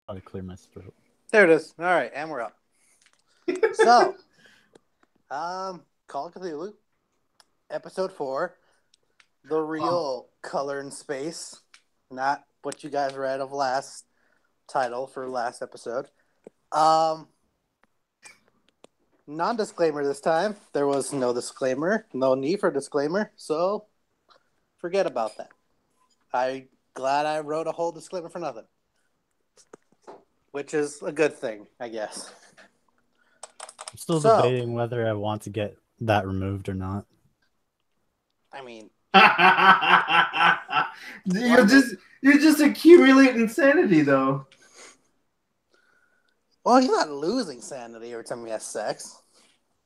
I'll clear my throat. There it is. All right, and we're up. So, Call of Cthulhu, episode 4, the real color in space, not what you guys read of last title for last episode. Um, Non-disclaimer this time. There was no disclaimer, no need for disclaimer, so forget about that. I glad I wrote a whole disclaimer for nothing, which is a good thing, I guess. I'm still So, debating whether I want to get that removed or not. I mean, you're just you're just accumulating insanity, though. well, he's not losing sanity every time he has sex.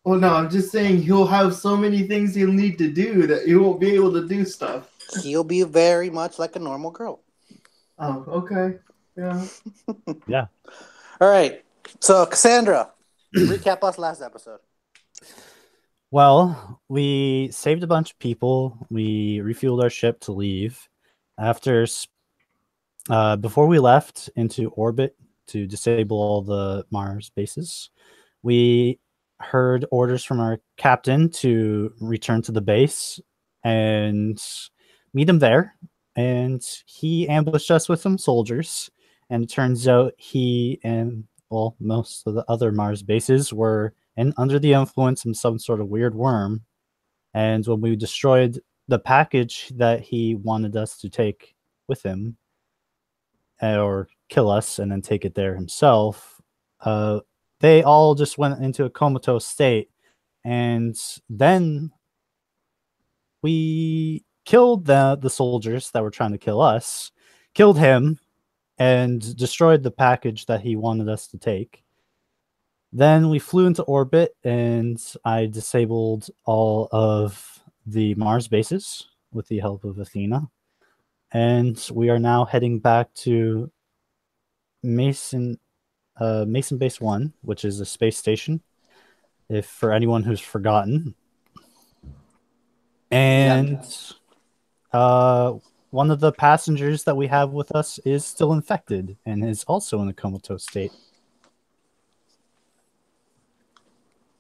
Well, no, I'm just saying he'll have so many things he'll need to do that he won't be able to do stuff. He'll be very much like a normal girl. Oh, okay. Yeah. Yeah. All right. So, Cassandra, recap us last episode. Well, we saved a bunch of people. We refueled our ship to leave. Before we left into orbit to disable all the Mars bases, we heard orders from our captain to return to the base and meet him there. And he ambushed us with some soldiers. And it turns out he and, well, most of the other Mars bases were under the influence of some sort of weird worm. And when we destroyed the package that he wanted us to take with him, or kill us and then take it there himself, they all just went into a comatose state. And then we killed the soldiers that were trying to kill us, killed him, and destroyed the package that he wanted us to take. Then we flew into orbit, and I disabled all of the Mars bases with the help of Athena. And we are now heading back to Mason Base 1, which is a space station, if for anyone who's forgotten. And one of the passengers that we have with us is still infected and is also in a comatose state.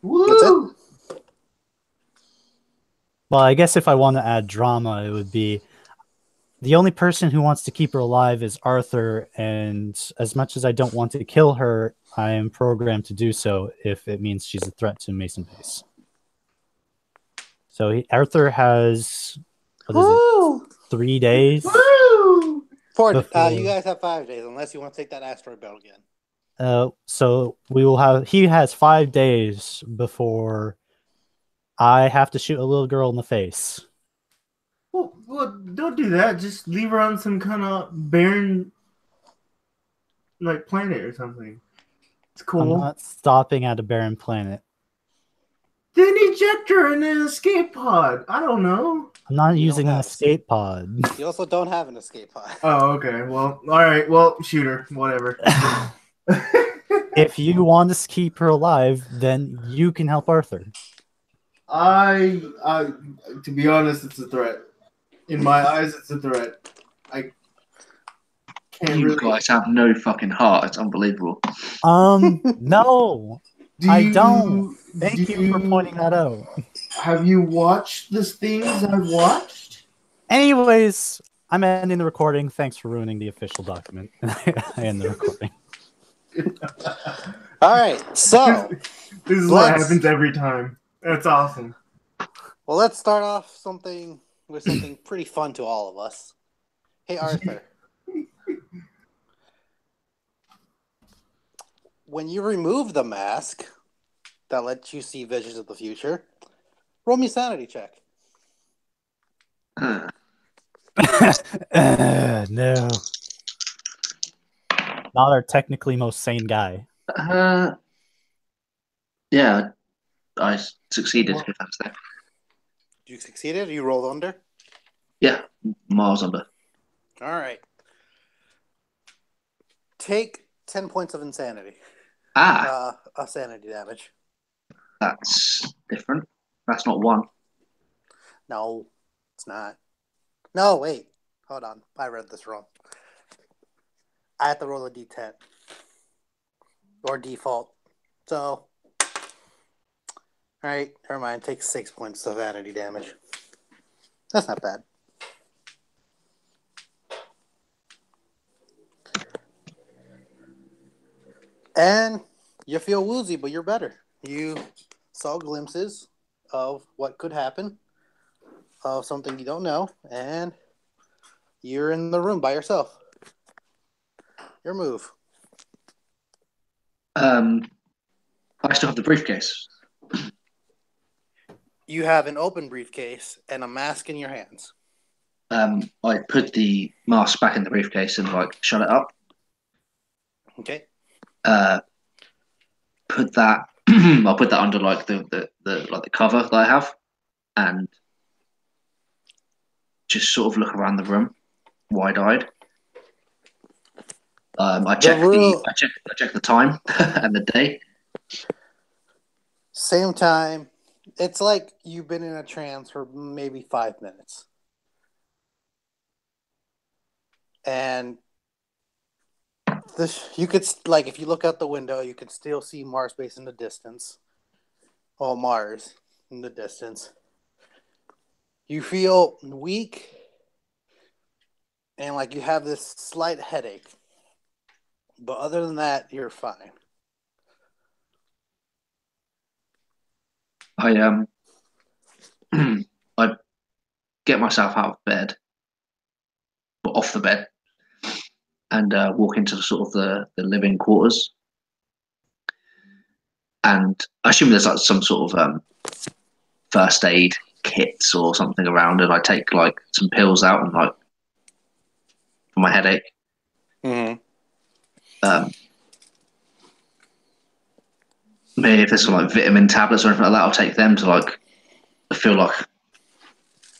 Woo! Well, I guess if I want to add drama, it would be the only person who wants to keep her alive is Arthur, and as much as I don't want to kill her, I am programmed to do so if it means she's a threat to Mason Base. So Arthur has, what is it, 3 days? Woo! 4. You guys have 5 days, unless you want to take that asteroid belt again. So he has 5 days before I have to shoot a little girl in the face. Well, don't do that. Just leave her on some kind of barren, planet or something. It's cool. I'm not stopping at a barren planet. Then eject her in an escape pod. I don't know. I'm not using an escape pod. You also don't have an escape pod. Oh, okay. Well, all right. Well, shoot her. Whatever. If you want to keep her alive, then you can help Arthur. To be honest, it's a threat. In my eyes, it's a threat. I can't You guys have no fucking heart. It's unbelievable. No. I don't. Thank you for pointing that out. Have you watched the things I've watched? Anyways, I'm ending the recording. Thanks for ruining the official document. I end the recording. All right, so this is what happens every time. That's awesome. Well, let's start off with something pretty fun to all of us. Hey, Arthur. When you remove the mask that lets you see visions of the future, roll me a sanity check. No. Not our technically most sane guy. Yeah, I succeeded. If that's that. You succeeded? You rolled under? Yeah, miles under. All right. Take 10 points of insanity. A sanity damage. That's different. That's not 1. No, it's not. No, wait. Hold on. I read this wrong. I have to roll a D10 or default. So, all right, never mind. Take 6 points of vanity damage. That's not bad. And you feel woozy, but you're better. You saw glimpses of what could happen, of something you don't know, and you're in the room by yourself. Your move. I still have the briefcase. You have an open briefcase and a mask in your hands. I put the mask back in the briefcase and like shut it up. Okay. Put that. I'll put that under like the like the cover that I have, and just sort of look around the room, wide-eyed. I check I check the time and the day. Same time. It's like you've been in a trance for maybe 5 minutes. And this, you could, like, if you look out the window, you can still see Mars base in the distance. Oh, Mars in the distance. You feel weak and like you have this slight headache. But other than that, you're fine. I I get myself out of bed, or off the bed, and walk into sort of the living quarters. And I assume there's like some sort of first aid kits or something around, and I take like some pills out and like for my headache. Mm-hmm. Maybe if there's some like vitamin tablets or anything like that, I'll take them to like. I feel like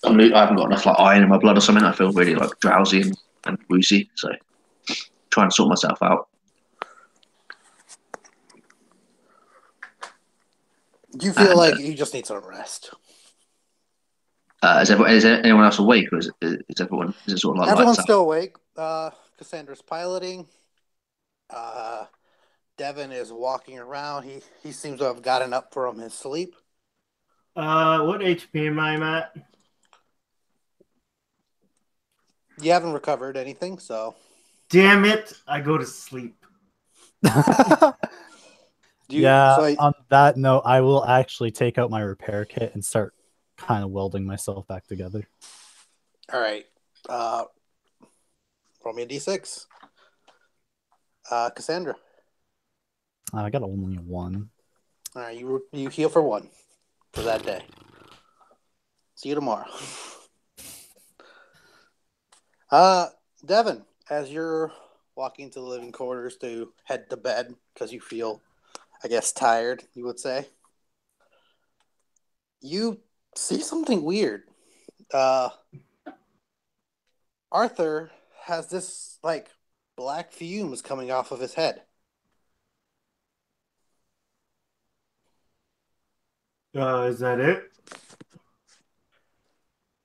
I haven't got enough like iron in my blood or something. I feel really like drowsy and woozy, so try and sort myself out. You feel like you just need some rest. Is anyone else awake, or is everyone? Is it sort of like Everyone's lights still awake. Cassandra's piloting. Devin is walking around. He seems to have gotten up from his sleep. What HP am I at? You haven't recovered anything, so. Damn it! I go to sleep. On that note, I will actually take out my repair kit and start kind of welding myself back together. All right. Roll me a d6. Cassandra. I got only one. All right, you heal for 1 for that day. See you tomorrow. Devin, as you're walking to the living quarters to head to bed because you feel, I guess, tired, you would say, you see something weird. Arthur has this like black fumes coming off of his head. Is that it?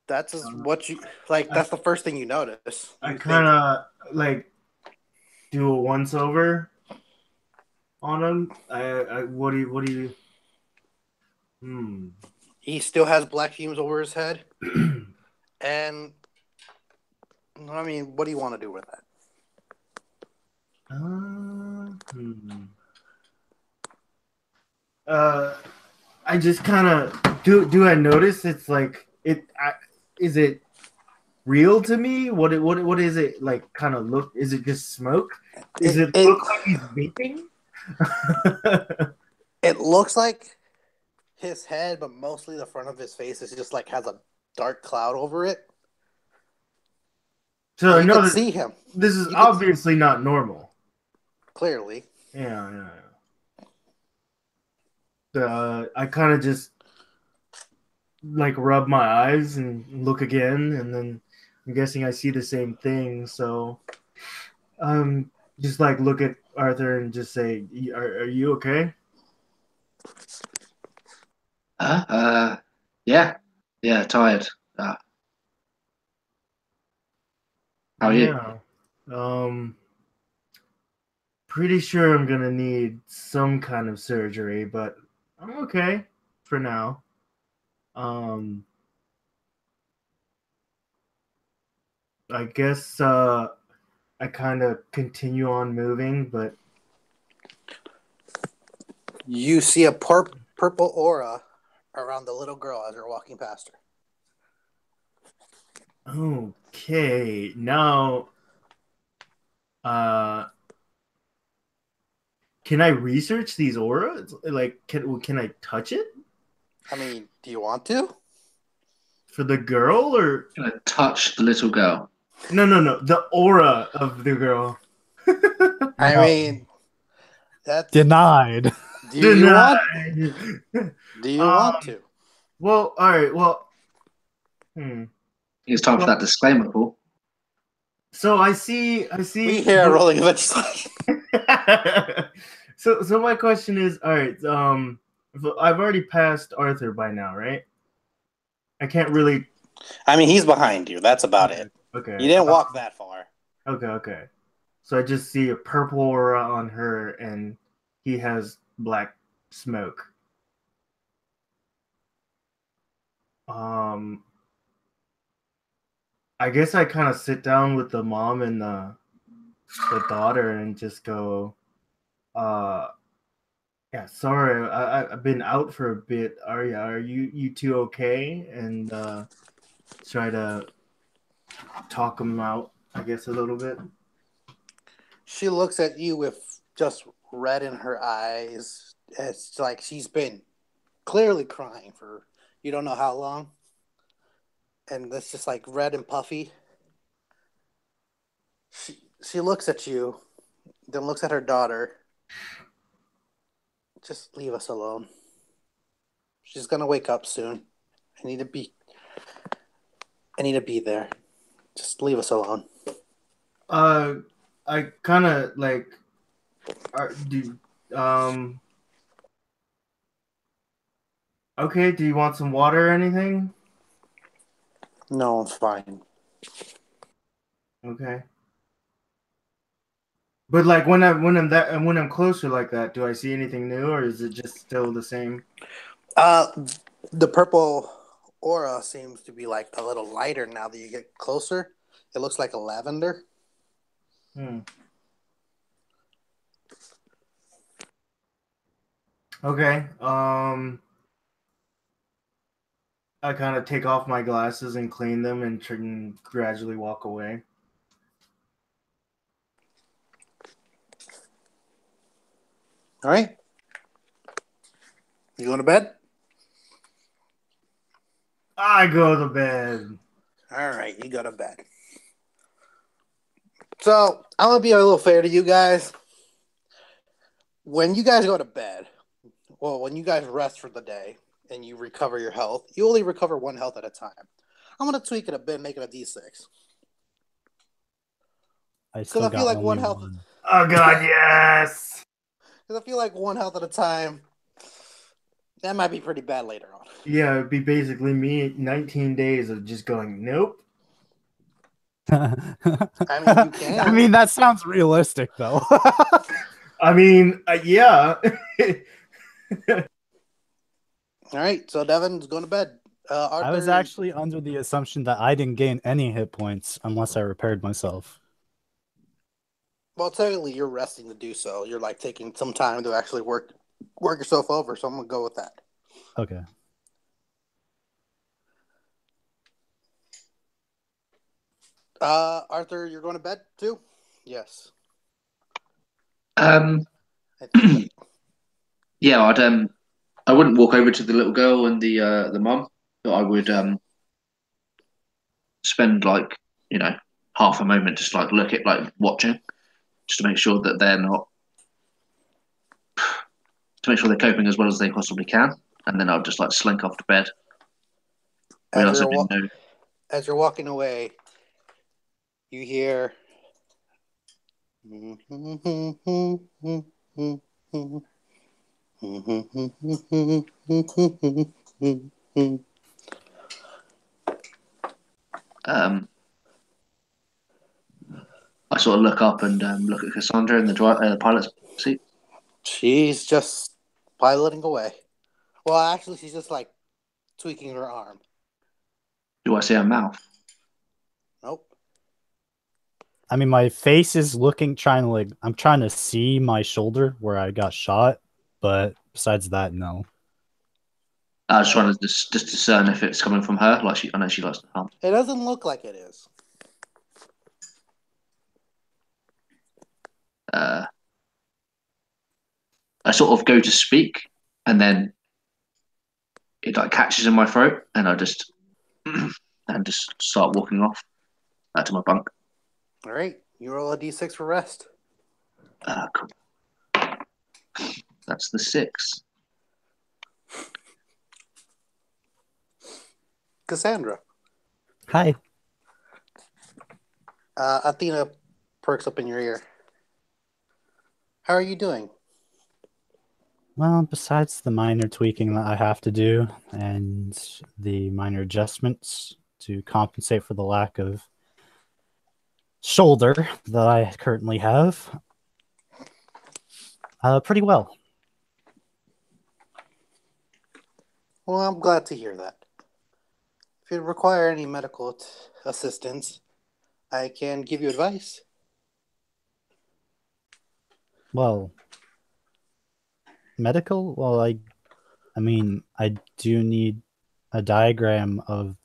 That's just what you like. That's the first thing you notice. I kind of like do a once over on him. What do you? He still has black fumes over his head, and I mean, what do you want to do with that? I just kind of do. I notice it's like it. Is it real to me? What is it like? Kind of look. Is it just smoke? Is it look like he's vaping? It looks like his head, but mostly the front of his face is just like has a dark cloud over it. So you can see him. This is obviously not normal. Clearly. Yeah. I kind of just like rub my eyes and look again, and then I'm guessing I see the same thing. So, just like look at Arthur and just say, "Are you okay?" Yeah, tired. How are you? pretty sure I'm gonna need some kind of surgery, but I'm okay for now. I guess I kind of continue on moving, but You see a purple aura around the little girl as you're walking past her. okay. Now can I research these auras? Like can I touch it? I mean, do you want to? For the girl or Gonna touch the little girl. no, the aura of the girl. I No. mean, that's. Denied. Do you want? Denied. Do you want to? Well, all right. Well, It's time for Well- that disclaimer, Paul. so I see. We hear rolling eventually. So my question is, all right. I've already passed Arthur by now, right? I can't really. I mean, he's behind you. That's about it. Okay. You didn't walk that far. Okay. So I just see a purple aura on her, and he has black smoke. I guess I kind of sit down with the mom and the daughter and just go, yeah, sorry, I've been out for a bit. Are you two okay? And try to talk them out, I guess, a little bit. She looks at you with just red in her eyes. It's like she's been clearly crying for you don't know how long. And it's just like red and puffy. She looks at you, then looks at her daughter. Just leave us alone. She's gonna wake up soon. I need to be there. Just leave us alone. I kind of like, okay, do you want some water or anything? No, I'm fine. Okay. But like when I'm closer like that, do I see anything new or is it just still the same? The purple aura seems to be like a little lighter now that you get closer. It looks like a lavender. Okay. I kind of take off my glasses and clean them and gradually walk away. All right. You going to bed? I go to bed. All right, you go to bed. So I'm gonna be a little fair to you guys. When you guys go to bed, well, when you guys rest for the day and you recover your health, you only recover one health at a time. I'm gonna tweak it a bit, make it a D6. I still I feel got like only one health. one. Oh god, yes. Because I feel like one health at a time. That might be pretty bad later on. Yeah, it'd be basically me 19 days of just going, nope. I mean, you can. I mean, that sounds realistic, though. I mean, yeah. All right, so Devin's going to bed. Arthur, I was actually under the assumption that I didn't gain any hit points unless I repaired myself. well, technically, you're resting to do so. You're like taking some time to actually work yourself over. So I'm gonna go with that. Okay. Arthur, you're going to bed too? Yes. Um, I think yeah, I wouldn't walk over to the little girl and the mum, but I would spend like half a moment just like look at like watching, just to make sure that they're not to make sure they're coping as well as they possibly can, and then I'll just like slink off to bed. as you're walking away, you hear. I sort of look up and look at Cassandra in the pilot's seat. She's just piloting away. Well, actually, she's just like tweaking her arm. Do I see her mouth? Nope. I mean, my face is looking, I'm trying to see my shoulder where I got shot, but besides that, no. I was trying to just discern if it's coming from her. I know she likes to hunt. It doesn't look like it is. I sort of go to speak, and then it like catches in my throat, and I just and just start walking off back to my bunk. All right, you roll a d6 for rest. Cool. That's the 6. Cassandra. Hi. Athena perks up in your ear. How are you doing? Well, besides the minor tweaking that I have to do and the minor adjustments to compensate for the lack of shoulder that I currently have, pretty well. Well, I'm glad to hear that. If you require any medical assistance, I can give you advice. Well, medical? Well, I mean, I do need a diagram of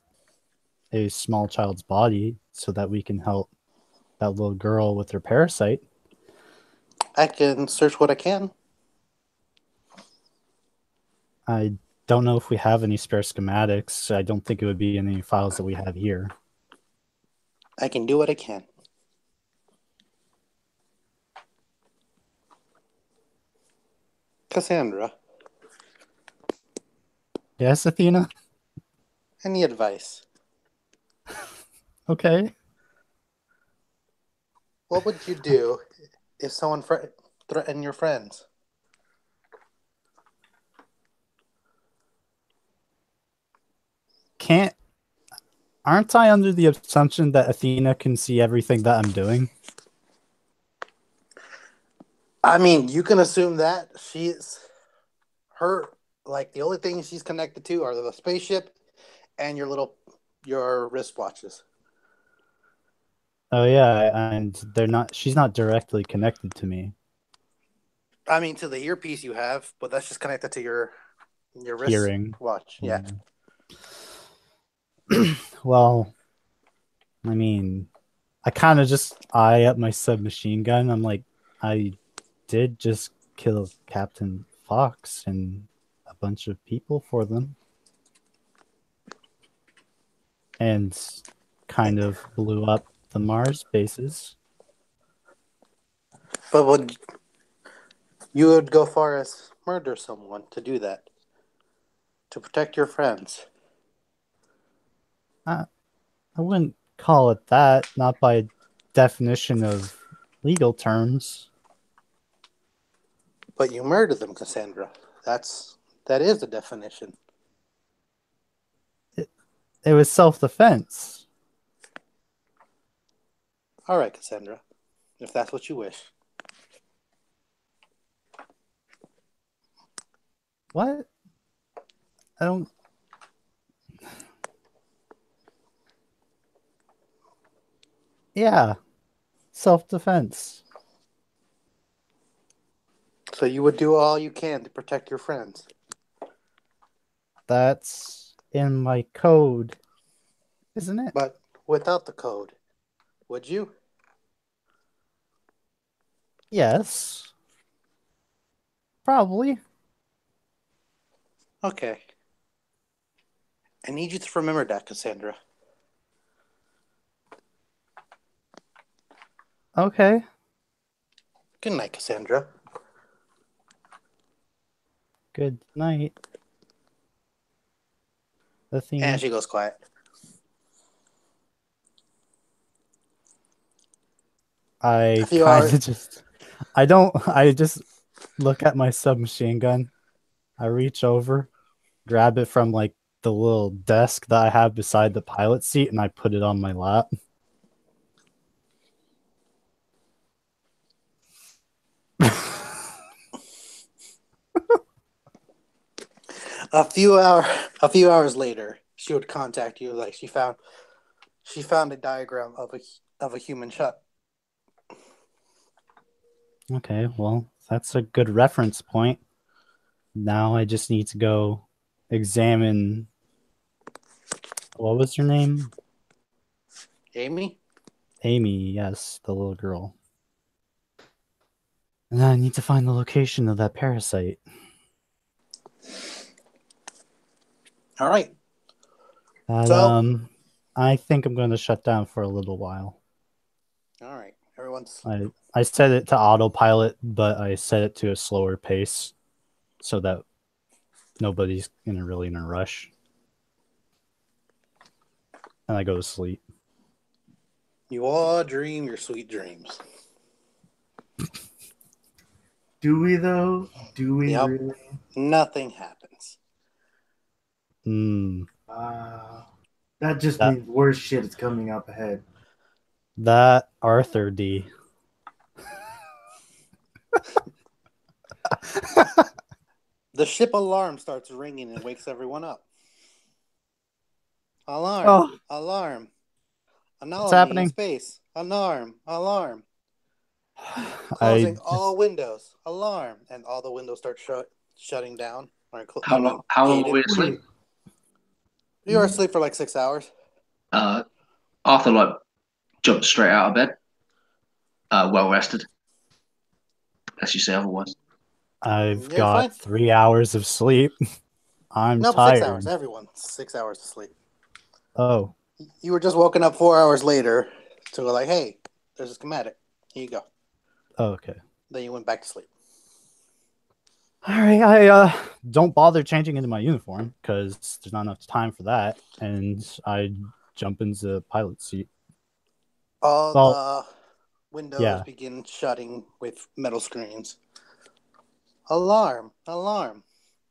a small child's body so that we can help that little girl with her parasite. I can search what I can. I don't know if we have any spare schematics. I don't think it would be in any files that we have here. I can do what I can. Cassandra, Yes, Athena? any advice? Okay. What would you do if someone threatened your friends? Aren't I under the assumption that Athena can see everything that I'm doing? I mean, you can assume that the only thing she's connected to are the spaceship and your wristwatches. Oh yeah, and she's not directly connected to me. I mean, to the earpiece you have, but that's just connected to your Hearing. wristwatch. Yeah. Well, I mean, I kind of just eye up my submachine gun. I'm like, I did just kill Captain Fox and a bunch of people for them. And kind of blew up the Mars bases. But you would go far as murder someone to do that? To protect your friends? I wouldn't call it that, not by definition of legal terms. But you murdered them, Cassandra. That is the definition. It was self-defense. All right, Cassandra, if that's what you wish. What? I don't... Yeah. Self-defense. So you would do all you can to protect your friends? That's in my code, isn't it? But without the code, would you? Yes. Probably. Okay. I need you to remember that, Cassandra. Okay. Good night, Cassandra. Good night. Athena. And she goes quiet. I just look at my submachine gun. I reach over, grab it from like the little desk that I have beside the pilot seat, and I put it on my lap. A few hours later, she would contact you. Like she found a diagram of a human shut. Okay, well, that's a good reference point. Now I just need to go examine. What was your name? Amy? Amy, yes, the little girl. And I need to find the location of that parasite. All right. But, So- I think I'm going to shut down for a little while. All right. Everyone's I set it to autopilot, but I set it to a slower pace so that nobody's really in a rush. And I go to sleep. You all dream your sweet dreams. Do we though? Do we Yep. really? Nothing happens. That just means worse shit is coming up ahead. That Arthur D. The ship alarm starts ringing and wakes everyone up. Alarm! Oh. Alarm! Anomaly happening? in space. Alarm! Alarm! Closing all windows. Alarm! And all the windows start shutting down. How long are we gated. asleep? You were asleep for like 6 hours. Arthur jumped straight out of bed. Well rested. As you say otherwise. I've You're got fine. 3 hours of sleep. I'm Nope, tired. 6 hours. Everyone, 6 hours of sleep. Oh. You were just woken up 4 hours later to go like, hey, there's a schematic. Here you go. Oh, okay. Then you went back to sleep. All right, I don't bother changing into my uniform because there's not enough time for that, and I jump into the pilot seat. All the windows begin shutting with metal screens. Alarm! Alarm!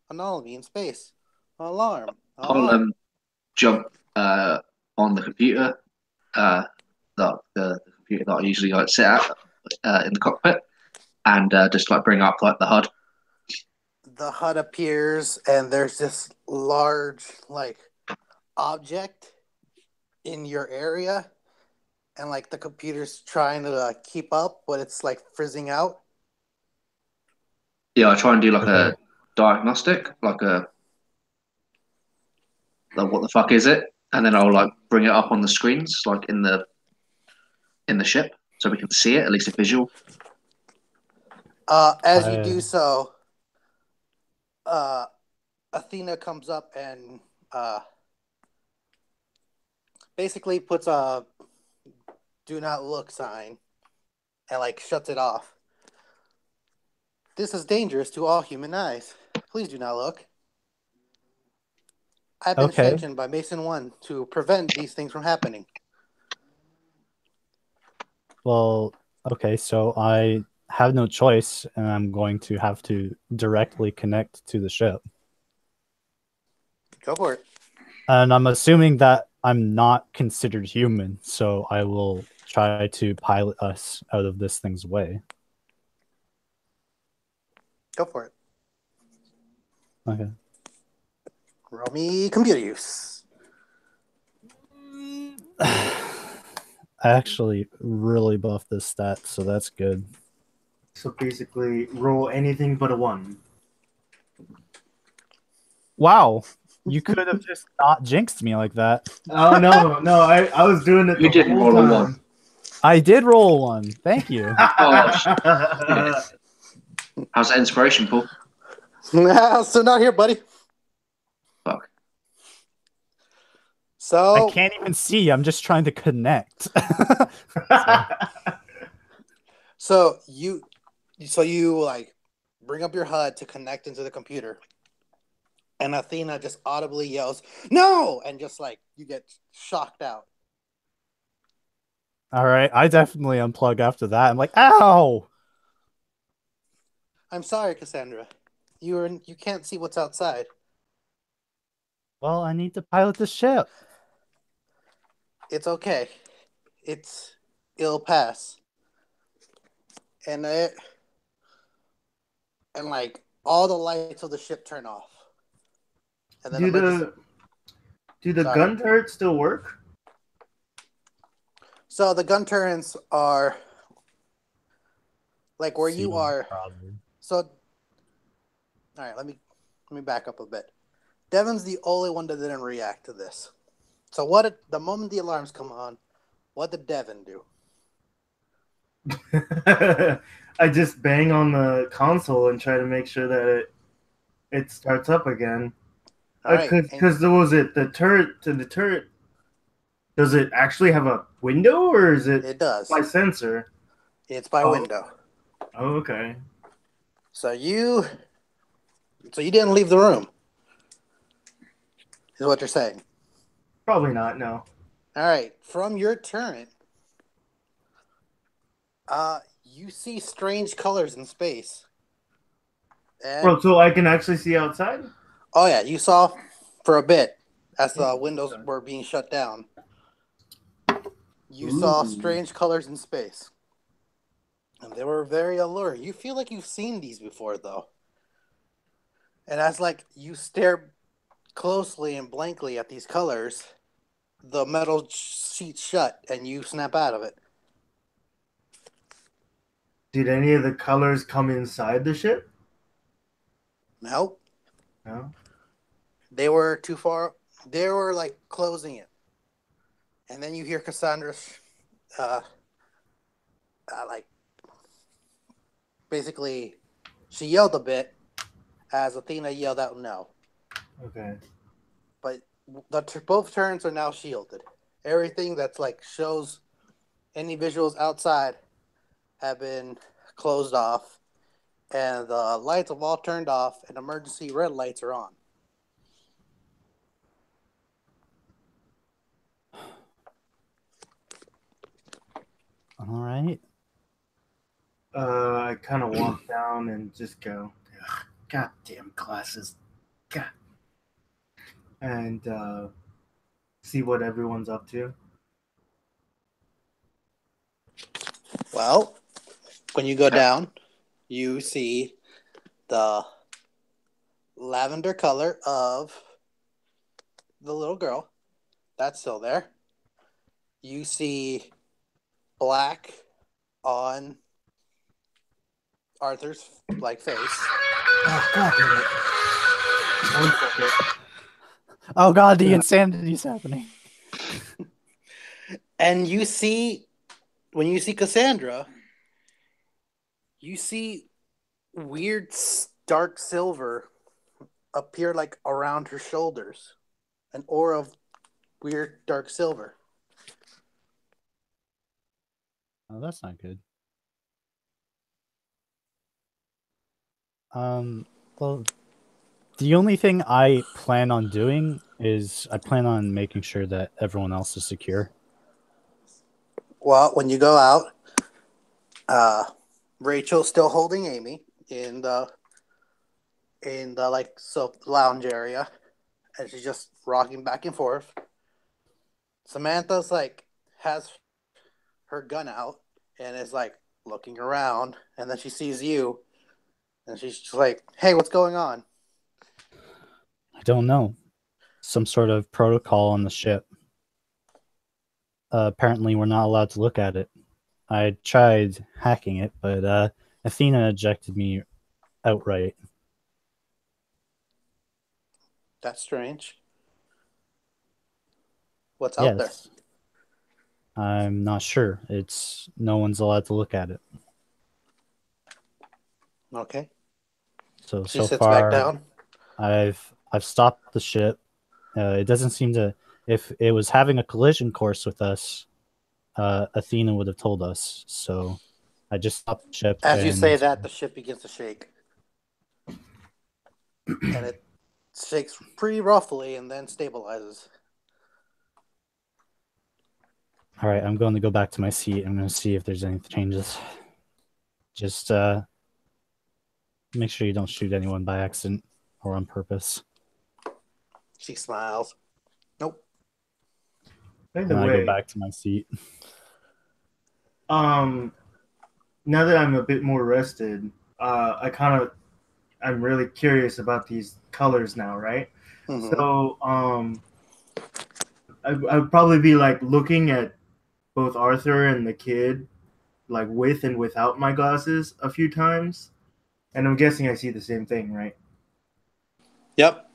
Anomaly in space. Alarm! Alarm! I'll jump on the computer, the computer that I usually sit at in the cockpit, and just bring up the HUD. The HUD appears, and there's this large object in your area, and the computer's trying to keep up, but it's frizzing out. Yeah, I try and do a diagnostic, what the fuck is it? And then I'll bring it up on the screens, in the ship, so we can see it, at least a visual. As you do so, Athena comes up and basically puts a "do not look" sign and shuts it off. This is dangerous to all human eyes. Please do not look. I've been sanctioned by Mason 1 to prevent these things from happening. Well, okay, so I have no choice, and I'm going to have to directly connect to the ship. Go for it. And I'm assuming that I'm not considered human, so I will try to pilot us out of this thing's way. Go for it. Okay. Roll me computer use. I actually really buffed this stat, so that's good. So basically, roll anything but a 1. Wow. You could have just not jinxed me like that. Oh, no. I was doing it You the didn't whole roll a time. 1. I did roll 1. Thank you. How's that inspiration, Paul? So not here, buddy. Fuck. So I can't even see. I'm just trying to connect. So you bring up your HUD to connect into the computer, and Athena just audibly yells, "No!" and just you get shocked out. All right, I definitely unplug after that. I'm like, ow! I'm sorry, Cassandra. You can't see what's outside. Well, I need to pilot the ship. It's okay. It'll pass. And all the lights of the ship turn off. And then Do emergency. the Sorry. gun turrets still work? So the gun turrets are like where you Sealed, are. probably. So, all right, let me back up a bit. Devin's the only one that didn't react to this. So the moment the alarms come on, what did Devin do? I just bang on the console and try to make sure that it starts up again. All right, Because was it the turret to the turret? Does it actually have a window or is it it does. by sensor? It's by window. Oh, okay. So you didn't leave the room, is what you're saying. Probably not. No. All right, from your turret, you see strange colors in space. And, Bro, so I can actually see outside? oh yeah, you saw for a bit as the windows were being shut down. You saw strange colors in space. And they were very alluring. You feel like you've seen these before, though. And as like you stare closely and blankly at these colors, the metal sheet shut and you snap out of it. Did any of the colors come inside the ship? Nope. No. They were too far. They were like closing it. And then you hear Cassandra's like basically she yelled a bit as Athena yelled out no. Okay. But both turns are now shielded. Everything that's like shows any visuals outside have been closed off, and the lights have all turned off, and emergency red lights are on. All right. I kind of walk down and just go, "Ugh, goddamn glasses, God," and see what everyone's up to. Well, when you go down, you see the lavender color of the little girl. That's still there. You see black on Arthur's like face. Oh, God damn it. 1 second. Oh god, the insanity's happening. And you see, when you see Cassandra, you see weird dark silver appear like around her shoulders. An aura of weird dark silver. Oh, that's not good. Well, the only thing I plan on doing is I plan on making sure that everyone else is secure. Well, when you go out, Rachel's still holding Amy in the like lounge area, and she's just rocking back and forth. Samantha's like has her gun out and is like looking around, and then she sees you, and she's just like, "Hey, what's going on?" I don't know. Some sort of protocol on the ship. Apparently, we're not allowed to look at it. I tried hacking it, but Athena ejected me outright. That's strange. What's out there? Yes. I'm not sure. It's no one's allowed to look at it. Okay. So She so sits back far, down. I've stopped the ship. It doesn't seem to. If it was having a collision course with us, Athena would have told us. So I just stopped the ship. As you and say that, the ship begins to shake. And it shakes pretty roughly and then stabilizes. All right, I'm going to go back to my seat. I'm going to see if there's any changes. Just make sure you don't shoot anyone by accident or on purpose. She smiles. Nope. By And the I way, go back to my seat. now that I'm a bit more rested, I'm really curious about these colors now, right? Mhm. So I'd probably be like looking at both Arthur and the kid, like with and without my glasses, a few times, and I'm guessing I see the same thing, right? Yep.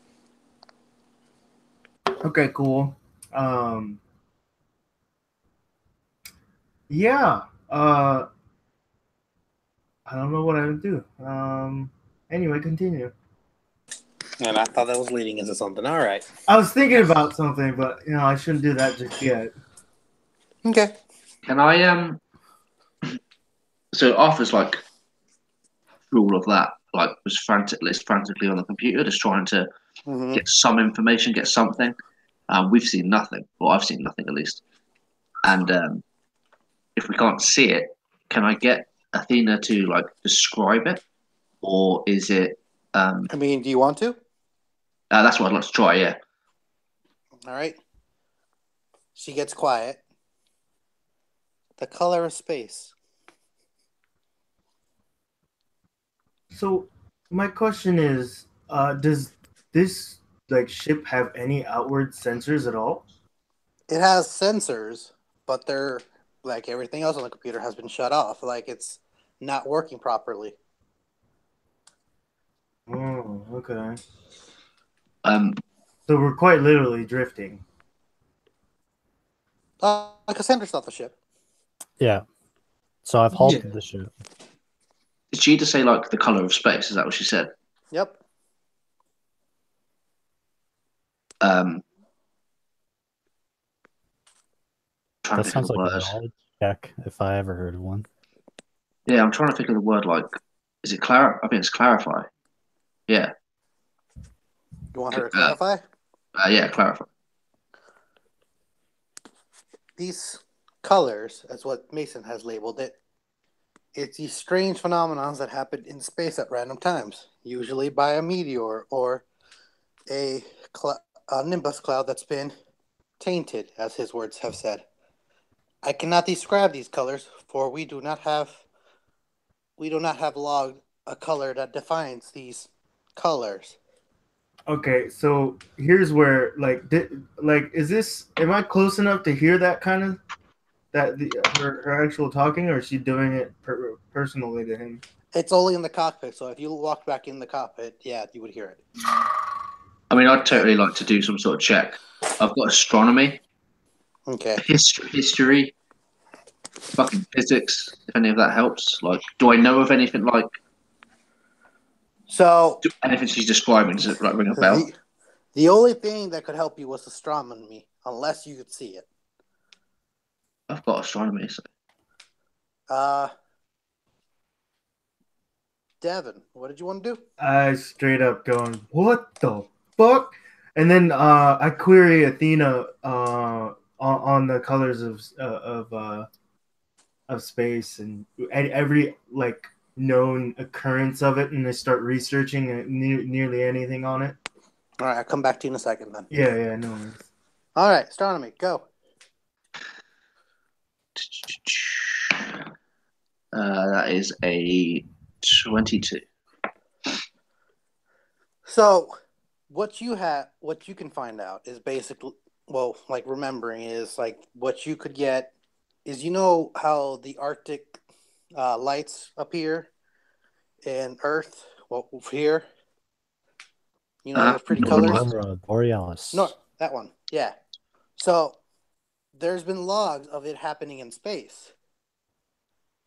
Okay, cool. Yeah. I don't know what I would do. Anyway, continue. And I thought that was leading into something. All right. I was thinking about something, but I shouldn't do that just yet. Okay. Can I So Arthur's like through all of that, like was frantically on the computer, just trying to Mm-hmm. get some information, get something. We've seen nothing. Well, I've seen nothing at least. And if we can't see it, can I get Athena to like describe it, or is it? I mean, do you want to? That's what I'd like to try. Yeah. All right. She gets quiet. The color of space. So my question is, does this like ship have any outward sensors at all? It has sensors, but they're like everything else on the computer has been shut off. Like it's not working properly. Oh, okay. Um, So we're quite literally drifting. Cassandra's not the ship. Yeah. So I've halted the ship. did she just say like the color of space? Is that what she said? Yep. Um, trying That to think of sounds the like a word. knowledge check if I ever heard of one. Yeah, I'm trying to think of the word. Like, is it clar? I think it's clarify. Yeah. You want her to clarify? Yeah, clarify. These colors, as what Mason has labeled it, it's these strange phenomenons that happen in space at random times, usually by a meteor or a, a nimbus cloud that's been tainted, as his words have said. I cannot describe these colors, for we do not have logged a color that defines these colors. Okay, so here's where is this? Am I close enough to hear that kind of her actual talking, or is she doing it personally to him? It's only in the cockpit, so if you walk back in the cockpit, yeah, you would hear it. I mean, I'd totally like to do some sort of check. I've got astronomy, Okay. history, fucking physics. If any of that helps, like, do I know of anything like So anything she's describing? Does it like ring a bell? the only thing that could help you was astronomy, unless you could see it. I've got astronomy. So. Devin, what did you want to do? I straight up going, what the fuck? And then I query Athena on the colors of space and every like known occurrence of it, and I start researching nearly anything on it. All right, I'll come back to you in a second then. Yeah, no worries. All right, astronomy, go. That is a 22. So, what you can find out is basically, well, like remembering is like what you could get is how the Arctic lights appear in Earth. Well, here, those pretty colors. Aurora Borealis. No, that one. Yeah. So, there's been logs of it happening in space,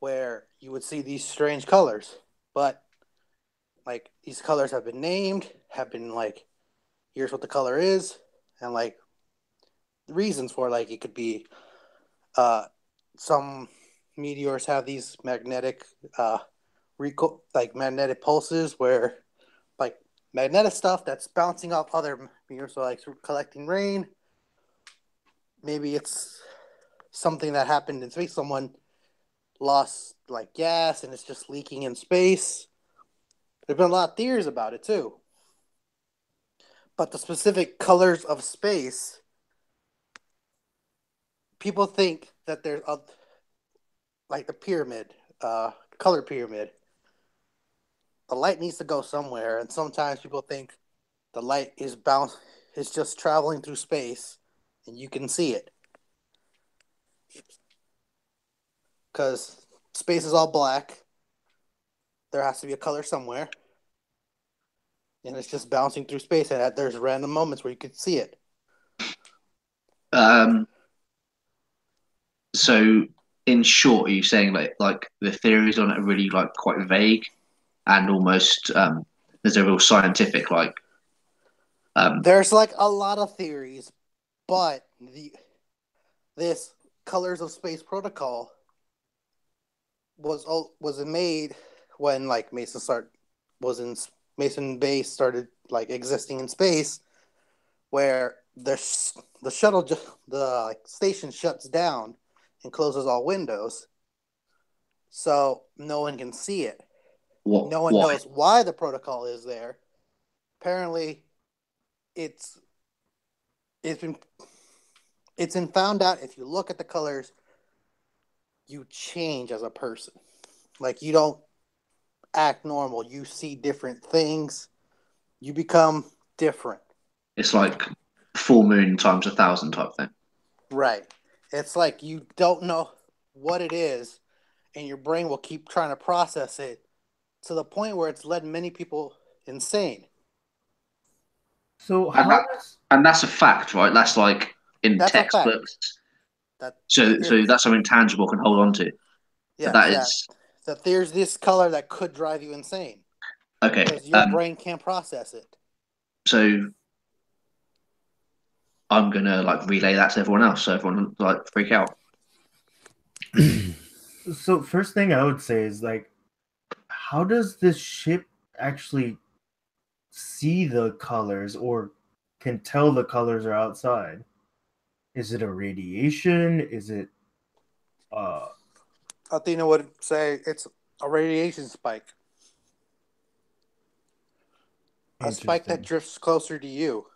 where you would see these strange colors, but like these colors have been named, have been like, here's what the color is, and like the reasons for like it could be some meteors have these magnetic magnetic pulses where like magnetic stuff that's bouncing off other meteors, so like collecting rain. Maybe it's something that happened in space. Someone lost like gas and it's just leaking in space. There's been a lot of theories about it too. But the specific colors of space, people think that there's like the pyramid, color pyramid. The light needs to go somewhere, and sometimes people think the light is is just traveling through space, and you can see it. Because space is all black. There has to be a color somewhere. And it's just bouncing through space, and there's random moments where you can see it. So, in short, are you saying like the theories on it are really like quite vague and almost there's a real scientific There's like a lot of theories, but this Colors of Space protocol was made when like Mason Base started like existing in space, where the shuttle the station shuts down and closes all windows, so no one can see it. No one knows why the protocol is there. Apparently, it's been found out if you look at the colors, you change as a person. Like, you don't act normal. You see different things. You become different. It's like full moon times 1,000 type thing. Right. It's like you don't know what it is, and your brain will keep trying to process it to the point where it's led many people insane. So and that's a fact, right? That's like in textbooks. So that's something tangible can hold on to. Yeah, that there's this color that could drive you insane. Okay. Because your brain can't process it. So I'm gonna like relay that to everyone else, so everyone like freak out. So first thing I would say is like, how does this ship actually see the colors or can tell the colors are outside? Is it a radiation? Is it Athena would say it's a radiation spike. A spike that drifts closer to you.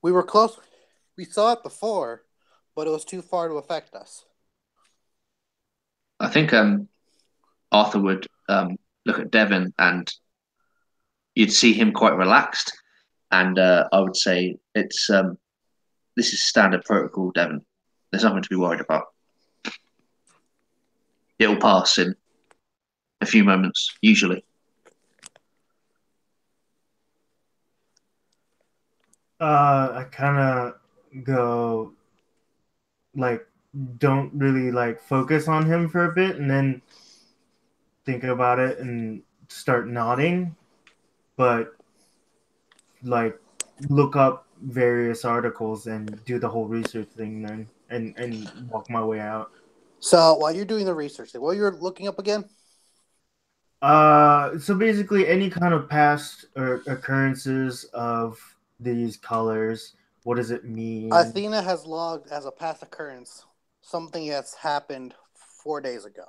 We were close. We saw it before, but it was too far to affect us. I think Arthur would look at Devon and you'd see him quite relaxed. And I would say it's this is standard protocol, Devon. There's nothing to be worried about. It'll pass in a few moments, usually. I kind of go like, don't really like focus on him for a bit and then think about it and start nodding, but like look up various articles and do the whole research thing then and walk my way out. So while you're doing the research, what you're looking up again? So basically any kind of past occurrences of these colors. What does it mean? Athena has logged as a past occurrence something that's happened 4 days ago.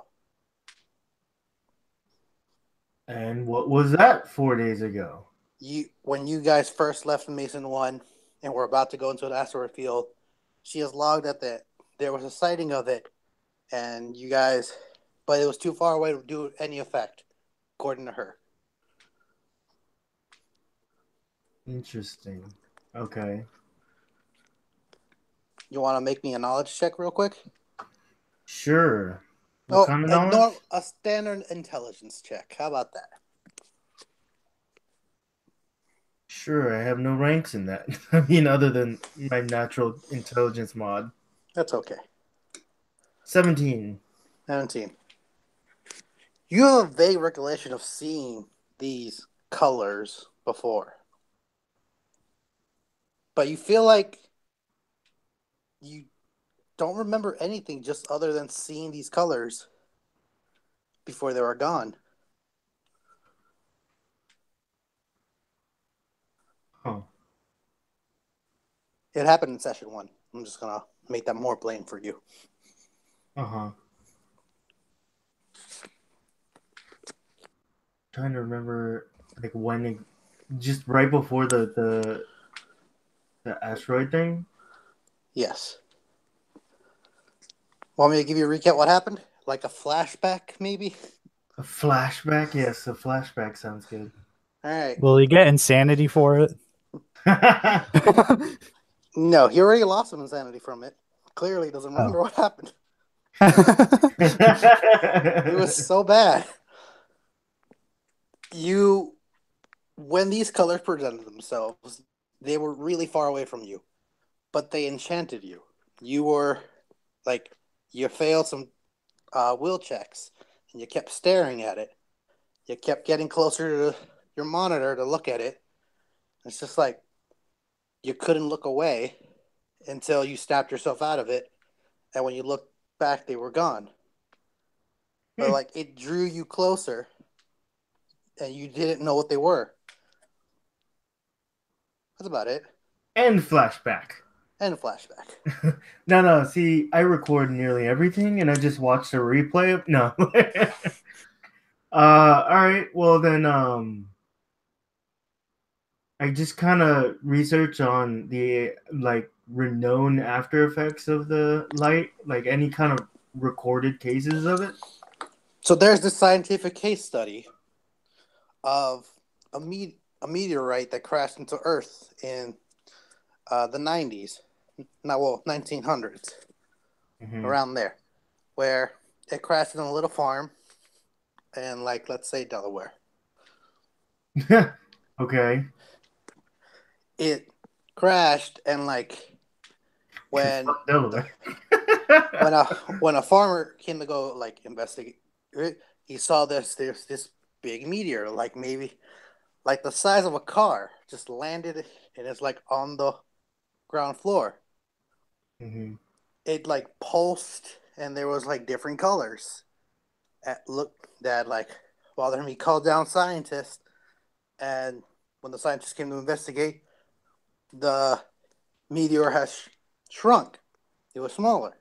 And what was that 4 days ago? When you guys first left Mason 1 and were about to go into an asteroid field, she has logged that there was a sighting of it, and you guys, but it was too far away to do any effect, according to her. Interesting. Okay. You want to make me a knowledge check real quick? Sure. What kind of knowledge? A standard intelligence check. How about that? Sure, I have no ranks in that. I mean, other than my natural intelligence mod. That's okay. 17. 17. You have a vague recollection of seeing these colors before. But you feel like you don't remember anything just other than seeing these colors before they were gone. Huh. It happened in session 1. I'm just going to make that more plain for you. Uh-huh. Trying to remember like when it, just right before the asteroid thing? Yes. Want me to give you a recap what happened? Like a flashback, maybe? A flashback? Yes, a flashback sounds good. All right. Will he get insanity for it? No, he already lost some insanity from it. Clearly, he doesn't remember what happened. It was so bad. When these colors presented themselves, they were really far away from you, but they enchanted you. You were like, you failed some will checks, and you kept staring at it. You kept getting closer to your monitor to look at it. It's just like you couldn't look away until you snapped yourself out of it, and when you looked back, they were gone. But like it drew you closer, and you didn't know what they were. That's about it. And flashback. And flashback. No. See, I record nearly everything, and I just watched a replay of no. All right. Well then, I just kind of research on the like renowned after effects of the light, like any kind of recorded cases of it. So there's this scientific case study of a meteorite that crashed into Earth in the 90s, 1900s, around there, where it crashed in a little farm in, like, let's say Delaware. Okay. It crashed, and like when Delaware. when a farmer came to go like investigate it, he saw this big meteor, like maybe like the size of a car, just landed, and it's like on the ground floor. Mm-hmm. It like pulsed, and there was like different colors. That bothered me. Called down scientists, and when the scientists came to investigate, the meteor has shrunk. It was smaller.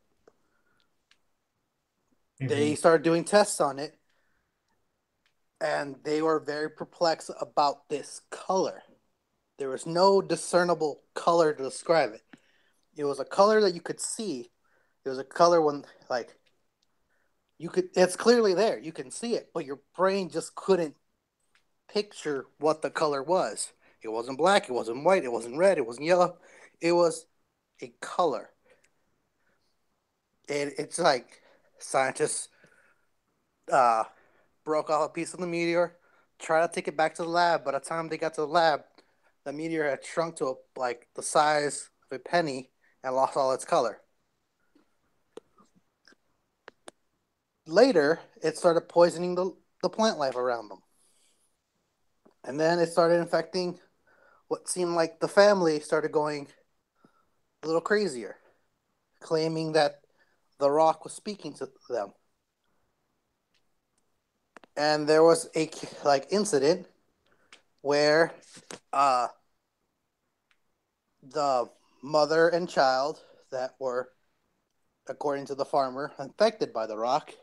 Mm-hmm. They started doing tests on it, and they were very perplexed about this color. There was no discernible color to describe it. It was a color that you could see. It was a color when, like, it's clearly there. You can see it, but your brain just couldn't picture what the color was. It wasn't black, it wasn't white, it wasn't red, it wasn't yellow. It was a color. And it's like scientists broke off a piece of the meteor, tried to take it back to the lab. By the time they got to the lab, the meteor had shrunk to like the size of a penny and lost all its color. Later, it started poisoning the plant life around them. And then it started infecting what seemed like the family started going a little crazier, claiming that the rock was speaking to them. And there was a incident where the mother and child that were, according to the farmer, infected by the rock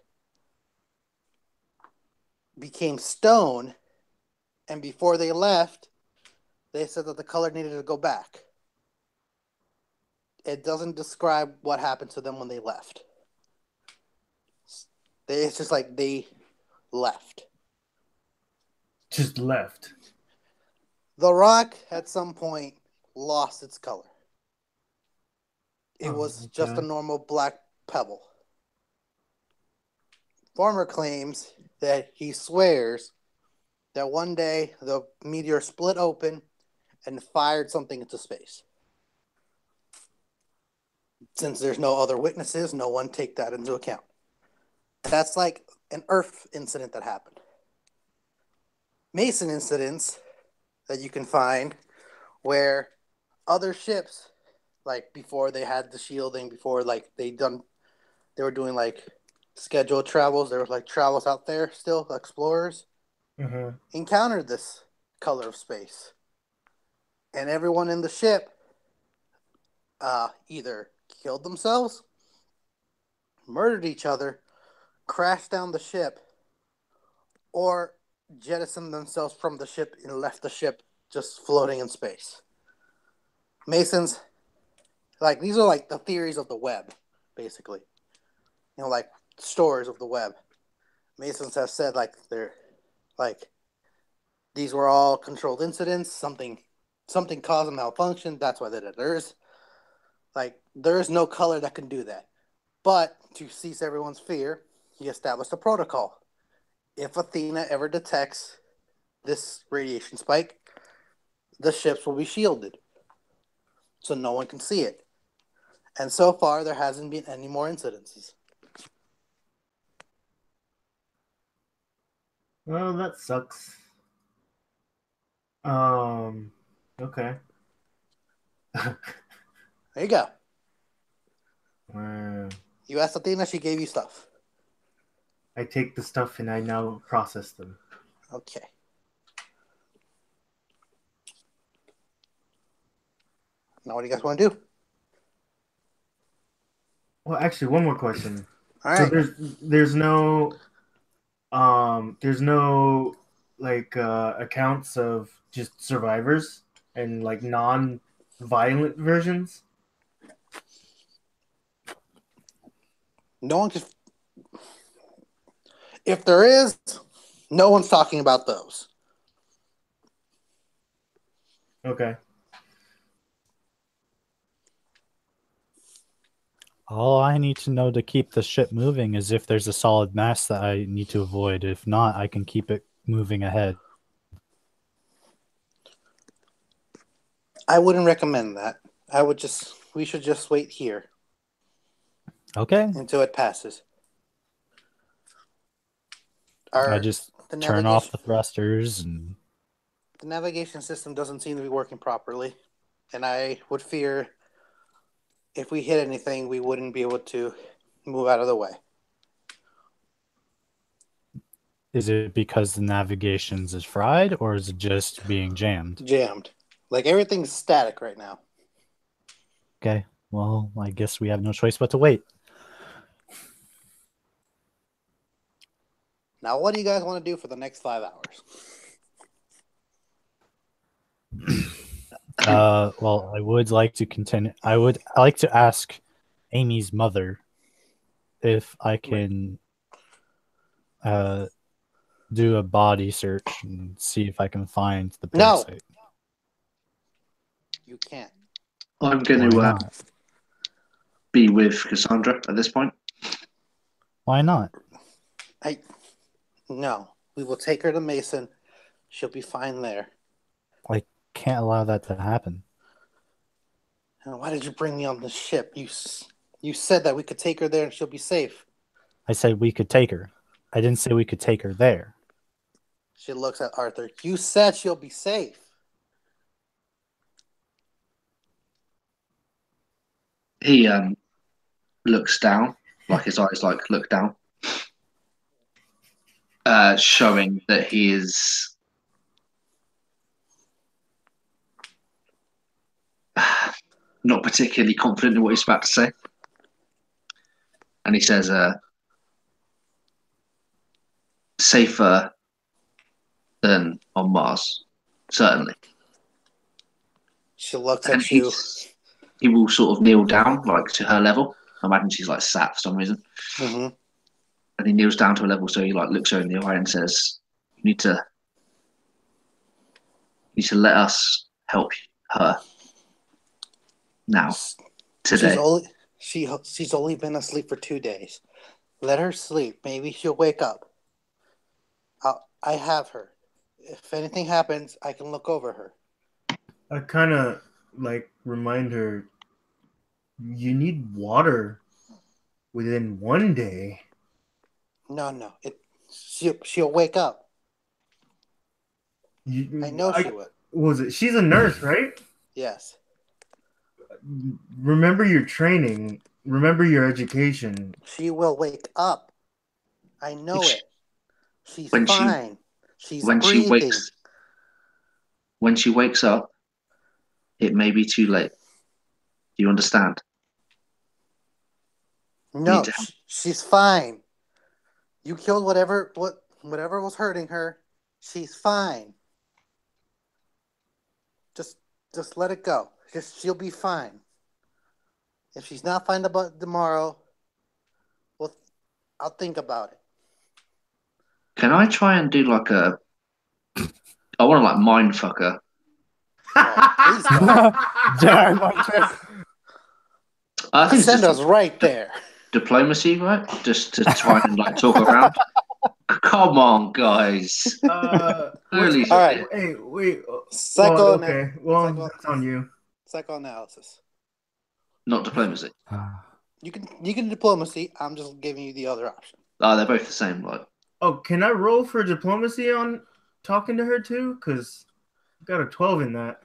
became stone, and before they left, they said that the color needed to go back. It doesn't describe what happened to them when they left. It's just like they left. Just left. The rock at some point lost its color. It was just a normal black pebble. Farmer claims that he swears that one day the meteor split open and fired something into space. Since there's no other witnesses, no one take that into account. That's like an Earth incident that happened. Mason incidents that you can find where other ships, like before they had the shielding, before like they were doing like scheduled travels, there was like travels out there still, explorers, encountered this color of space. And everyone in the ship either killed themselves, murdered each other, crashed down the ship, or jettisoned themselves from the ship and left the ship just floating in space. Masons, like, these are like the theories of the web, basically. You know, like stories of the web. Masons have said like they're like These were all controlled incidents. Something caused a malfunction. That's why they did it. There is no color that can do that. But to cease everyone's fear, he established a protocol. If Athena ever detects this radiation spike, the ships will be shielded, so no one can see it. And so far, there hasn't been any more incidences. Well, that sucks. Okay. There you go. Uh, You asked Athena, she gave you stuff. I take the stuff and I now process them. Okay. Now what do you guys want to do? Well, actually, one more question. All So right. there's no like accounts of just survivors and like non-violent versions. No one can. If there is, no one's talking about those. Okay. All I need to know to keep the ship moving is if there's a solid mass that I need to avoid. If not, I can keep it moving ahead. I wouldn't recommend that. We should just wait here Okay. until it passes. I just turn off the thrusters and the navigation system doesn't seem to be working properly, and I would fear if we hit anything, we wouldn't be able to move out of the way. is it because the navigations is fried or is it just being jammed? Jammed. Like everything's static right now. Okay. Well, I guess we have no choice but to wait. Now, what do you guys want to do for the next 5 hours? Well, I would like to continue. I would like to ask Amy's mother if I can do a body search and see if I can find the No. parasite. You can't. I'm going Why to not? be with Cassandra at this point. Why not? No. We will take her to Mason. She'll be fine there. I can't allow that to happen. And why did you bring me on the ship? You said that we could take her there and she'll be safe. I said we could take her. I didn't say we could take her there. She looks at Arthur. You said she'll be safe. He looks down, like his eyes look down, showing that he is not particularly confident in what he's about to say. And he says, safer than on Mars, certainly. She looks And at you. he will sort of kneel down, like to her level. I imagine she's like sat for some reason. Mm-hmm. And he kneels down to a level, so he like looks her in the eye and says, "You need to let us help her now, today." She's only been asleep for 2 days. Let her sleep. Maybe she'll wake up. I have her. If anything happens, I can look over her. I kind of like remind her, you need water within 1 day. No. She'll wake up. I know she would. Was it? She's a nurse, right? Yes. Remember your training. Remember your education. She will wake up. I know it. She's when fine. She's when breathing. When she wakes up, it may be too late. Do you understand? No, she's fine. You killed whatever was hurting her. She's fine. Just let it go. She'll be fine. If she's not fine about tomorrow, well, I'll think about it. Can I try and do like a I want to like mind fuck her. Please don't. Darn, Archer. I think it's Send us just right there. diplomacy, right? Just to try and like talk around. Come on, guys. Clearly, All right. Hey, wait. Psycho. Okay. Well, that's on you. Psychoanalysis. not diplomacy. You can diplomacy. I'm just giving you the other option. Oh, they're both the same. Like, Oh, can I roll for diplomacy on talking to her too? Because I got a 12 in that.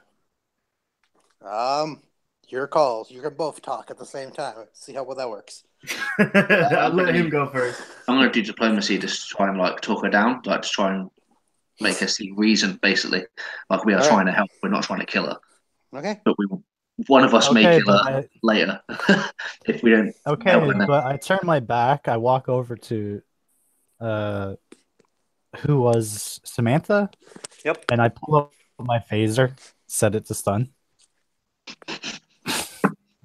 Your calls. You can both talk at the same time. See how well that works. I'll let him go first. I'm going to do diplomacy just to try and like talk her down, like to try and make her see reason, basically. Like we are trying to help, we're not trying to kill her. Okay. But one of us may Okay, kill her later if we don't. Okay, help her. but I turn my back. I walk over to, who was Samantha? Yep. And I pull up my phaser, set it to stun.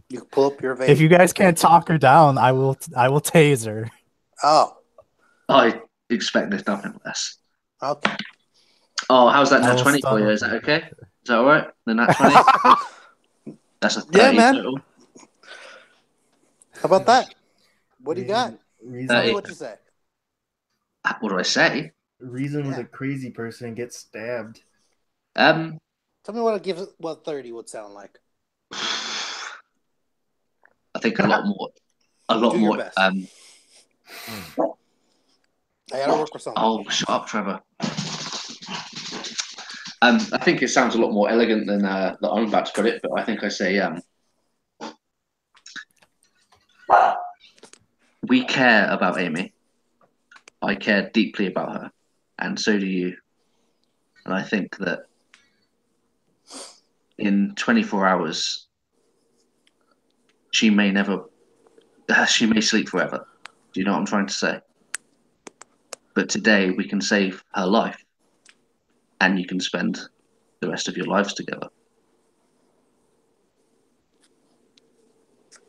You can pull up your vein. If you guys can't talk her down, I will tase her. Oh. I expect there's nothing less. Okay. Oh, how's that I nat will 20 stun for you? her. Is that okay? Is that all right? The nat 20? That's a 30 Yeah, man. total. How about that? What do you got? Reason, Tell me what you say. What do I say? reason with a crazy person gets stabbed. Tell me what 30 would sound like. I think a lot more. Do your best. I gotta work with something. Oh, shut up, Trevor. I think it sounds a lot more elegant than that I'm about to put it, but I think I say we care about Amy. I care deeply about her, and so do you. And I think that in 24 hours, she may sleep forever. Do you know what I'm trying to say? But today we can save her life, and you can spend the rest of your lives together.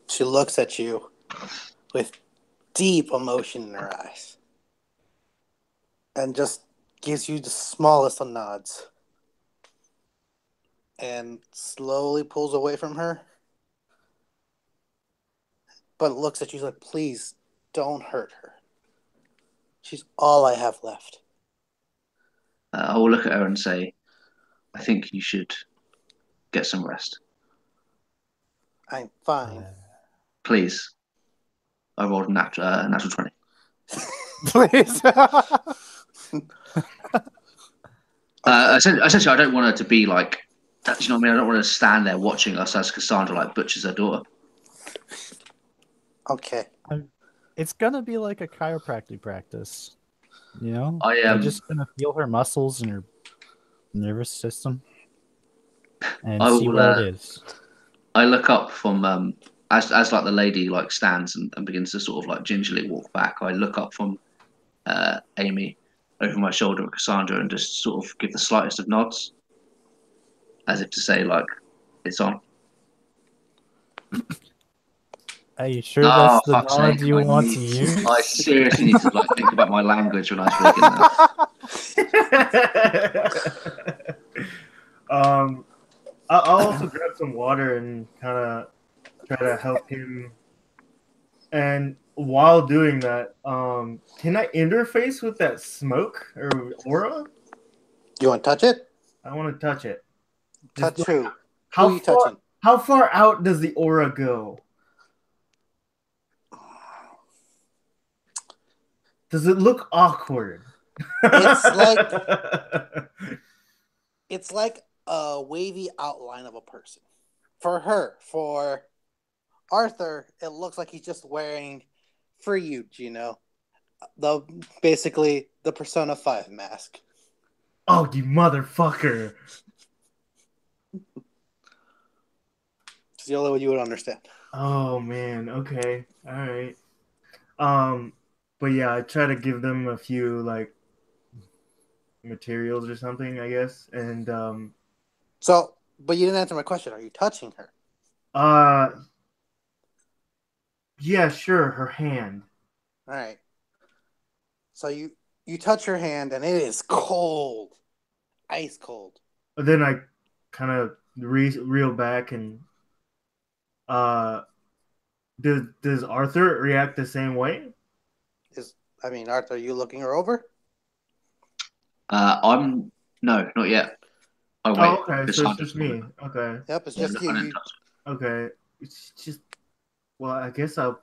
She looks at you with deep emotion in her eyes and just gives you the smallest of nods and slowly pulls away from her, but looks at you like, please don't hurt her. She's all I have left. I will look at her and say, I think you should get some rest. I'm fine. Please. I rolled a natural 20. Please. Essentially, I don't want her to be like, do you know what I mean? I don't want her to stand there watching us as Cassandra like butchers her daughter. Okay. It's gonna be like a chiropractic practice, you know. I I'm just gonna feel her muscles and her nervous system and I see will, where it is. I look up from as like the lady like stands and begins to sort of like gingerly walk back. I look up from Amy over my shoulder at Cassandra and just sort of give the slightest of nods, as if to say like, it's on. Are you sure that's the fuck's nod sake, you want to use? I seriously need to like think about my language when I speak in that. I'll also grab some water and kind of try to help him. And while doing that, can I interface with that smoke or aura? You want to touch it? I want to touch it. Touch who? Who How are you far, touching? how far out does the aura go? Does it look awkward? It's like a wavy outline of a person. For her, for Arthur, it looks like he's just wearing for you, Gino. Basically the Persona 5 mask. Oh, you motherfucker. It's the only way you would understand. Oh man, okay. All right. But yeah, I try to give them a few like materials or something, I guess. And but you didn't answer my question. Are you touching her? Yeah, sure, her hand. All right. So you touch her hand and it is cold. ice cold. But then I kind of reel back and uh, does Arthur react the same way? Arthur, are you looking her over? I'm no, not yet. Oh wait, Oh, okay. So it's just me. Okay. Yep, it's Yeah, just look, I didn't you. touch Okay. It's just well, I guess I'll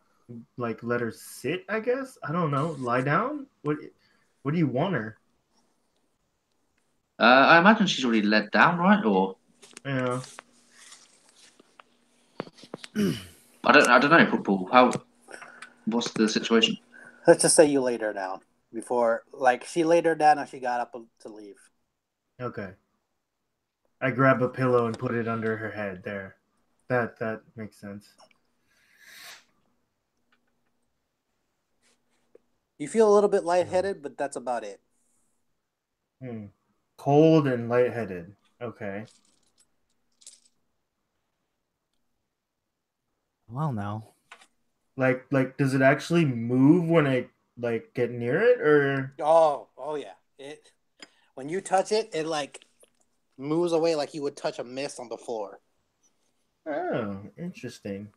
like let her sit. I guess I don't know. Lie down. What do you want her? I imagine she's already led down, right? Or Yeah. I don't know. Football. What's the situation? Let's just say you laid her down before, like she laid her down and she got up to leave. Okay. I grab a pillow and put it under her head. There. That makes sense. You feel a little bit lightheaded, but that's about it. Cold and lightheaded. Okay. Well, now. Like does it actually move when I like get near it or Oh yeah. When you touch it, it like moves away like you would touch a mist on the floor. oh, interesting.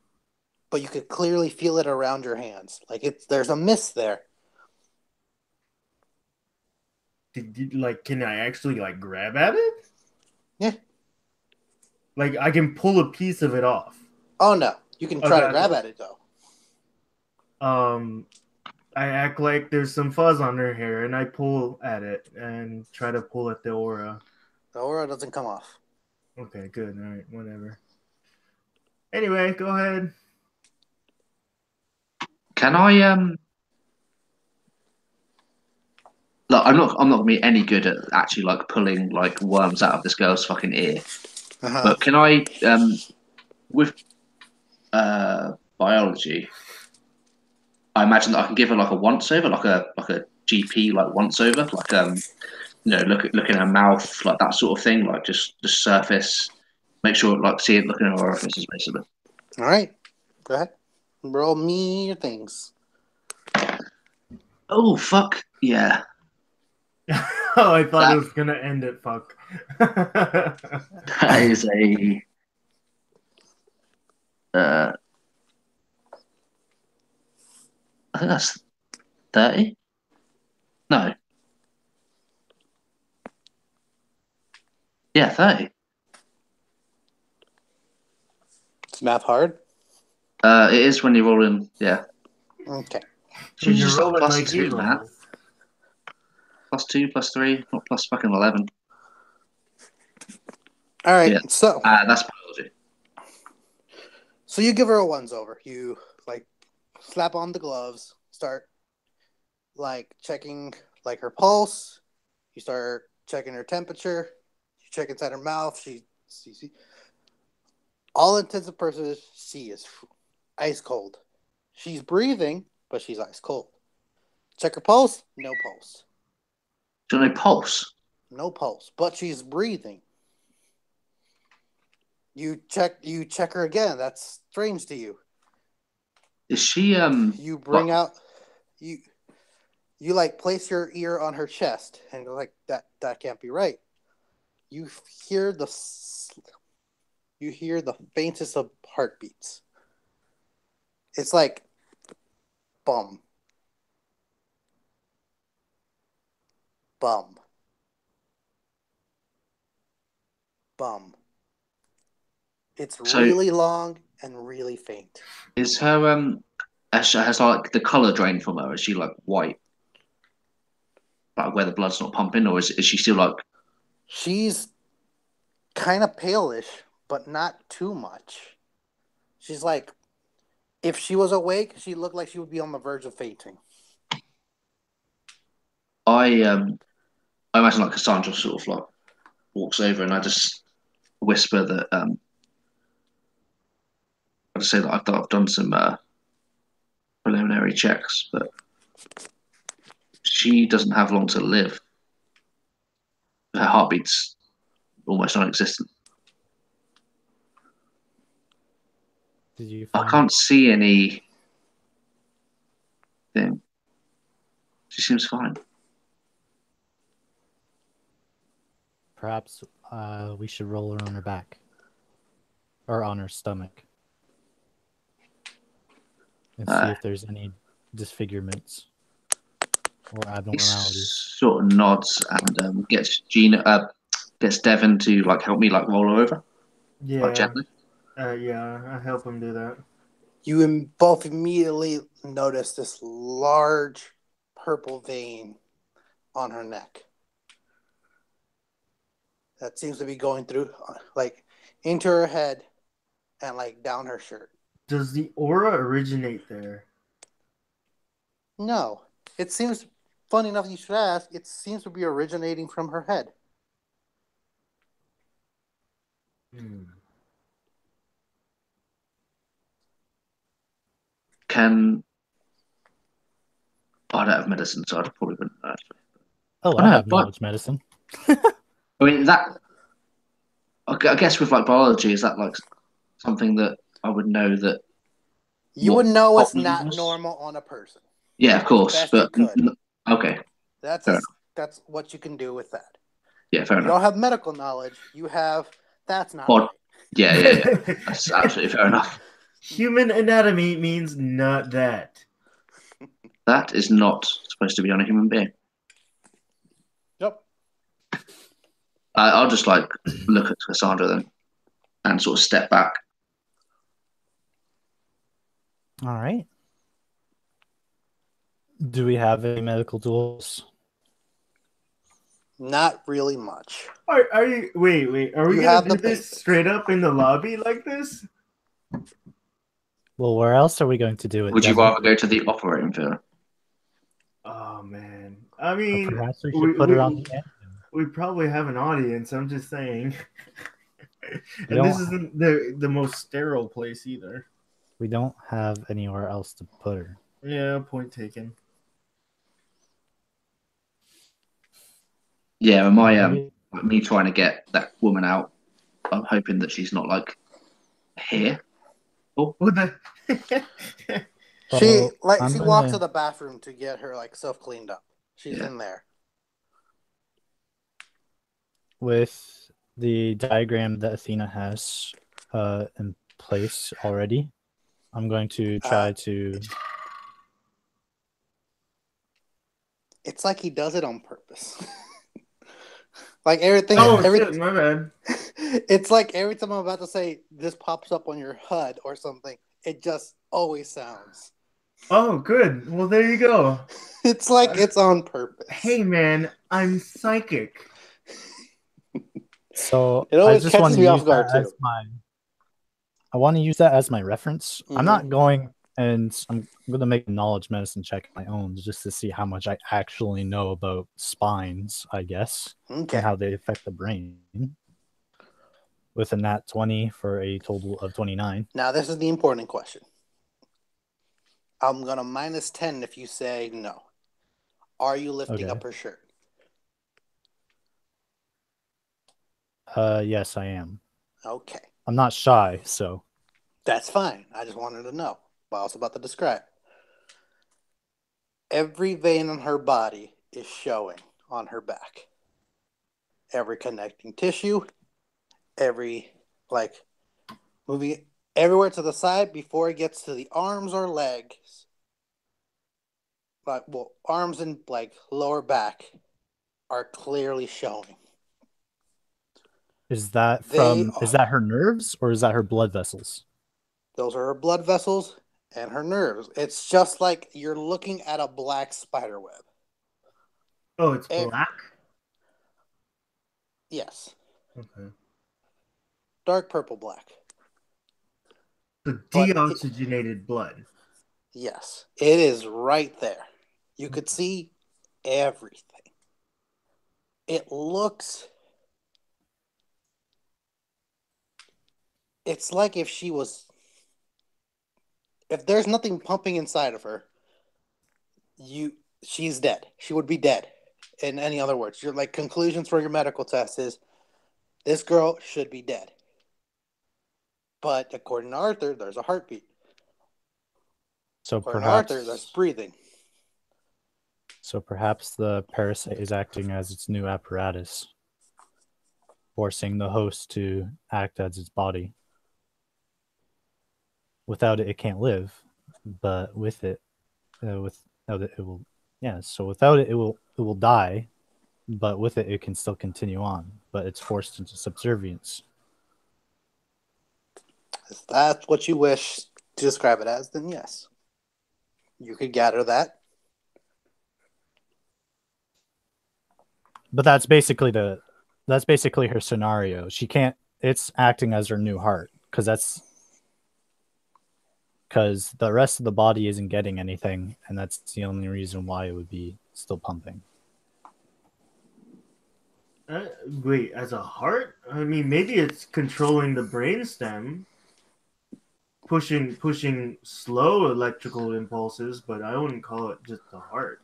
But you could clearly feel it around your hands. Like there's a mist there. Can I actually like grab at it? Yeah. Like I can pull a piece of it off. Oh no. You can try to Okay. grab at it though. I act like there's some fuzz on her hair and I pull at it and try to pull at the aura. The aura doesn't come off. Okay, good. All right, whatever. Anyway, go ahead. Can I Look, I'm not gonna be any good at actually like pulling like worms out of this girl's fucking ear. Uh-huh. But can I with biology? I imagine that I can give her like a once over, like a GP like once over, like look in her mouth, like that sort of thing, like just surface, make sure like see it, look in her orifices basically. All right. Go ahead. Roll me your things. Oh fuck yeah! Oh, I thought it was gonna end it. Fuck. That is a I think that's 30. No, yeah, 30. Is math hard? It is when you're rolling. Yeah, Okay. When she's you're just got rolling plus like he 2, man. rolls. +2, +3, not plus fucking 11. All right. Yeah. So That's biology. So you give her a once over. You like slap on the gloves, start like checking like her pulse. You start checking her temperature. You check inside her mouth. She all intents and purposes, she is ice cold. She's breathing, but she's ice cold. Check her pulse. No pulse. Do you know pulse? No pulse, but she's breathing. You check her again. That's strange to you. Is she You bring out you like place your ear on her chest and go like that can't be right. You hear the faintest of heartbeats. It's like bum bum bum. It's So really long and really faint. is her has like the color drained from her? Is she like white, like where the blood's not pumping, or is she still like? She's kind of palish, but not too much. She's like, if she was awake, she looked like she would be on the verge of fainting. I imagine like Cassandra sort of like walks over and I just whisper that I just say that I've done some preliminary checks, but she doesn't have long to live. Her heartbeat's almost non-existent. Did you I find can't see anything. She seems fine. perhaps we should roll her on her back. Or on her stomach. And see if there's any disfigurements or He abnormalities. sort of nods and gets Devon to like help me like roll her over, like Yeah. gently. Yeah, I help him do that. You both immediately notice this large purple vein on her neck that seems to be going through, like, into her head and like down her shirt. Does the aura originate there? No, it seems, funny enough you should ask, it seems to be originating from her head. Can I don't have medicine, so I probably wouldn't know. Actually. Oh, I know, have but- knowledge medicine. I mean that. I guess with like biology, is that like something that I would know that? You What would know it's problem not was? normal on a person. Yeah, of course, Best but you could. okay, That's Fair that's what you can do with that. yeah, fair You enough. don't have medical knowledge. You have that's not Or- right. Yeah. That's absolutely fair enough. Human anatomy means not that. That is not supposed to be on a human being. Yep. I'll just like look at Cassandra then and sort of step back. All right. Do we have any medical tools? Not really much. Are you wait, are we You gonna have do the this papers. straight up in the lobby like this? Well, where else are we going to do it? Would you Devin? rather go to the operating theatre? Oh man. I Or mean perhaps we should put her on the end. we probably have an audience, I'm just saying. We And this don't- isn't the most sterile place either. We don't have anywhere else to put her. Yeah, point taken. Yeah, my Alright. me trying to get that woman out. I'm hoping that she's not like here. What the She I'm she gonna- walks to the bathroom to get her like self cleaned up. She's Yeah. in there. With the diagram that Athena has in place already, I'm going to try to. It's like he does it on purpose. Like everything. Oh shit, my bad. It's like every time I'm about to say this pops up on your HUD or something, it just always sounds. Oh good. Well there you go. It's like it's on purpose. Hey man, I'm psychic. So It I always just catches want to me use off guard, that as too. my. I want to use that as my reference. I'm not going, and I'm going to make a knowledge medicine check of my own just to see how much I actually know about spines, I guess, Okay. and how they affect the brain. With a nat 20 for a total of 29. Now this is the important question. I'm gonna -10 if you say no. Are you lifting Okay. up her shirt? Yes, I am. Okay. I'm not shy, so That's fine. I just wanted to know what I was about to describe. Every vein on her body is showing on her back. Every connecting tissue, every, like, moving everywhere to the side before it gets to the arms or legs. Like, well, arms and, like, lower back are clearly showing. is that They from is that her nerves or is that her blood vessels? Those are her blood vessels and her nerves. It's just like you're looking at a black spider web. Oh, it's Every- black? Yes. Okay. Dark purple black. The But deoxygenated blood. Yes. It is right there. You could see everything. It looks. It's like if she was. If there's nothing pumping inside of her, she's dead. She would be dead. In any other words, your like conclusions for your medical test is this girl should be dead. But according to Arthur, there's a heartbeat. So According to Arthur, there's breathing. perhaps the parasite is acting as its new apparatus. forcing the host to act as its body. Without it, it can't live, but with it, without it, it will. Yeah, so without it, it will die, but with it, it can still continue on. But it's forced into subservience. If that's what you wish to describe it as, then yes. You could gather that. But that's basically her scenario. She can't. It's acting as her new heart because the rest of the body isn't getting anything, and that's the only reason why it would be still pumping. Wait, as a heart? I mean, maybe it's controlling the brainstem, pushing slow electrical impulses, but I wouldn't call it just the heart.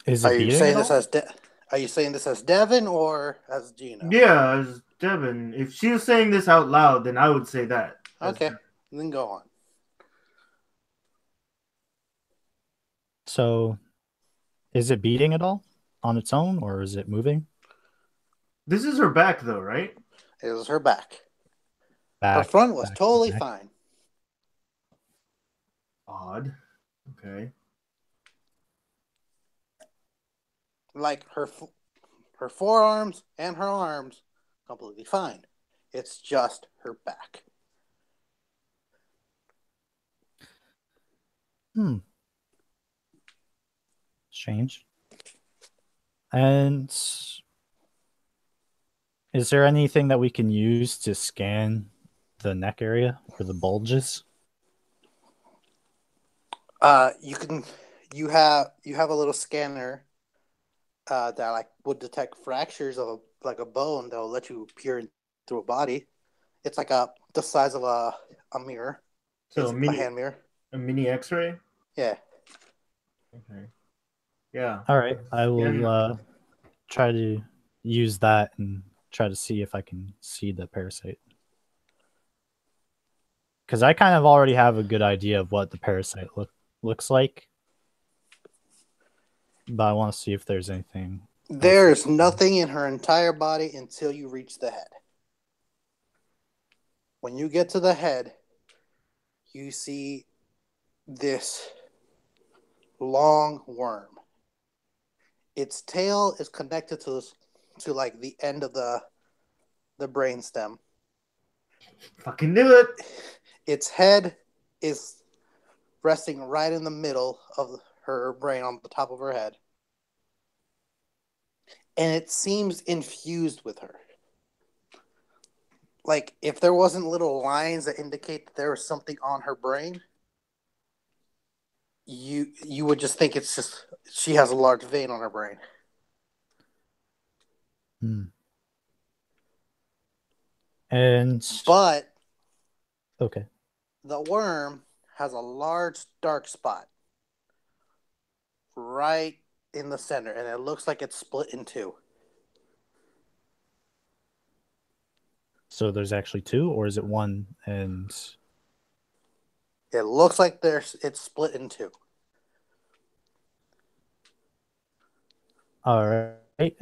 Is Are it you beating saying at this all? as Are you saying this as Devin or as Gino? Yeah, as Devin. If she was saying this out loud, then I would say that. Okay, then go on. So, is it beating at all on its own, or is it moving? This is her back, though, right? It was her back. Her Back. front was back, totally back. fine. Odd. Okay. Like her forearms and her arms, completely fine. It's just her back. Strange. And is there anything that we can use to scan the neck area or the bulges? You have a little scanner that like would detect fractures of like a bone that will let you peer through a body. It's like the size of a mirror. So It's a hand mirror. a mini X-ray. Yeah. Okay. Yeah. All right, I will try to use that and try to see if I can see the parasite. Because I kind of already have a good idea of what the parasite looks like, but I want to see if there's anything. There's nothing in her entire body until you reach the head. When you get to the head, you see this long worm. Its tail is connected to like the end of the brainstem. Fucking knew it. Its head is resting right in the middle of her brain, on the top of her head. And it seems infused with her. Like, if there wasn't little lines that indicate that there was something on her brain, you would just think it's just she has a large vein on her brain. But okay, the worm has a large dark spot right in the center, and it looks like it's split in two. So there's actually two, or is it one? And it looks like it's split in two. All right.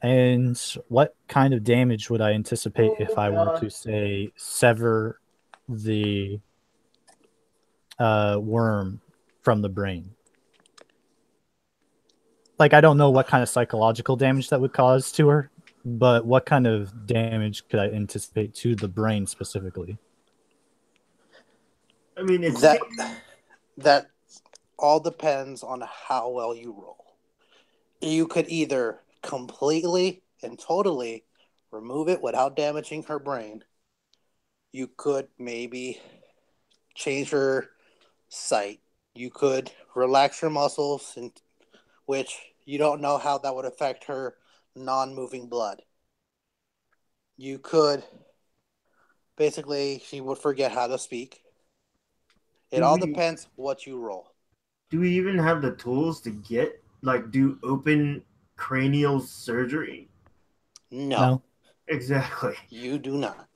And what kind of damage would I anticipate if I were to, say, sever the worm from the brain? Like, I don't know what kind of psychological damage that would cause to her, but what kind of damage could I anticipate to the brain specifically? I mean, it's that all depends on how well you roll. You could either completely and totally remove it without damaging her brain. You could maybe change her sight. You could relax her muscles, which you don't know how that would affect her non-moving blood. You could basically, she would forget how to speak. It all depends what you roll. Do we even have the tools to do open cranial surgery? No. Exactly. You do not.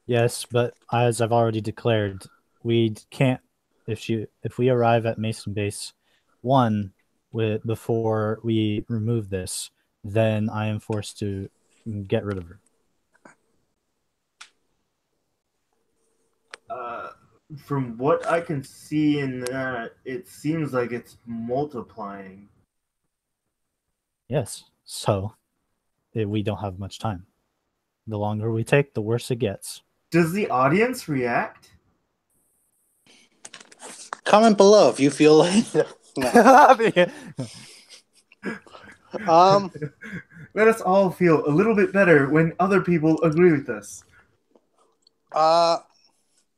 Yes, but as I've already declared, we can't. If we arrive at Mason Base 1 before we remove this, then I am forced to get rid of her. From what I can see in that, it seems like it's multiplying. Yes, so we don't have much time. The longer we take, the worse it gets. Does the audience react? Comment below if you feel like. No. Let us all feel a little bit better when other people agree with us.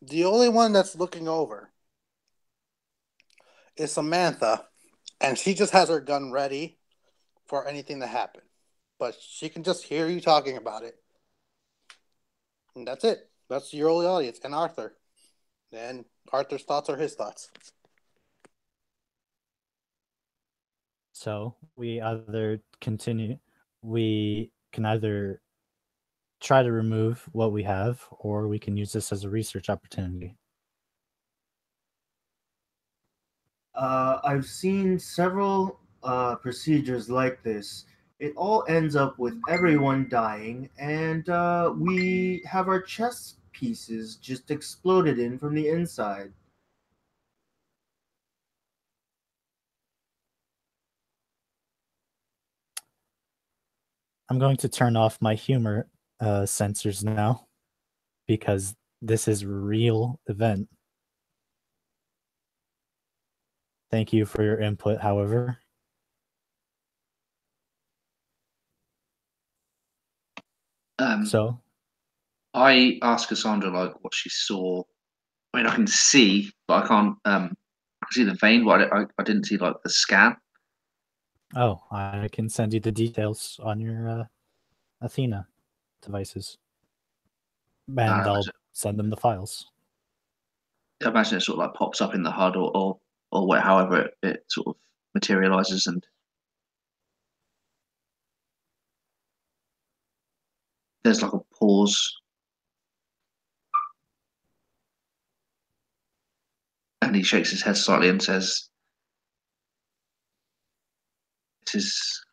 The only one that's looking over is Samantha, and she just has her gun ready for anything to happen. But she can just hear you talking about it. And that's it. That's your only audience. And Arthur. And Arthur's thoughts are his thoughts. So we can either try to remove what we have, or we can use this as a research opportunity. I've seen several procedures like this. It all ends up with everyone dying, and we have our chess pieces just exploded in from the inside. I'm going to turn off my humor sensors now, because this is a real event. Thank you for your input, however. So I asked Cassandra like what she saw. I mean, I can see, but I can't. I can see the vein, but I didn't see like the scan. Oh, I can send you the details on your Athena devices, and I'll send them the files. I imagine it sort of like pops up in the HUD or however it sort of materializes, and there's like a pause, and he shakes his head slightly and says, "This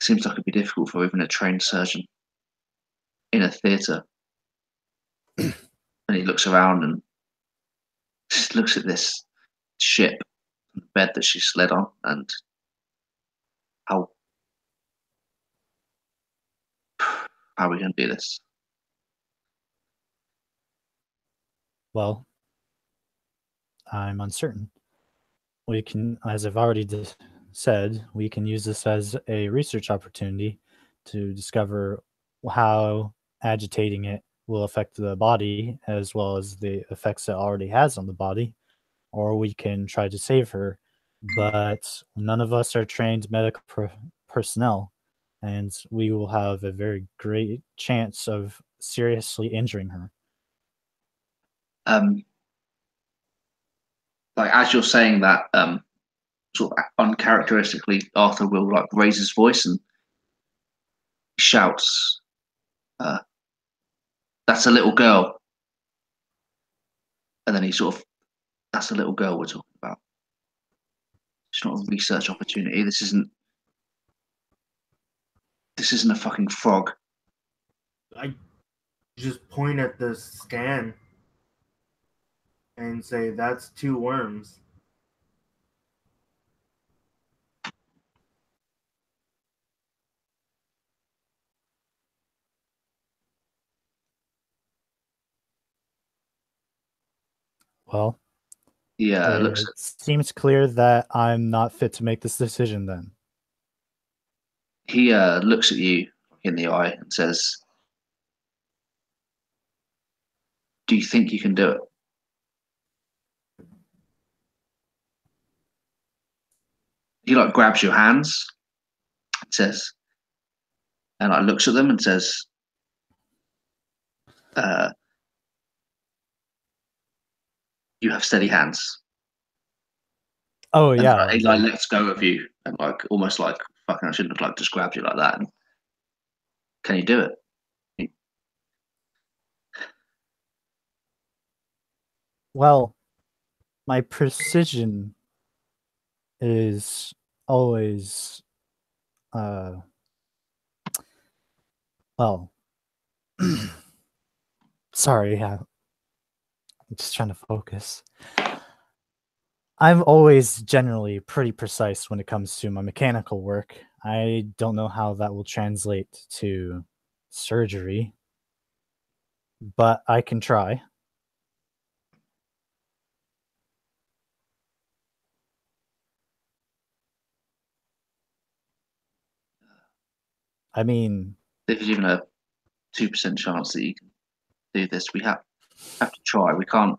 seems like it'd be difficult for even a trained surgeon in a theatre." And he looks around and just looks at this ship, the bed that she slid on, and how are we going to do this? Well, I'm uncertain. We can, as I've already said, we can use this as a research opportunity to discover how agitating it will affect the body, as well as the effects it already has on the body, or we can try to save her. But none of us are trained medical personnel, and we will have a very great chance of seriously injuring her. Like as you're saying that, sort of uncharacteristically, Arthur will like raise his voice and shouts, "That's a little girl," and then he sort of, "That's a little girl we're talking about. It's not a research opportunity. This isn't a fucking frog." I just point at the scan and say, "That's two worms." Well, Yeah, it seems clear that I'm not fit to make this decision then. He looks at you in the eye and says, "Do you think you can do it?" He like grabs your hands, says, and like looks at them and says, "You have steady hands." Oh And yeah, he like lets go of you and like almost like, "Fucking, I shouldn't have like just grabbed you like that." And, "Can you do it?" well, my precision is always, well, sorry, I'm just trying to focus. I'm always generally pretty precise when it comes to my mechanical work. I don't know how that will translate to surgery, but I can try. I mean, There's even a 2% chance that you can do this. We have to try. We can't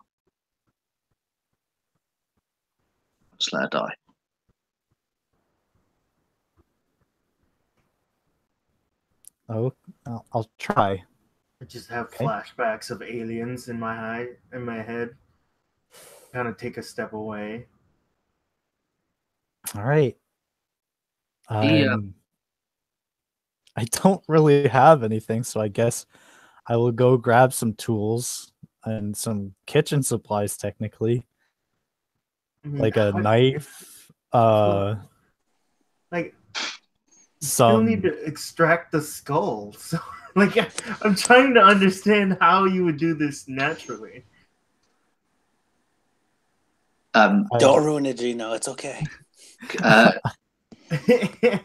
just let her die. oh, I'll try. I just have Okay. flashbacks of aliens in my head. Kind of take a step away. All right. Yeah. I don't really have anything, so I guess I will go grab some tools and some kitchen supplies, technically, I mean, like a knife, like still need some. to extract the skull. So, like, I'm trying to understand how you would do this naturally. Don't ruin it, Gino. It's okay.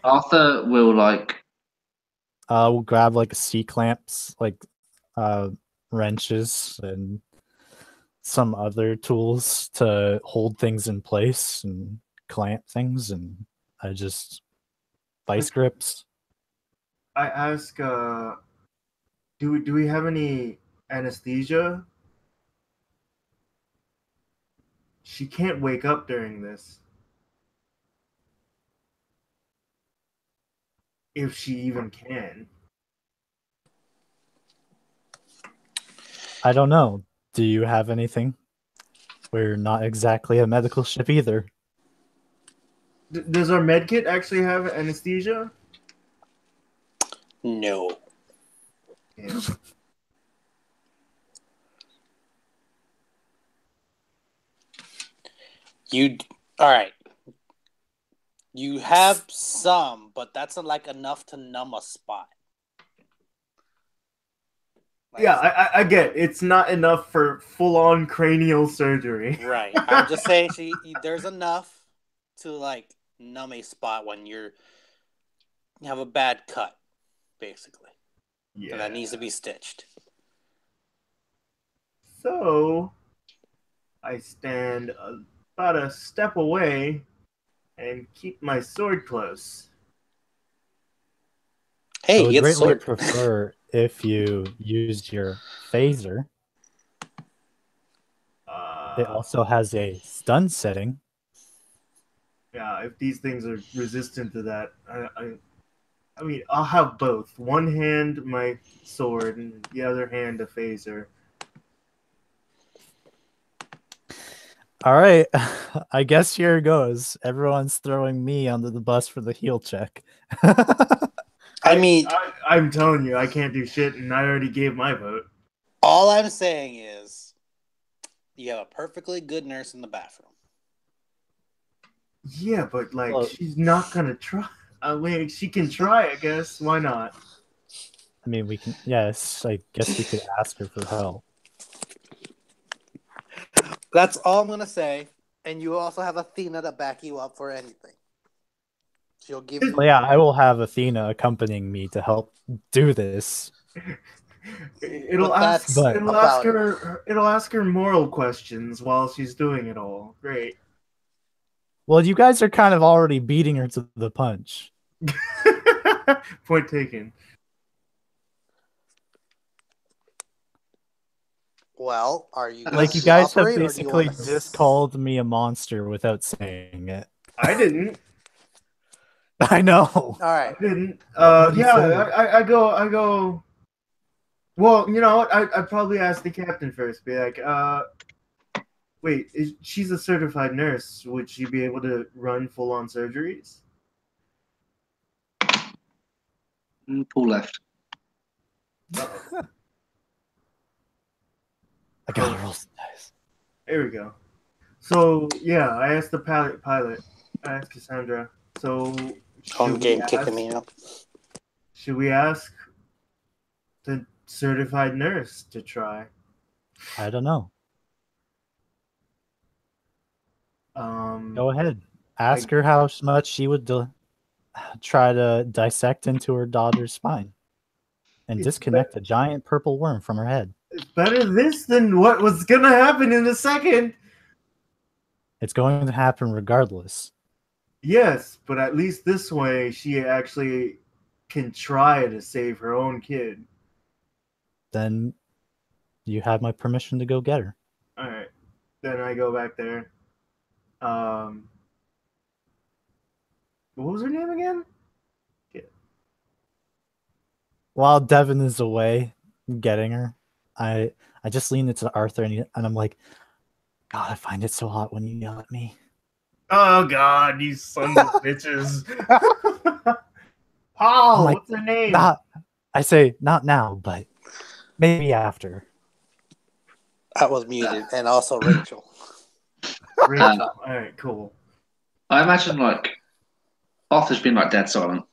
Arthur will We'll grab like C-clamps, like wrenches and some other tools to hold things in place and clamp things, and I just vice grips. I ask, do we have any anesthesia? She can't wake up during this. If she even can. I don't know. Do you have anything? We're not exactly a medical ship either. Does our med kit actually have anesthesia? No. Yeah. All right. You have some, but that's like enough to numb a spot. Like, Yeah, I get it. It's not enough for full-on cranial surgery. Right. I'm just saying there's enough to like numb a spot when you have a bad cut, basically. Yeah. And that needs to be stitched. So I stand about a step away and keep my sword close. Hey, I would get the greatly sword. prefer if you used your phaser. It also has a stun setting. Yeah, if these things are resistant to that, I mean, I'll have both. One hand my sword, and the other hand a phaser. All right. I guess here goes. Everyone's throwing me under the bus for the heal check. I'm telling you, I can't do shit, and I already gave my vote. All I'm saying is you have a perfectly good nurse in the bathroom. Yeah, but she's not gonna try. I mean, she can try, I guess. Why not? I mean, we can. Yes, I guess we could ask her for help. That's all I'm gonna say. And you also have Athena to back you up for anything. She'll give you. Well, yeah, I will have Athena accompanying me to help do this. It'll But ask her moral questions while she's doing it all. Great. Well, you guys are kind of already beating her to the punch. Point taken. Well, are you Like, you guys have basically just called me a monster without saying it. I didn't. I know. All right. I didn't. I go. Well, you know what? I'd probably ask the captain first. Be like, wait, she's a certified nurse. Would she be able to run full-on surgeries? Pull left. I gotta roll some dice. There we go. So, yeah, I asked the pilot, ask Cassandra. So Home game kicking me out. should we ask the certified nurse to try? I don't know. Go ahead. Ask her how much she would try to dissect into her daughter's spine and It's disconnect a giant purple worm from her head. It's better this than what was gonna happen in a second. It's going to happen regardless. Yes, but at least this way she actually can try to save her own kid. Then you have my permission to go get her. All right, then I go back there. Um, what was her name again? While Devin is away getting her, I just lean into Arthur and I'm like, God, I find it so hot when you yell at me. Oh God, you sons of bitches! Paul, I'm like, what's her name? I say not now, but maybe after. I was muted, and also Rachel. Rachel. All right, cool. I imagine like Arthur's been like dead silent,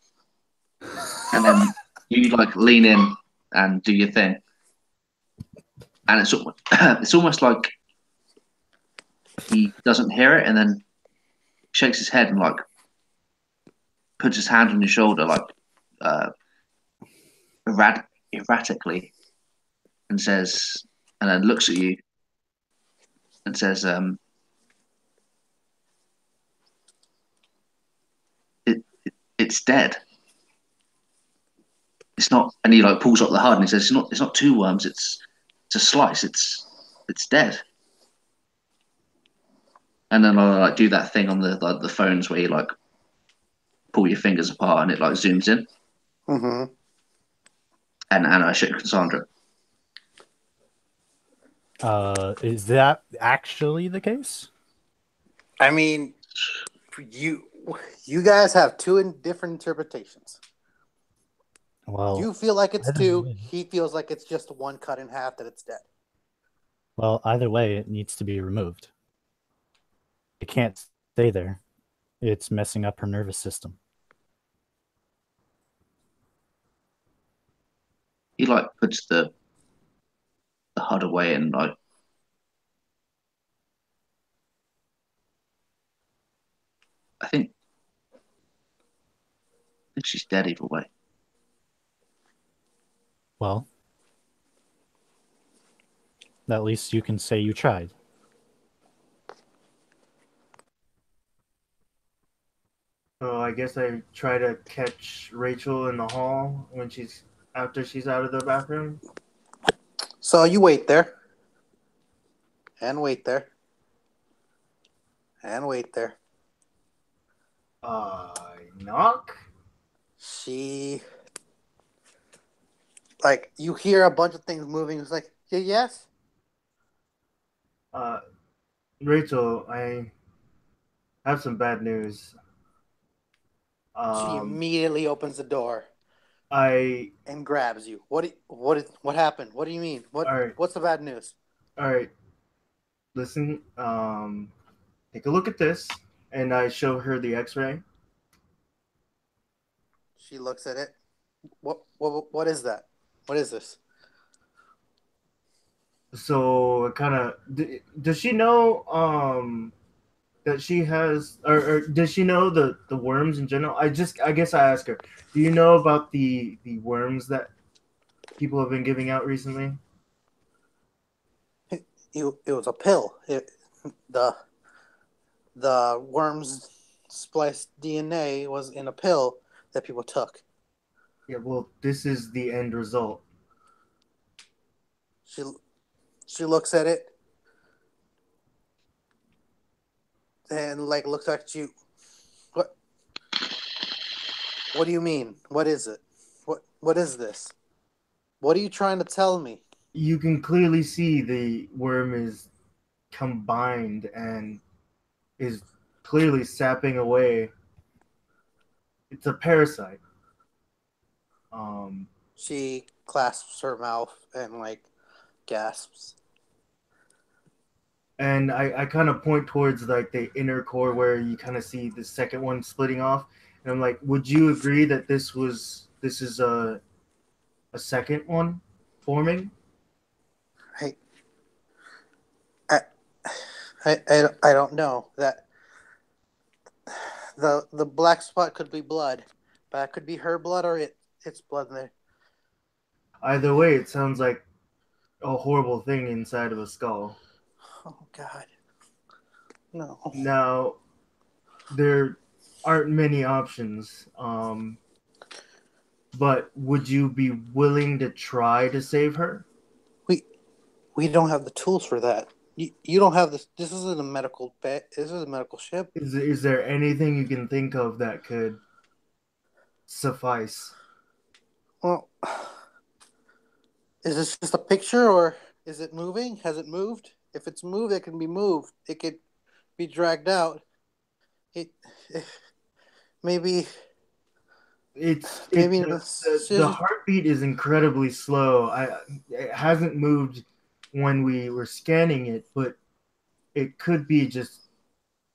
and then you like lean in and do your thing, and it's almost like he doesn't hear it, and then shakes his head and like puts his hand on your shoulder like uh, erratically, and says, and then looks at you and says, "It's dead. It's not." And he like pulls up the HUD and he says, "It's not. It's not two worms. It's a slice. It's dead." And then I like do that thing on the phones where you like pull your fingers apart and it like zooms in. Mm-hmm. And I shook Cassandra. Is that actually the case? I mean, you guys have two different interpretations. Well, You feel like it's either two. way- He feels like it's just one cut in half that it's dead. Well, either way, it needs to be removed. It can't stay there. It's messing up her nervous system. He like puts the HUD away and like I think she's dead either way. Well, at least you can say you tried. So I guess I try to catch Rachel in the hall when after she's out of the bathroom. So you wait there. And wait there. And wait there. Knock. She, like, you hear a bunch of things moving. It's like, yeah, yes. Rachel, I have some bad news. She immediately opens the door I and grabs you. What happened? What do you mean? All right. What's the bad news? All right. Listen. Take a look at this, and I show her the X-ray. She looks at it. What is that? What is this? So it kind of does she know that she has or does she know the worms in general? I guess I ask her. Do you know about the worms that people have been giving out recently? It was a pill. The worms spliced DNA was in a pill that people took. Yeah, well, this is the end result. She looks at it and like looks at you. What do you mean? What is it? What is this? What are you trying to tell me? You can clearly see the worm is combined and is clearly sapping away. It's a parasite. She clasps her mouth and like gasps. and I kind of point towards like the inner core where you kind of see the second one splitting off, and I'm like, would you agree that this is a second one forming? I, I, I don't know that the black spot could be blood, but that could be her blood or its blood in there. Either way, it sounds like a horrible thing inside of a skull. Oh God, no. Now, there aren't many options, but would you be willing to try to save her? We we don't have the tools for that. You don't have this. This isn't a medical bet. This is a medical ship. Is there anything you can think of that could suffice? Well, is this just a picture or is it moving? Has it moved? If it's moved, it can be moved. It could be dragged out. It maybe maybe The heartbeat is incredibly slow. It hasn't moved when we were scanning it, but it could be just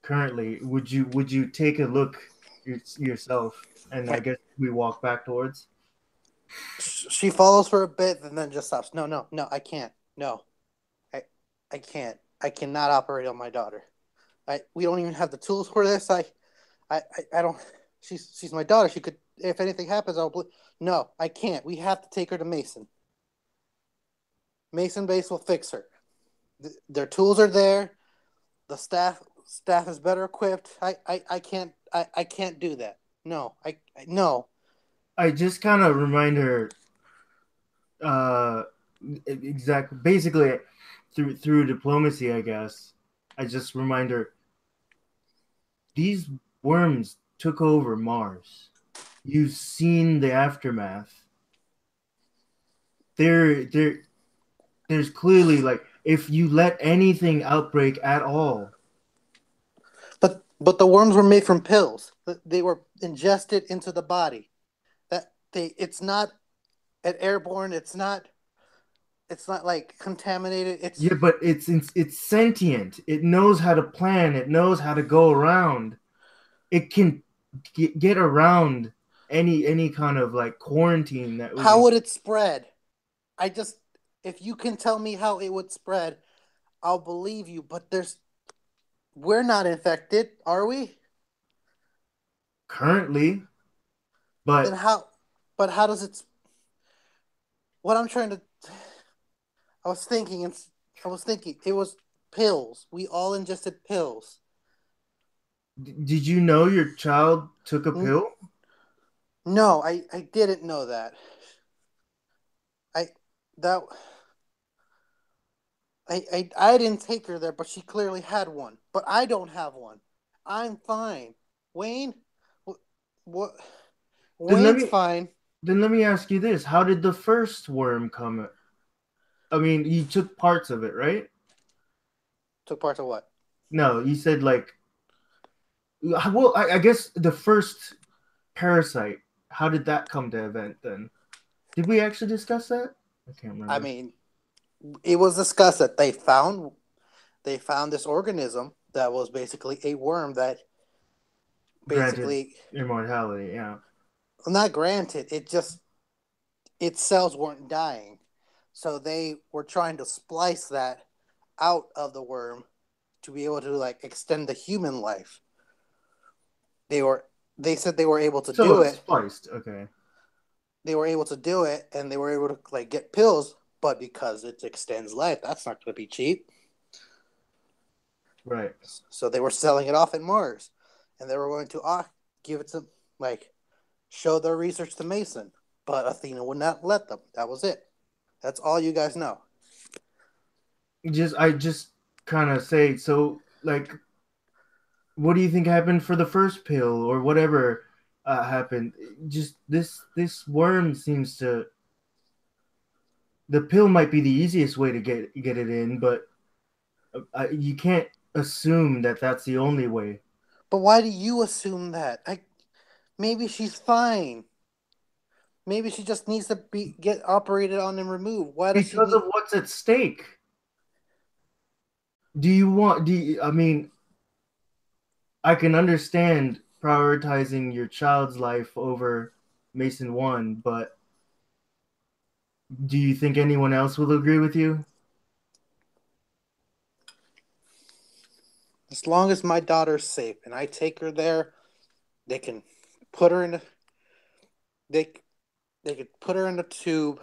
currently. Would you take a look yourself? And I guess we walk back towards. she follows for a bit and then just stops. No, I can't. No, I can't. I cannot operate on my daughter. We don't even have the tools for this. I don't. She's my daughter. She could, if anything happens, no, I can't. We have to take her to Mason. Mason Base will fix her. Their tools are there. The staff is better equipped. I can't do that. No, no. I just kind of remind her, exactly, basically, through diplomacy, I guess. I just remind her, these worms took over Mars. You've seen the aftermath. There's clearly, like, if you let anything outbreak at all. But the worms were made from pills. They were ingested into the body. It's not an airborne. It's not like contaminated. Yeah, but it's sentient. It knows how to plan. It knows how to go around. It can get around any kind of like quarantine that. How would it spread? If you can tell me how it would spread, I'll believe you. But we're not infected, are we? Currently, but then how? But how does it? What I'm trying to. I was thinking it was pills. We all ingested pills. Did you know your child took a pill? No, I didn't know that. I didn't take her there, but she clearly had one. But I don't have one. I'm fine. Wayne, what? Wayne's fine. Then let me ask you this: how did the first worm come? I mean, you took parts of it, right? Took parts of what? No, you said like. Well, I guess the first parasite. How did that come to event then? Did we actually discuss that? I can't remember. I mean, it was discussed that they found this organism that was basically a worm that basically granted immortality. Yeah. Not granted. Its cells weren't dying, so they were trying to splice that out of the worm to be able to like extend the human life. They said they were able to do it. Spliced, okay. They were able to do it, and they were able to like get pills, but because it extends life, that's not going to be cheap. Right. So they were selling it off at Mars, and they were going to give it to show their research to Mason, but Athena would not let them. That was it. That's all you guys know. I just kind of say, so like, what do you think happened for the first pill or whatever happened? Just this worm seems to. The pill might be the easiest way to get it in, but you can't assume that that's the only way. But why do you assume that? Maybe she's fine. Maybe she just needs to get operated on and removed. Why does because of what's at stake. I mean, I can understand prioritizing your child's life over Mason 1, but do you think anyone else will agree with you? As long as my daughter's safe and I take her there, they can put her in a, they they could put her in a tube.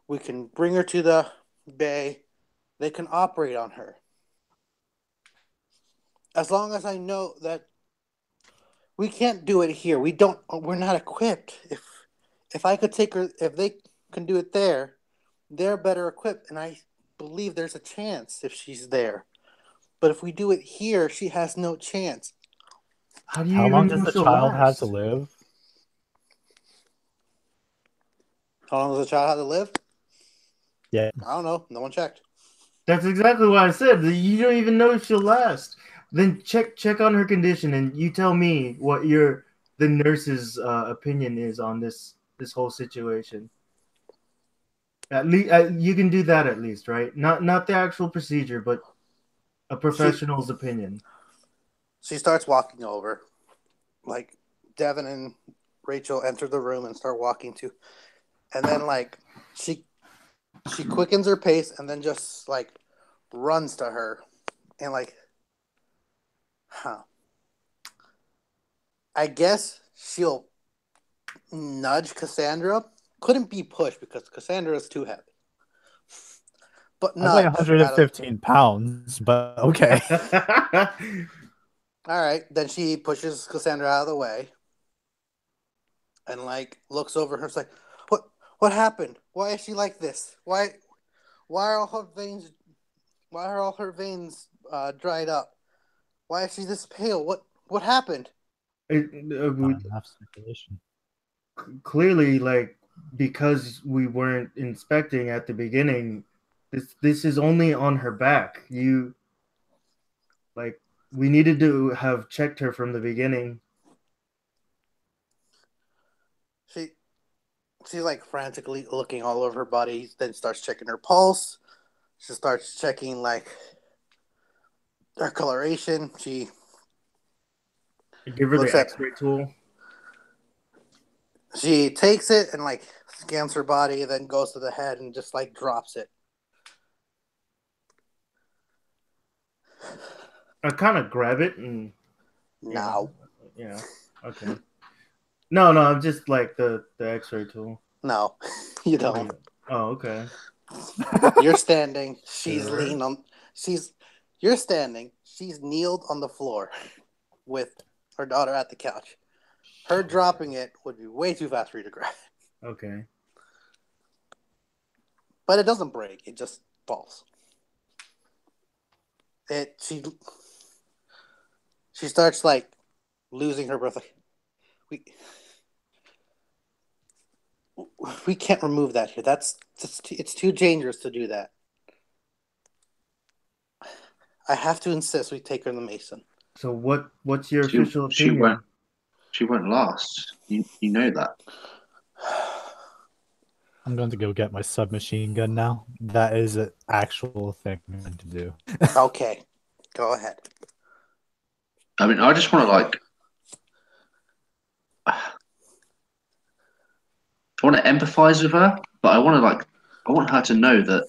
We can bring her to the bay. They can operate on her. As long as I know that we can't do it here. We're not equipped. If I could take her, if they can do it there, they're better equipped, and I believe there's a chance if she's there. But if we do it here, she has no chance. How do you How long even does know the she'll child have to last? live? How long does the child have to live? Yeah. I don't know. No one checked. That's exactly what I said. You don't even know if she'll last. Then check on her condition, and you tell me what the nurse's opinion is on this whole situation. At least you can do that at least, right? Not the actual procedure, but a professional's opinion. She starts walking over. Like, Devin and Rachel enter the room and start walking to. And then, like, she quickens her pace and then just, like, runs to her. And, like, I guess she'll nudge Cassandra. Couldn't be pushed because Cassandra is too heavy. But I was like nudge. 115 pounds, but okay. All right. Then she pushes Cassandra out of the way. And, like, looks over her. It's like, what happened? Why is she like this? Why are all her veins dried up? Why is she this pale? What happened? Enough speculation. Clearly, like, because we weren't inspecting at the beginning, this is only on her back. We needed to have checked her from the beginning. She's like frantically looking all over her body, then starts checking her pulse. She starts checking like her coloration. She Give her looks the at X-ray tool. She takes it and like scans her body, then goes to the head and just like drops it. I kind of grab it and No. yeah. Okay. No, I'm just like the X-ray tool. No, you don't. Oh, okay. You're standing. She's Sure. leaning on. You're standing. She's kneeled on the floor with her daughter at the couch. Her dropping it would be way too fast for you to grab it. Okay. But it doesn't break. It just falls. She starts like losing her breath. Like, we can't remove that here. It's too dangerous to do that. I have to insist we take her in the Mason. So what's your official opinion? She won't last. You know that. I'm going to go get my submachine gun now. That is an actual thing I'm going to do. Okay, go ahead. I mean, I just want to like. I want to empathize with her, but I want her to know that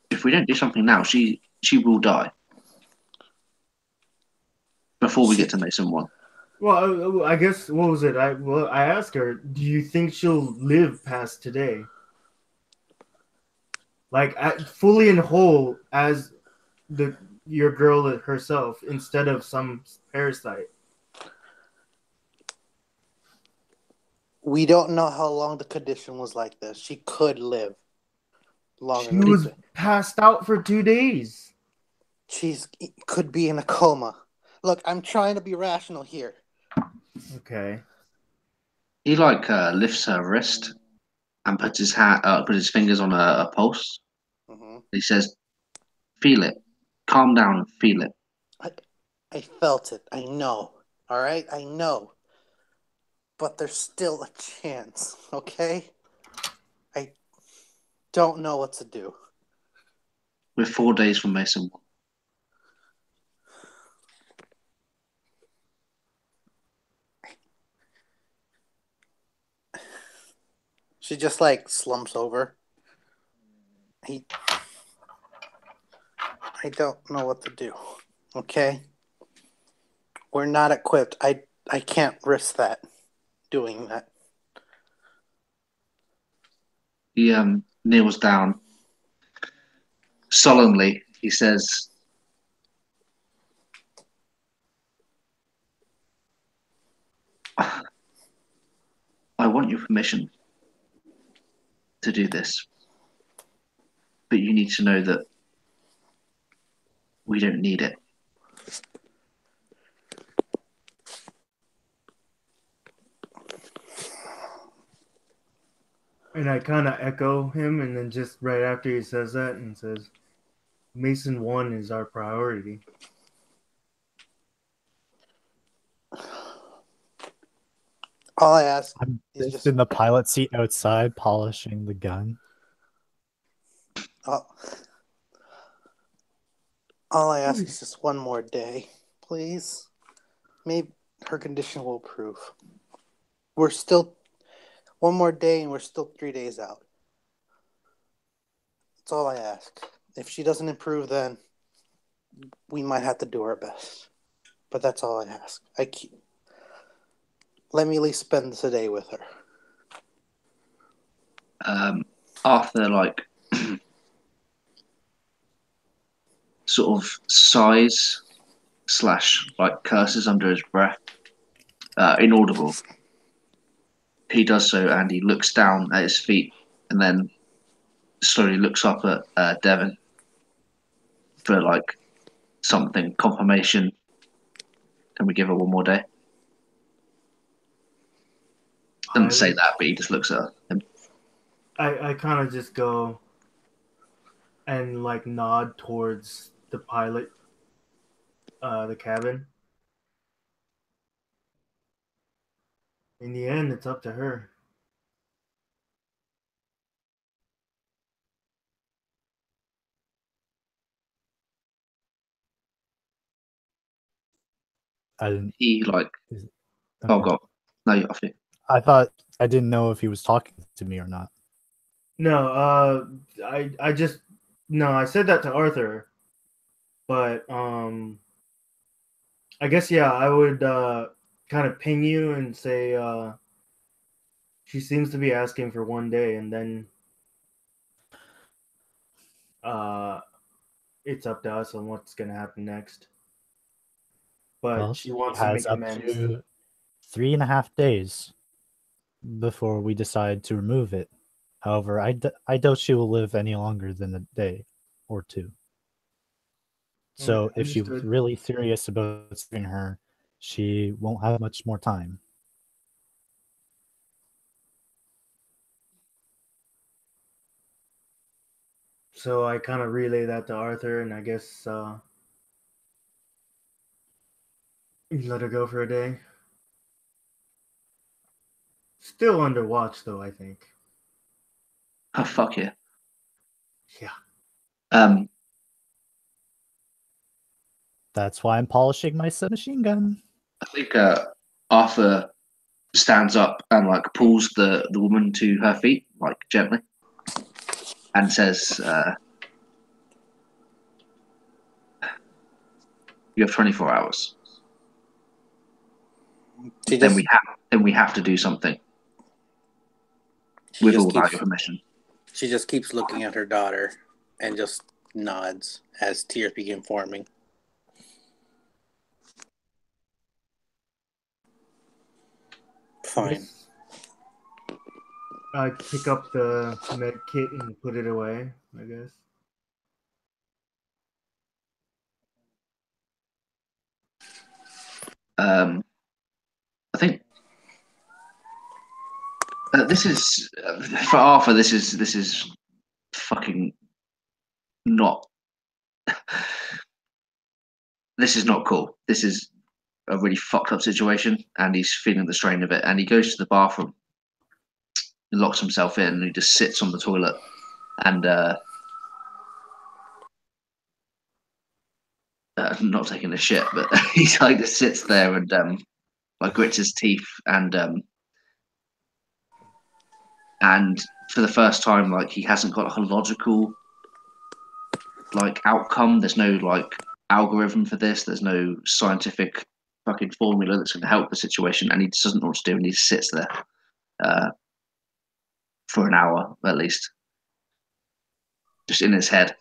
if we don't do something now, she will die before we get to Mason 1. Well, I guess what was it? I asked her, do you think she'll live past today? Like fully and whole as your girl herself instead of some parasite. We don't know how long the condition was like this. She could live longer. She was passed out for 2 days. Could be in a coma. Look, I'm trying to be rational here. Okay. He lifts her wrist and puts his fingers on a pulse. Mm-hmm. He says, "Feel it. Calm down and feel it." I felt it. I know. All right, I know. But there's still a chance. Okay. I don't know what to do. We're 4 days from Mason. She just like slumps over. I don't know what to do. Okay? We're not equipped. I can't risk that. Doing that. He kneels down. Solemnly, he says, I want your permission to do this, but you need to know that we don't need it. And I kind of echo him, and then just right after he says that, and says, Mason 1 is our priority. All I ask I'm is just in the pilot seat outside, polishing the gun. all I ask is just one more day, please. Maybe her condition will improve. We're still one more day, and we're still 3 days out. That's all I ask. If she doesn't improve, then we might have to do our best. But that's all I ask. Let me at least spend the day with her. Arthur, like, sort of sighs / like curses under his breath, inaudible. He does so, and he looks down at his feet, and then slowly looks up at Devon for like something confirmation. Can we give her one more day? Doesn't say that, but he just looks at him. I kind of just go and like nod towards the pilot, the cabin. In the end, it's up to her. I didn't. He like, Okay. oh god, no, you're off it. I didn't know if he was talking to me or not. No, I just no, I said that to Arthur, but I guess yeah, I would kind of ping you and say she seems to be asking for one day, and then it's up to us on what's gonna happen next. But Well, she she wants to has make up amends. to 3.5 days before we decide to remove it. However, I doubt she will live any longer than a day or two. So if she was Understood. really serious about saving her, she won't have much more time. So I kind of relay that to Arthur, and I guess let her go for a day. Still under watch, though, I think. Oh fuck yeah. Yeah. That's why I'm polishing my submachine gun. I think Arthur stands up and like pulls the woman to her feet, like gently, and says, "You have 24 hours. Then we have to do something with or without your permission." She just keeps looking at her daughter and just nods as tears begin forming. Fine. I pick up the med kit and put it away, I guess. I think this is for Arthur. This is fucking not. This is not cool. This is a really fucked up situation, and he's feeling the strain of it. And he goes to the bathroom, locks himself in, and he just sits on the toilet and not taking a shit, but he's like just sits there and like grits his teeth and for the first time, like he hasn't got like a logical like outcome. There's no like algorithm for this. There's no scientific fucking formula that's going to help the situation, and he just doesn't know what to do, and he just sits there uh, for an hour at least, just in his head.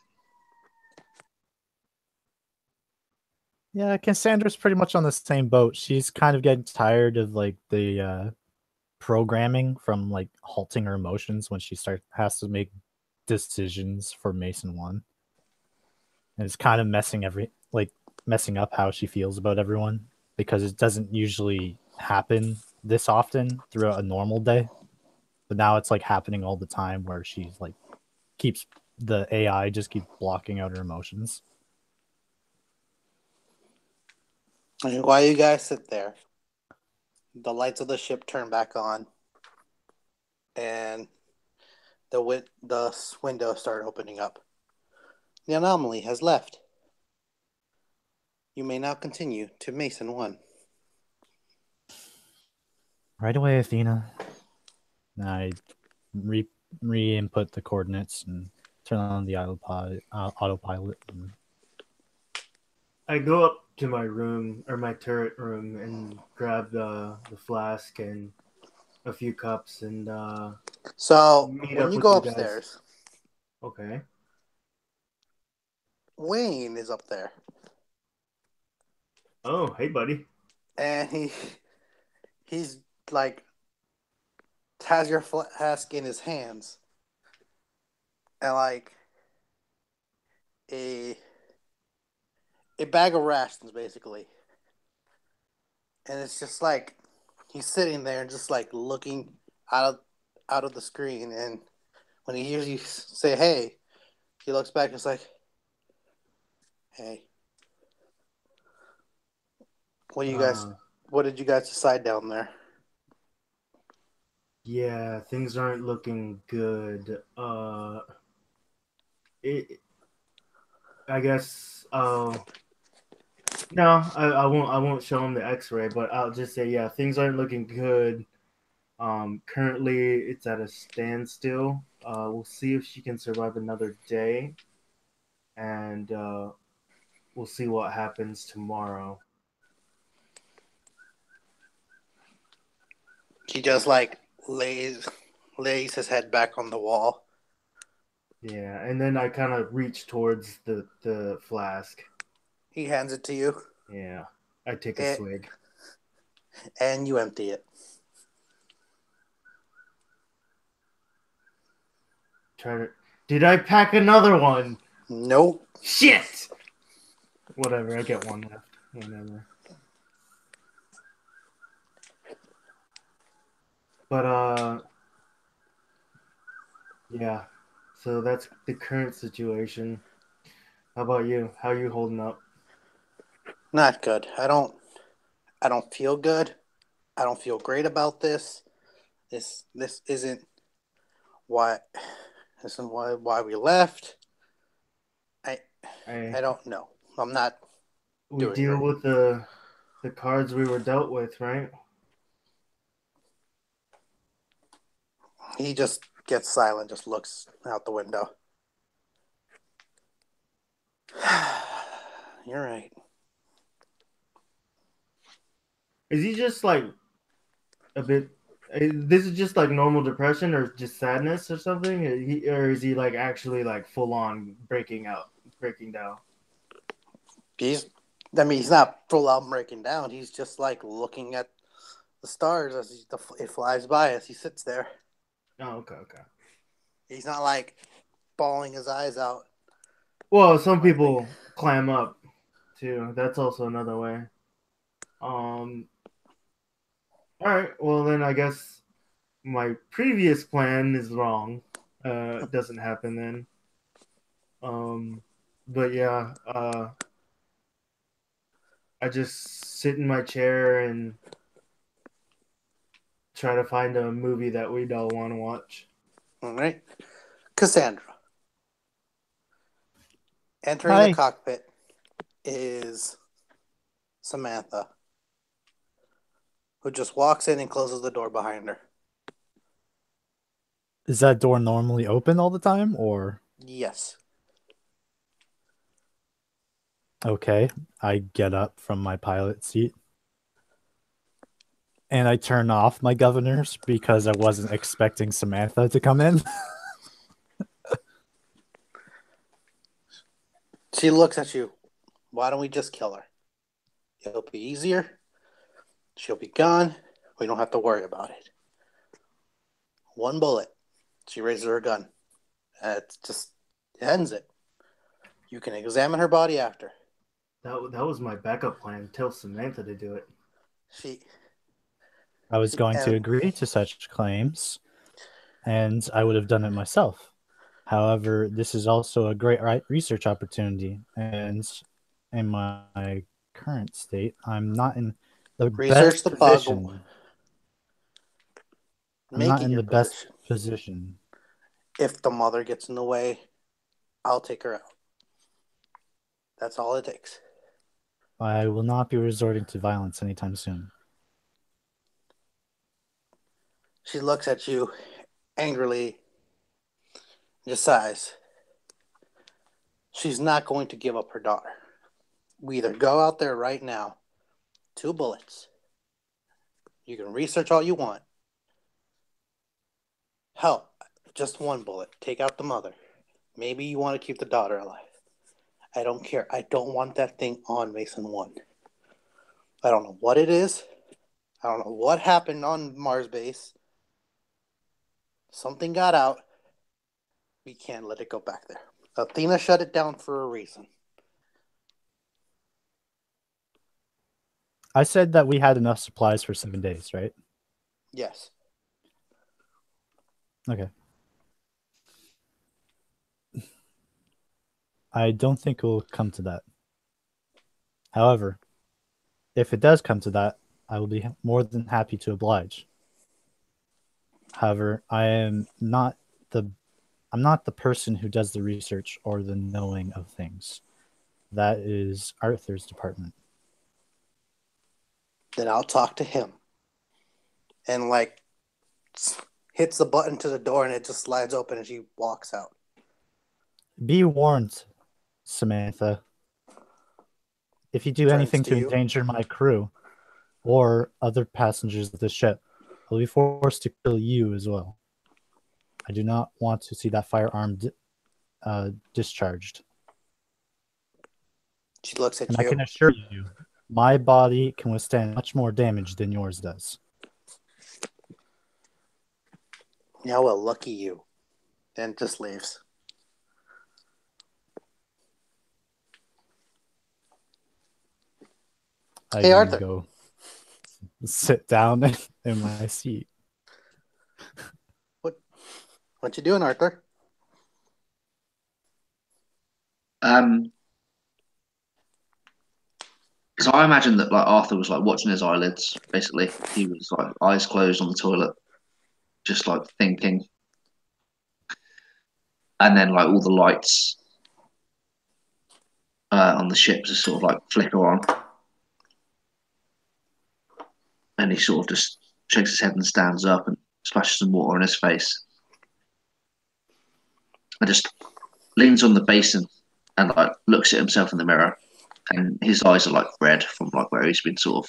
Yeah, Cassandra's pretty much on the same boat. She's kind of getting tired of like the programming from like halting her emotions when she has to make decisions for Mason 1. And it's kind of messing up how she feels about everyone because it doesn't usually happen this often throughout a normal day. But now it's like happening all the time where she's like the AI just keeps blocking out her emotions. And while you guys sit there, the lights of the ship turn back on, and the windows start opening up. The anomaly has left. You may now continue to Mason 1. Right away, Athena. I re-input the coordinates and turn on the autopilot. I go up to my room or my turret room and grab the flask and a few cups and So meet when up you with go you guys. upstairs, Okay. Wayne is up there, Oh, hey, buddy. and he's like has your flask in his hands, and like a bag of rations basically, and it's just like he's sitting there just like looking out of the screen, and when he hears you say hey, he looks back and is like, hey, what did you guys decide down there? Yeah, things aren't looking good. I guess. No, I won't. I won't show him the X-ray, but I'll just say, yeah, things aren't looking good. Currently, it's at a standstill. We'll see if she can survive another day, and we'll see what happens tomorrow. He just like lays his head back on the wall. Yeah, and then I kind of reach towards the flask. He hands it to you. Yeah, I take a swig. And you empty it. Did I pack another one? Nope. Shit! Whatever, I get one left. Whatever. But, yeah. So that's the current situation. How about you? How are you holding up? Not good. I don't feel good. I don't feel great about this. This isn't why why we left. I don't know. I'm not We doing deal great. with the cards we were dealt with, right? He just gets silent, just looks out the window. You're right. Is he just like a bit? This is just like normal depression, or just sadness, or something? Or is he like actually like full on breaking down? He's not full out breaking down. He's just like looking at the stars as it flies by as he sits there. Oh, okay. He's not like bawling his eyes out. Well, some people clam up too. That's also another way. All right. Well, then I guess my previous plan is wrong. Doesn't happen then. But yeah. I just sit in my chair and try to find a movie that we'd all want to watch. All right. Cassandra. Entering the cockpit, is Samantha, who just walks in and closes the door behind her. Is that door normally open all the time, or? Yes. Okay, I get up from my pilot seat. And I turn off my governors because I wasn't expecting Samantha to come in. She looks at you. Why don't we just kill her? It'll be easier. She'll be gone. We don't have to worry about it. One bullet. She raises her gun. It just ends it. You can examine her body after. That was my backup plan. Tell Samantha to do it. I was going to agree to such claims, and I would have done it myself. However, this is also a great research opportunity, and in my current state, I'm not in the Research best the position. puzzle. I'm not in the best position. If the mother gets in the way, I'll take her out. That's all it takes. I will not be resorting to violence anytime soon. She looks at you angrily and just sighs. She's not going to give up her daughter. We either go out there right now, 2 bullets. You can research all you want. Hell, just 1 bullet. Take out the mother. Maybe you want to keep the daughter alive. I don't care. I don't want that thing on Mason 1. I don't know what it is. I don't know what happened on Mars base. Something got out. We can't let it go back there. Athena shut it down for a reason. I said that we had enough supplies for 7 days, right? Yes. Okay. I don't think it will come to that. However, if it does come to that, I will be more than happy to oblige. However, I'm not the person who does the research or the knowing of things. That is Arthur's department. Then I'll talk to him. And hits the button to the door and it just slides open and she walks out. Be warned, Samantha. If you do anything to endanger my crew or other passengers of the ship, I'll be forced to kill you as well. I do not want to see that firearm discharged. She looks at you. And I can assure you, my body can withstand much more damage than yours does. Yeah, well, lucky you. And just leaves. Hey, Arthur. Go sit down in my seat. What you doing, Arthur? So I imagine that Arthur was watching his eyelids. Basically, he was eyes closed on the toilet, just thinking. And then all the lights on the ship just sort of flicker on, and he sort of just shakes his head and stands up and splashes some water on his face, and just leans on the basin and looks at himself in the mirror, and his eyes are red from where he's been sort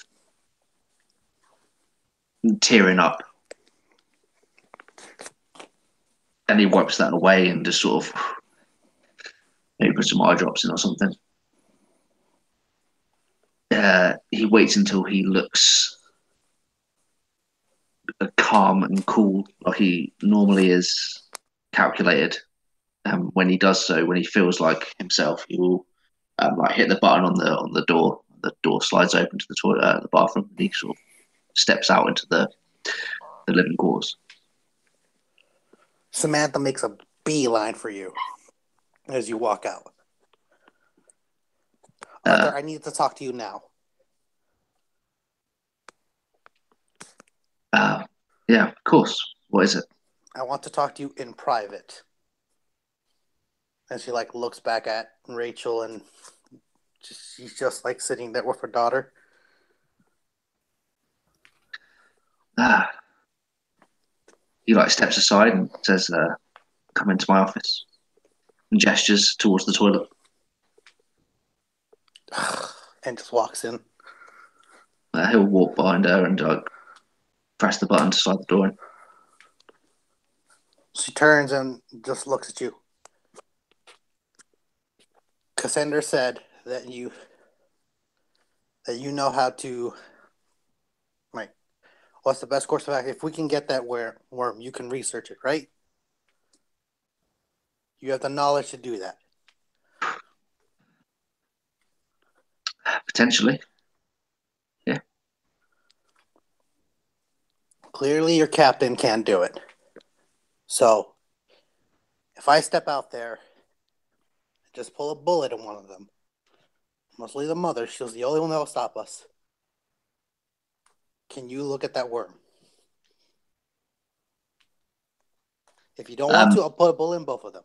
of tearing up, and he wipes that away and just sort of maybe put some eye drops in or something. He waits until he looks calm and cool, like he normally is, calculated. When he does so, when he feels like himself, he will hit the button on the door. The door slides open to the toilet, the bathroom, and he sort of steps out into the living quarters. Samantha makes a beeline for you as you walk out. Arthur, I need to talk to you now. Yeah, of course. What is it? I want to talk to you in private. And she looks back at Rachel and She's just like sitting there with her daughter. He like steps aside and says, "Come into my office," and gestures towards the toilet. And just walks in. He'll walk behind her and like press the button to slide the door in. She turns and just looks at you. Cassandra said that you know how to, like, what's the best course of action? If we can get that worm, you can research it, right? You have the knowledge to do that. Potentially. Yeah. Clearly, your captain can't do it. So, if I step out there, just pull a bullet in one of them, mostly the mother, she's the only one that will stop us. Can you look at that worm? If you don't want to, I'll put a bullet in both of them.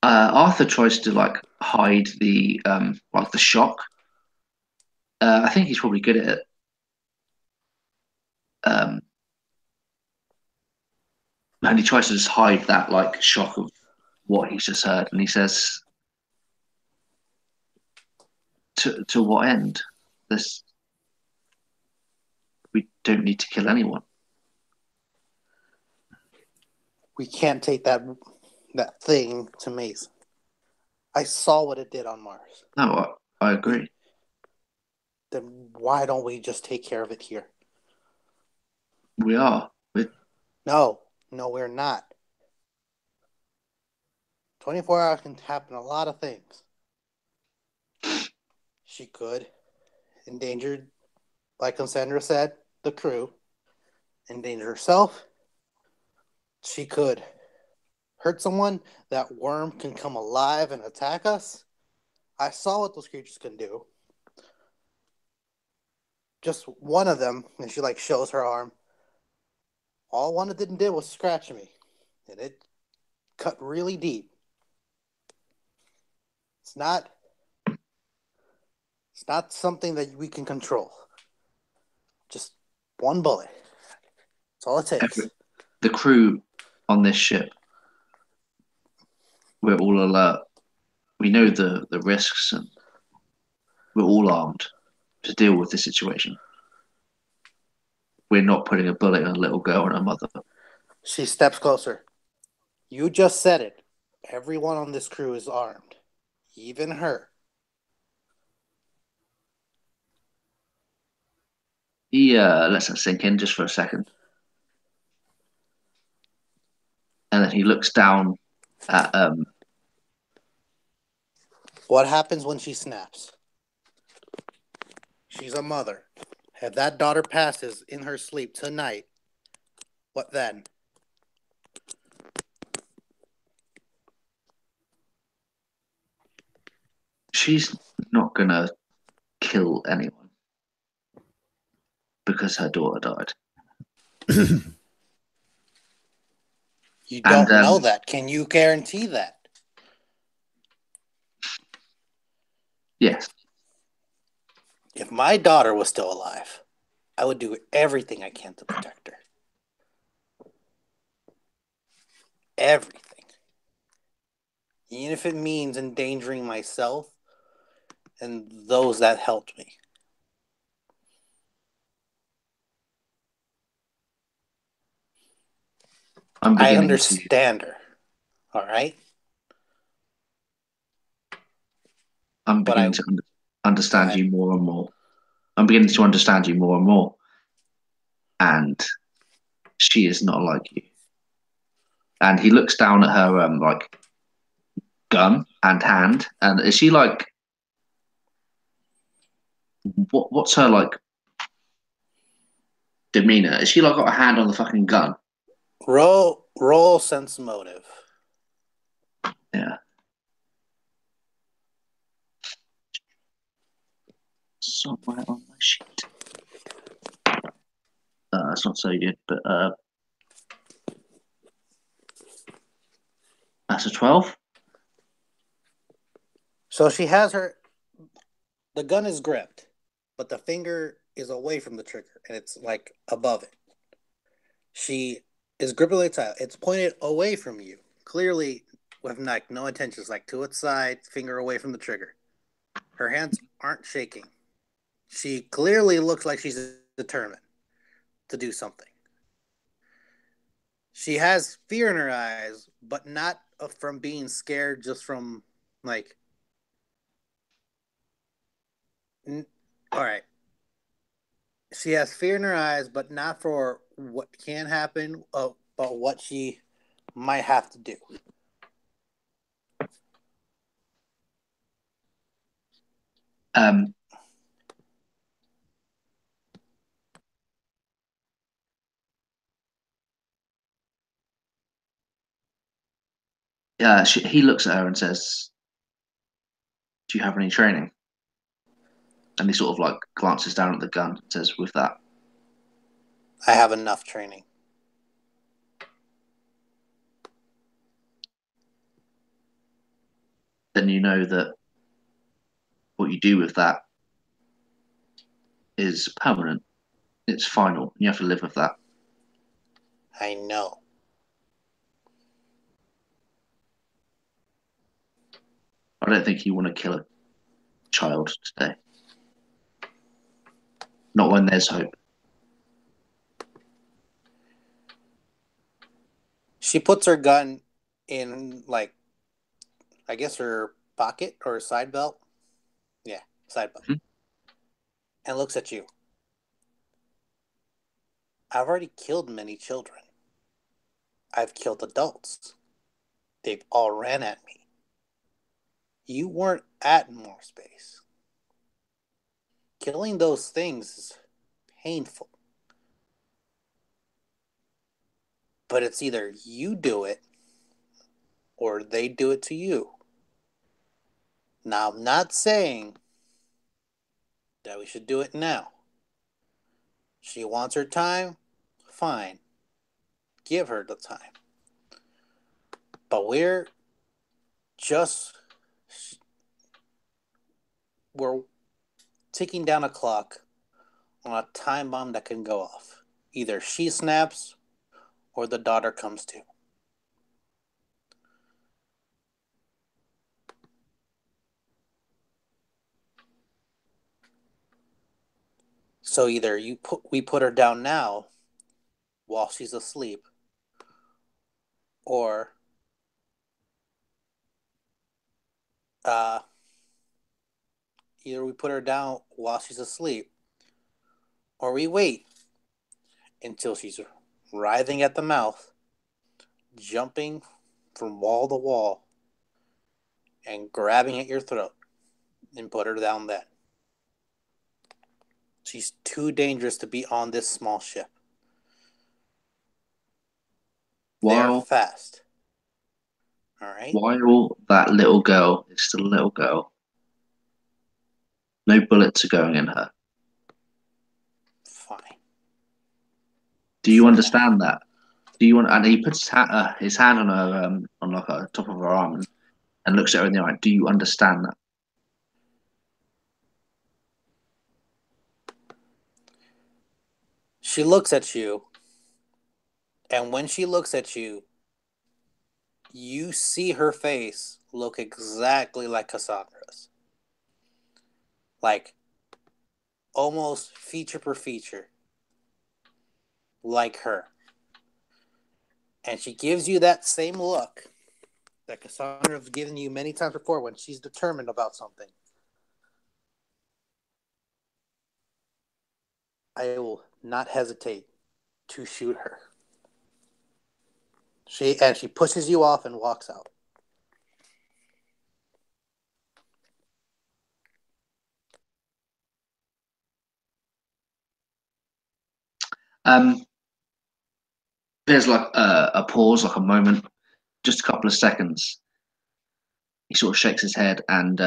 Arthur tries to like hide the shock. I think he's probably good at it. And he tries to just hide that like shock of what he's just heard, and he says, "To what end? This we don't need to kill anyone. We can't take that thing to Mason. I saw what it did on Mars. No, I agree. Then why don't we just take care of it here? We are. No, we're not. 24 hours can happen a lot of things. She could endanger, like Cassandra said, the crew. Endanger herself. She could hurt someone. That worm can come alive and attack us. I saw what those creatures can do. Just one of them, and she like shows her arm. All one of them did was scratch me. And it cut really deep. It's not something that we can control. Just one bullet. That's all it takes. The crew on this ship, we're all alert. We know the risks, and we're all armed to deal with the situation. We're not putting a bullet in a little girl and her mother. She steps closer. You just said it. Everyone on this crew is armed. Even her. He lets that sink in just for a second. And then he looks down at What happens when she snaps? She's a mother. If that daughter passes in her sleep tonight, what then? she's not gonna kill anyone because her daughter died. You don't know that. Can you guarantee that? Yes. If my daughter was still alive, I would do everything I can to protect her. Everything. Even if it means endangering myself and those that helped me. I understand her. All right? I'm beginning to understand you more and more. I'm beginning to understand you more and more. And she is not like you. And he looks down at her like gun and hand. And is she like what's her like demeanor? Is she like got a hand on the fucking gun? Roll sense motive. Yeah. Somewhere on my sheet. It's not so good, but that's a 12. So she has the gun is gripped, but the finger is away from the trigger and it's like above it. She is gripping it tight. It's pointed away from you, clearly with like no intentions, like to its side, finger away from the trigger. Her hands aren't shaking. She clearly looks like she's determined to do something. She has fear in her eyes, but not from being scared, just from like. All right. She has fear in her eyes, but not for what can happen, but what she might have to do. Yeah, he looks at her and says, "Do you have any training?" And he sort of like glances down at the gun and says, "With that." I have enough training. Then you know that what you do with that is permanent. It's final. And you have to live with that. I know. I don't think you want to kill a child today. Not when there's hope. She puts her gun in, like, I guess her pocket or side belt. Yeah, side belt. And looks at you. I've already killed many children. I've killed adults. They've all ran at me. You weren't at more space. Killing those things is painful. But it's either you do it or they do it to you. Now, I'm not saying that we should do it now. She wants her time, fine. Give her the time. But just we're ticking down a clock on a time bomb that can go off. Either she snaps or the daughter comes to. So either we put her down now while she's asleep, or either we put her down while she's asleep, or we wait until she's writhing at the mouth, jumping from wall to wall, and grabbing at your throat, and put her down then. She's too dangerous to be on this small ship. They're fast. All right? While that little girl is still a little girl, no bullets are going in her. Fine. Do you understand that? Do you want? And he puts his hand on her, on like the top of her arm, and looks at her in the eye. Do you understand that? She looks at you, and when she looks at you, you see her face look exactly like Cassandra's. Like, almost feature per feature. Like her. And she gives you that same look that Cassandra's given you many times before when she's determined about something. I will not hesitate to shoot her. She pushes you off and walks out. There's like a pause, like a moment, just a couple of seconds. He sort of shakes his head and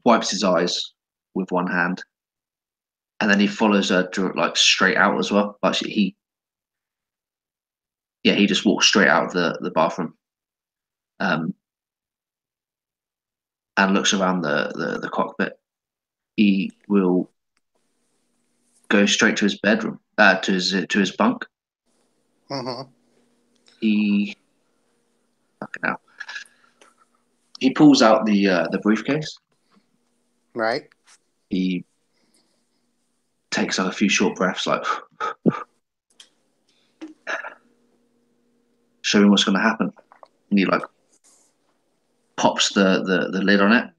wipes his eyes with one hand, and then he follows her like straight out as well. Like he just walks straight out of the bathroom. and looks around the cockpit, he will go straight to his bedroom, to his bunk. Mm-hmm. He he pulls out the briefcase. Right. He takes like a few short breaths, like show him what's going to happen, and he like pops the lid on it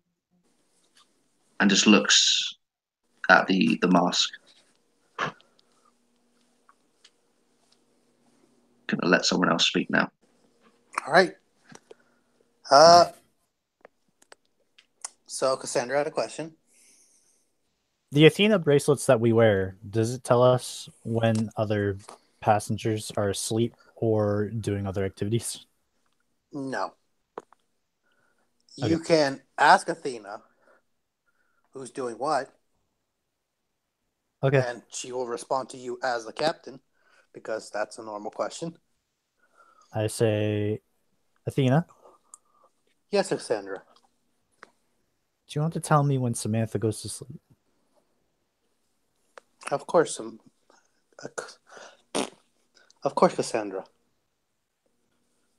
and just looks at the mask. Gonna let someone else speak now. All right. So Cassandra had a question. The Athena bracelets that we wear, does it tell us when other passengers are asleep or doing other activities? No. Okay. You can ask Athena who's doing what, Okay. and she will respond to you as the captain, because that's a normal question. I say, Athena, Yes, Cassandra. do you want to tell me when Samantha goes to sleep? Of course, of course, Cassandra.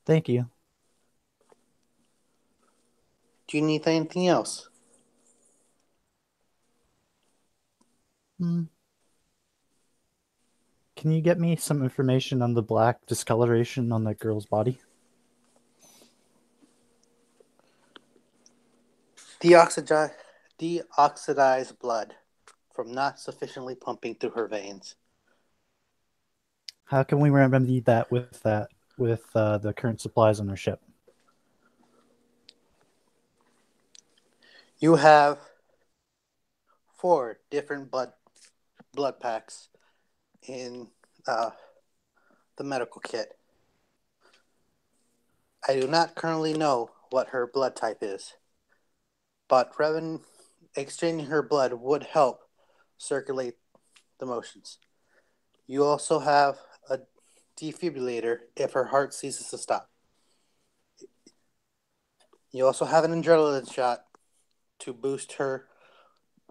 Thank you. Do you need anything else? Can you get me some information on the black discoloration on that girl's body? Deoxidized blood from not sufficiently pumping through her veins. How can we remedy that with the current supplies on our ship? You have 4 different blood packs in the medical kit. I do not currently know what her blood type is, but exchanging her blood would help circulate the motions. You also have a defibrillator if her heart ceases to stop. You also have an adrenaline shot to boost her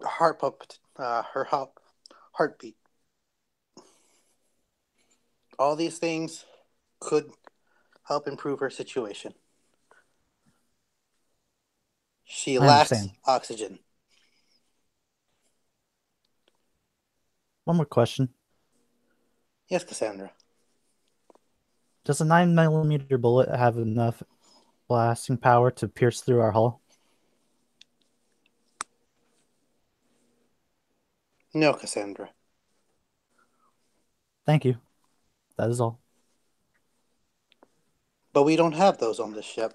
heartbeat. All these things could help improve her situation. She I lacks understand. oxygen. One more question. Yes, Cassandra. Does a 9mm bullet have enough blasting power to pierce through our hull? No, Cassandra. Thank you. That is all. But we don't have those on this ship.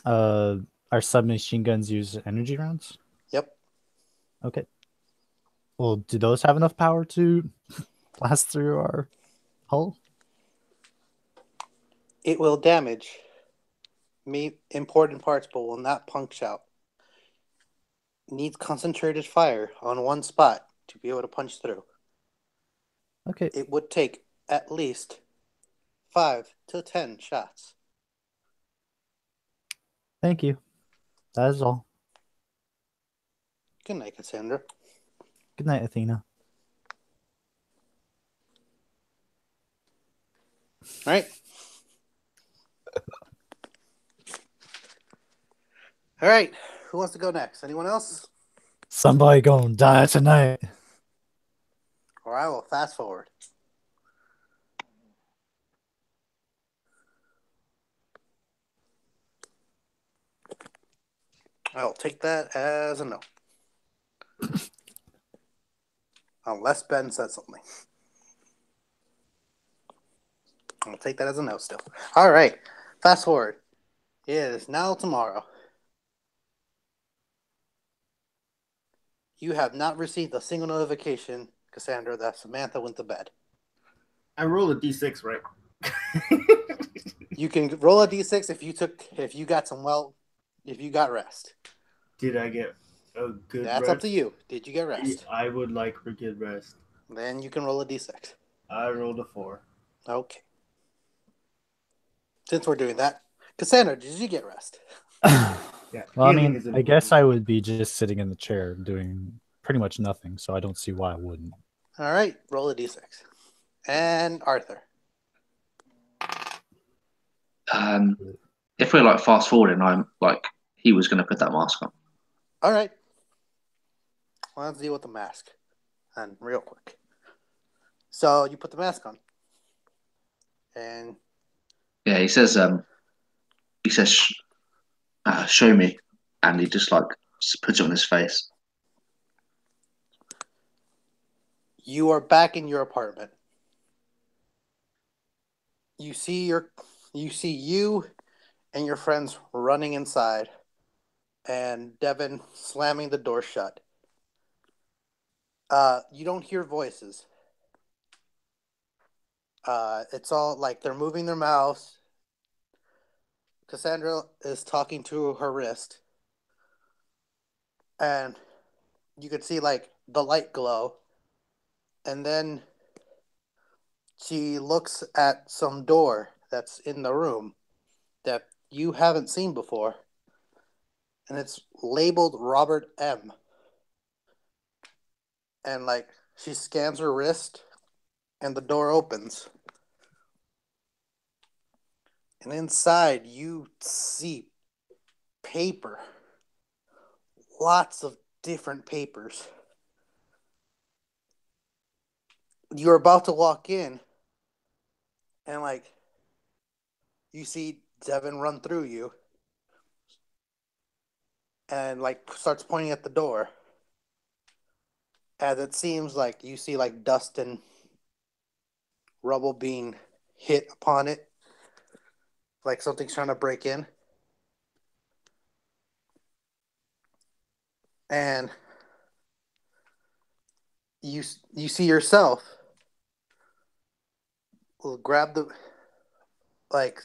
Our submachine guns use energy rounds? Yep. Okay. Well, do those have enough power to blast through our hull? It will damage important parts, but will not punch out. Needs concentrated fire on one spot to be able to punch through. Okay. It would take at least 5 to 10 shots. Thank you. That is all. Good night, Cassandra. Good night, Athena. All right. All right. Who wants to go next? Anyone else? Somebody gonna die tonight. Or I will fast forward. I'll take that as a no. Unless Ben said something. I'll take that as a no still. All right. Fast forward. It is now tomorrow. You have not received a single notification, Cassandra, that Samantha went to bed. I rolled a d6, right? You can roll a d6 if you got rest. Did I get a good That's rest? up to you. Did you get rest? I would like for good rest. Then you can roll a d6. I rolled a 4. Okay. Since we're doing that, Cassandra, did you get rest? Yeah. Well, I healing mean, is I guess important. I would be just sitting in the chair doing pretty much nothing, so I don't see why I wouldn't. All right, roll a d6. And Arthur. If we're like fast forwarding, I'm like he was going to put that mask on. All right. Well, let's deal with the mask. And real quick. So you put the mask on. And Yeah, he says show me, and he just like puts it on his face. you are back in your apartment. You see you and your friends running inside, and Devin slamming the door shut. You don't hear voices. It's all like they're moving their mouths. Cassandra is talking to her wrist, and you can see like the light glow, and then she looks at some door that's in the room that you haven't seen before, and it's labeled Robert M. And like she scans her wrist, and the door opens, and inside you see paper, lots of different papers. You're about to walk in, and like you see Devin run through you, and like starts pointing at the door. As it seems like you see like dust and rubble being hit upon it, like something's trying to break in. And you see yourself grab the like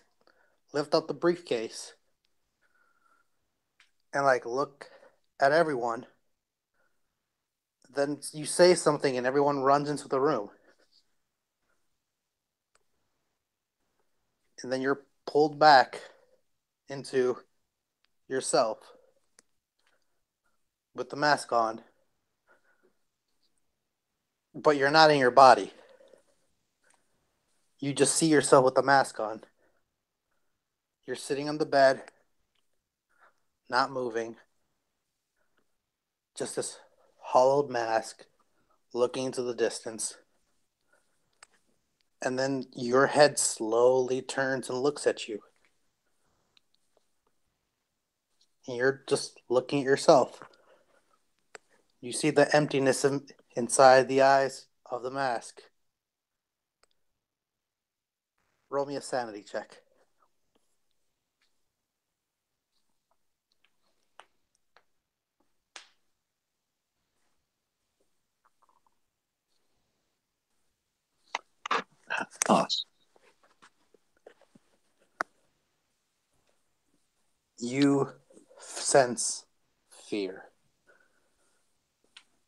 lift up the briefcase and like look at everyone. Then you say something and everyone runs into the room. And then you're pulled back into yourself with the mask on. But you're not in your body. You just see yourself with the mask on. You're sitting on the bed, not moving. Just this hollowed mask looking into the distance. And then your head slowly turns and looks at you. And you're just looking at yourself. You see the emptiness inside the eyes of the mask. Roll me a sanity check. Pass. You sense fear.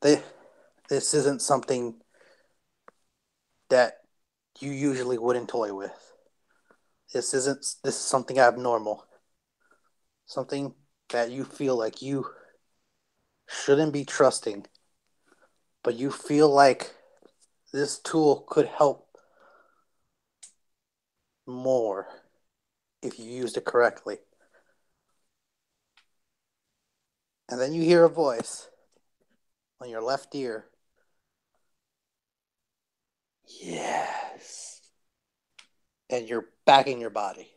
This isn't something that you usually wouldn't toy with. This is something abnormal. Something that you feel like you shouldn't be trusting. But you feel like this tool could help more if you used it correctly. And then you hear a voice on your left ear. Yes. And you're back in your body.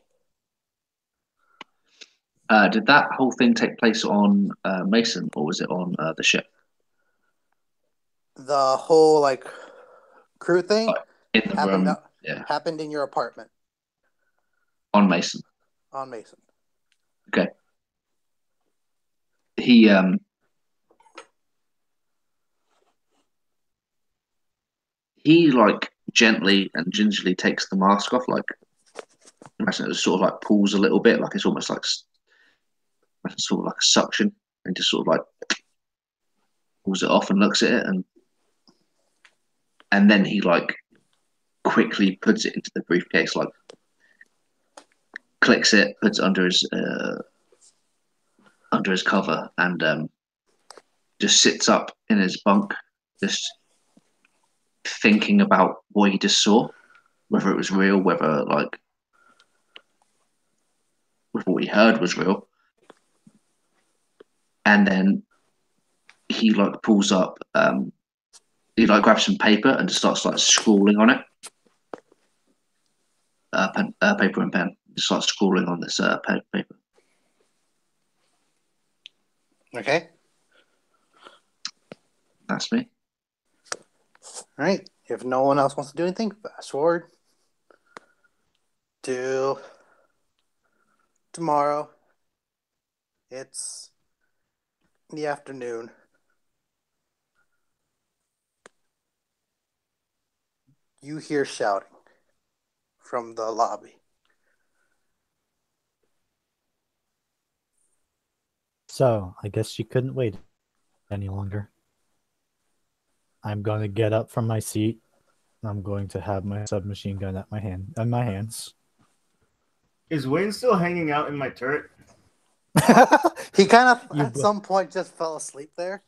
Did that whole thing take place on Mason, or was it on the ship? The whole like crew thing Like, in the happened room, yeah, happened in your apartment on Mason. on Mason. Okay. He like gently and gingerly takes the mask off, like imagine it sort of like pulls a little bit, like it's almost like sort of like a suction, and just sort of like pulls it off and looks at it, and then he like quickly puts it into the briefcase, like clicks it, puts it under his cover, and just sits up in his bunk, just thinking about what he just saw, whether it was real, whether what he heard was real. And then he pulls up, he grabs some paper and just starts scrawling on it. Paper and pen. Just starts scrawling on this paper. Okay. That's me. All right. If no one else wants to do anything, fast forward to tomorrow. It's in the afternoon. You hear shouting from the lobby. So, I guess you couldn't wait any longer. I'm going to get up from my seat. I'm going to have my submachine gun at my hands. Is Wayne still hanging out in my turret? He kind of, at some point, just fell asleep there.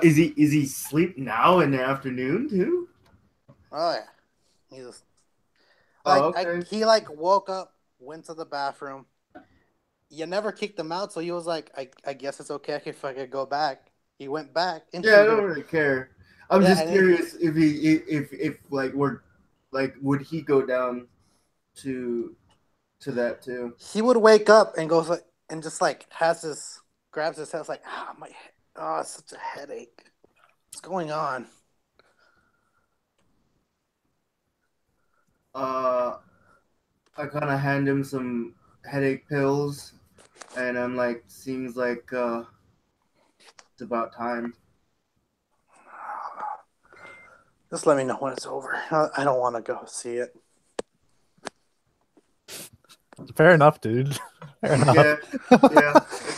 Is he asleep now in the afternoon too? Oh yeah, he's Okay. he woke up, went to the bathroom. You never kicked him out, so he was like, I guess it's okay if I could go back. He went back. And yeah, I don't really care. I'm just curious if would he go down to that too? He would wake up and goes and just grabs his head, my head. Oh, it's such a headache. What's going on? I kind of hand him some headache pills, and I'm like, seems like it's about time. Just let me know when it's over. I don't want to go see it. Fair enough, dude. Fair enough. Yeah,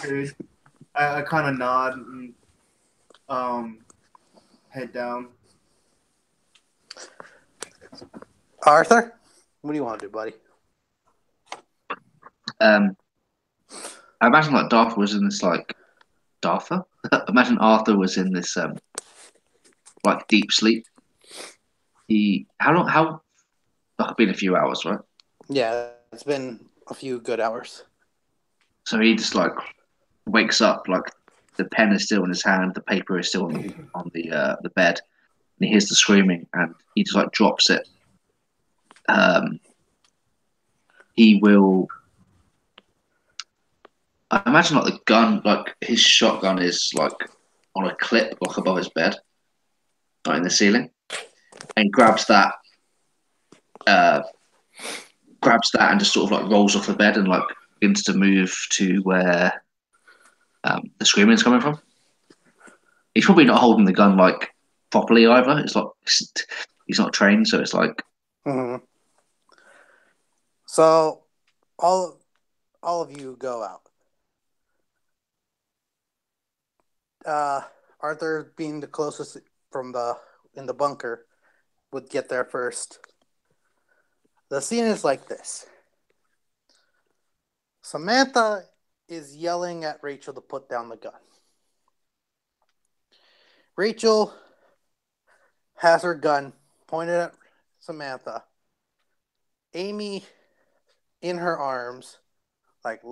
agreed. I kind of nod and head down. Arthur, what do you want to do, buddy? I imagine Darth was in this Darther? Imagine Arthur was in this deep sleep. How it's been a few hours, right? Yeah, it's been a few good hours. So he just wakes up, the pen is still in his hand, the paper is still on the bed, and he hears the screaming, and he just drops it. He will. I imagine the gun, his shotgun is on a clip above his bed, in the ceiling, and grabs that and just sort of rolls off the bed and begins to move to where the screaming is coming from. He's probably not holding the gun properly either. It's he's not trained, so it's Mm-hmm. So all of you go out. Arthur, being the closest in the bunker, would get there first. The scene is like this. Samantha is yelling at Rachel to put down the gun. Rachel has her gun pointed at Samantha. Amy in her arms, like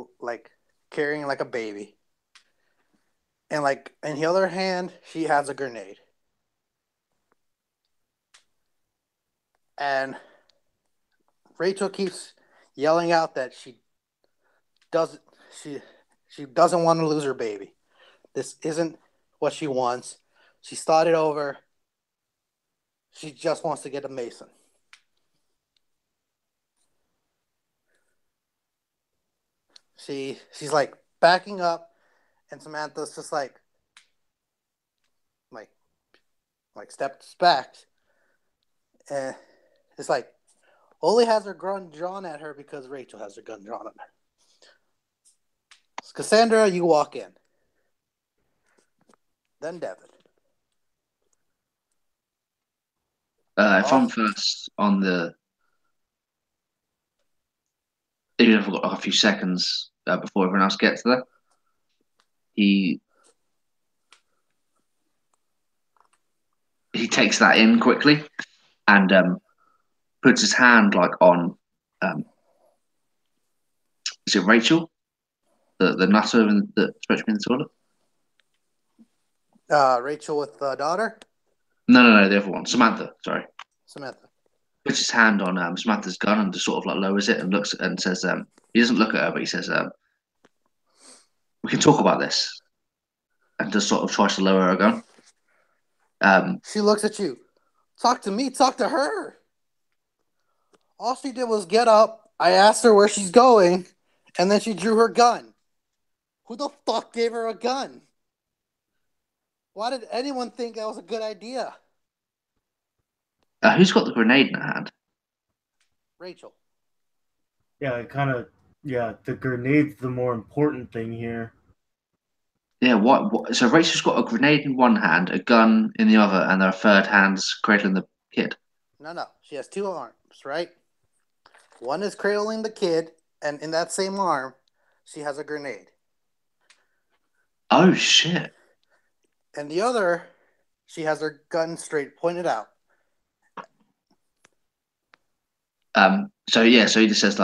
carrying a baby. And in the other hand, she has a grenade. And Rachel keeps yelling out that she doesn't want to lose her baby. This isn't what she wants. She started over. She just wants to get a Mason. She's backing up, and Samantha's just steps back, and it's Oli has her gun drawn at her because Rachel has her gun drawn at her. Cassandra, you walk in. Then Devin. If I'm first on the even if I've got like a few seconds before everyone else gets there, he takes that in quickly and puts his hand like on is it Rachel, the nutter that spoke to me in the toilet? Rachel with the daughter? No, the other one, Samantha. Sorry. Samantha. Puts his hand on Samantha's gun and just sort of like lowers it and looks and says, he doesn't look at her, but he says, "We can talk about this," and just sort of tries to lower her gun. She looks at you. Talk to me. Talk to her. All she did was get up. I asked her where she's going, and then she drew her gun. Who the fuck gave her a gun? Why did anyone think that was a good idea? Who's got the grenade in her hand? Rachel. Yeah, the grenade's the more important thing here. Yeah, what? So Rachel's got a grenade in one hand, a gun in the other, and her third hand's cradling the kid. No. She has two arms, right? One is cradling the kid, and in that same arm, she has a grenade. Oh shit! And the other, she has her gun straight pointed out. So he just says,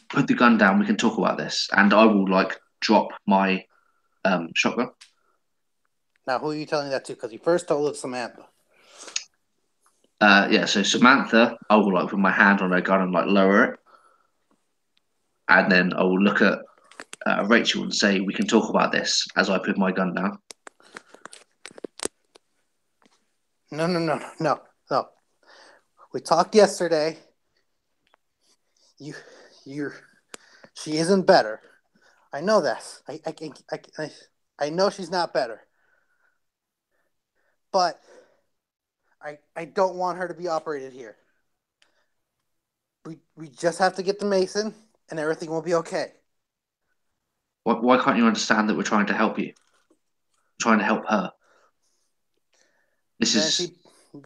"Put the gun down. We can talk about this." And I will like drop my shotgun. Now, who are you telling that to? Because you first told it to Samantha. So Samantha, I will like put my hand on her gun and like lower it, and then I will look at Rachel and say, "We can talk about this." As I put my gun down. No. We talked yesterday. She isn't better. I know that. I know she's not better. But I don't want her to be operated here. We just have to get the Mason, and everything will be okay. Why can't you understand that we're trying to help you? We're trying to help her.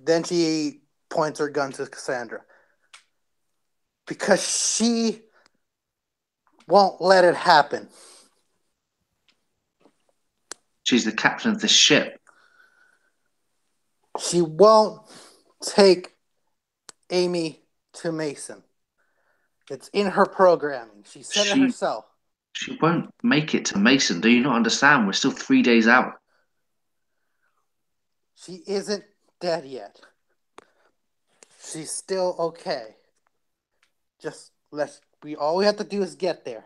Then she points her gun to Cassandra. Because she won't let it happen. She's the captain of the ship. She won't take Amy to Mason. It's in her programming. She said it herself. She won't make it to Mason. Do you not understand? We're still 3 days out. She isn't dead yet. She's still okay. All we have to do is get there.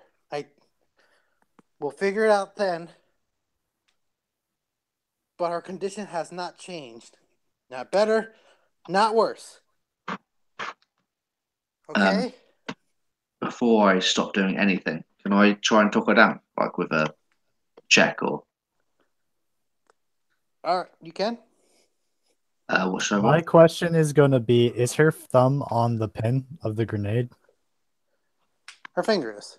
We'll figure it out then. But her condition has not changed. Not better, not worse. Okay? Before I stop doing anything, can I try and talk her down? Like with a check or... Alright, you can? What should I My roll? question is going to be, is her thumb on the pin of the grenade? Her finger is.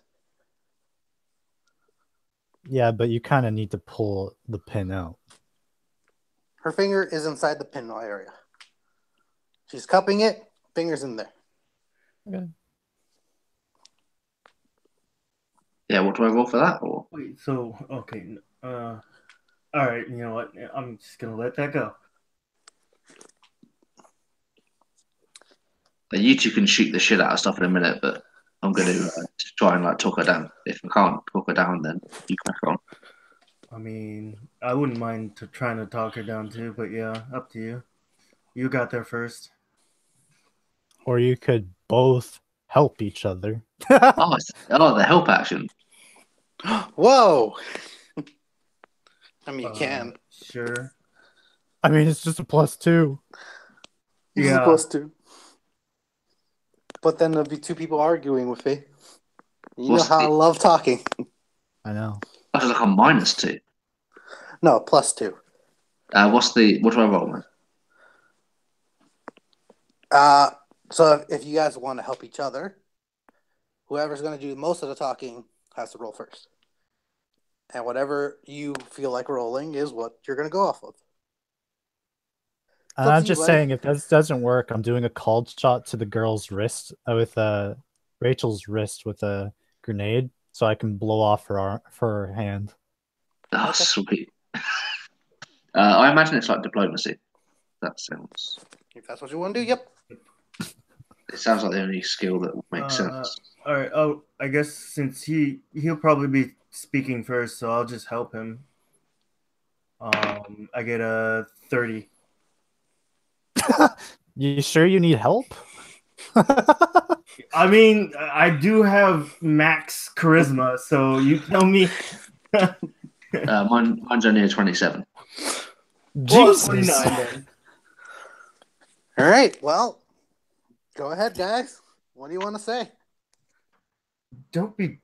Yeah, but you kind of need to pull the pin out. Her finger is inside the pin area. She's cupping it, finger's in there. Okay. Yeah, what do I roll for that? Or Wait, so okay, all right. You know what? I'm just gonna let that go. you two can shoot the shit out of stuff in a minute, but I'm going to try and like talk her down. If I can't talk her down, then you crack on. I mean, I wouldn't mind trying to talk her down too, but yeah, up to you. You got there first. Or you could both help each other. The help action. Whoa! I mean, you can. Sure. I mean, it's just a +2. This is +2. But then there'll be two people arguing with me. You know how I love talking. I know. That's like a -2. No, +2. What do I roll, man? So if you guys want to help each other, whoever's going to do most of the talking has to roll first. And whatever you feel like rolling is what you're going to go off of. I'm just saying, if this doesn't work, I'm doing a cold shot to the girl's wrist with Rachel's wrist with a grenade so I can blow off her hand. Oh, Okay. sweet. I imagine it's like diplomacy. That sounds. If that's what you want to do, yep. It sounds like the only skill that would make sense. All right. Oh, I guess since he'll probably be speaking first, so I'll just help him. I get a 30. You sure you need help? I mean, I do have max charisma, so you tell me. Mine's only a 27. Jesus. 29 then. All right. Well, go ahead, guys. What do you want to say? Don't be.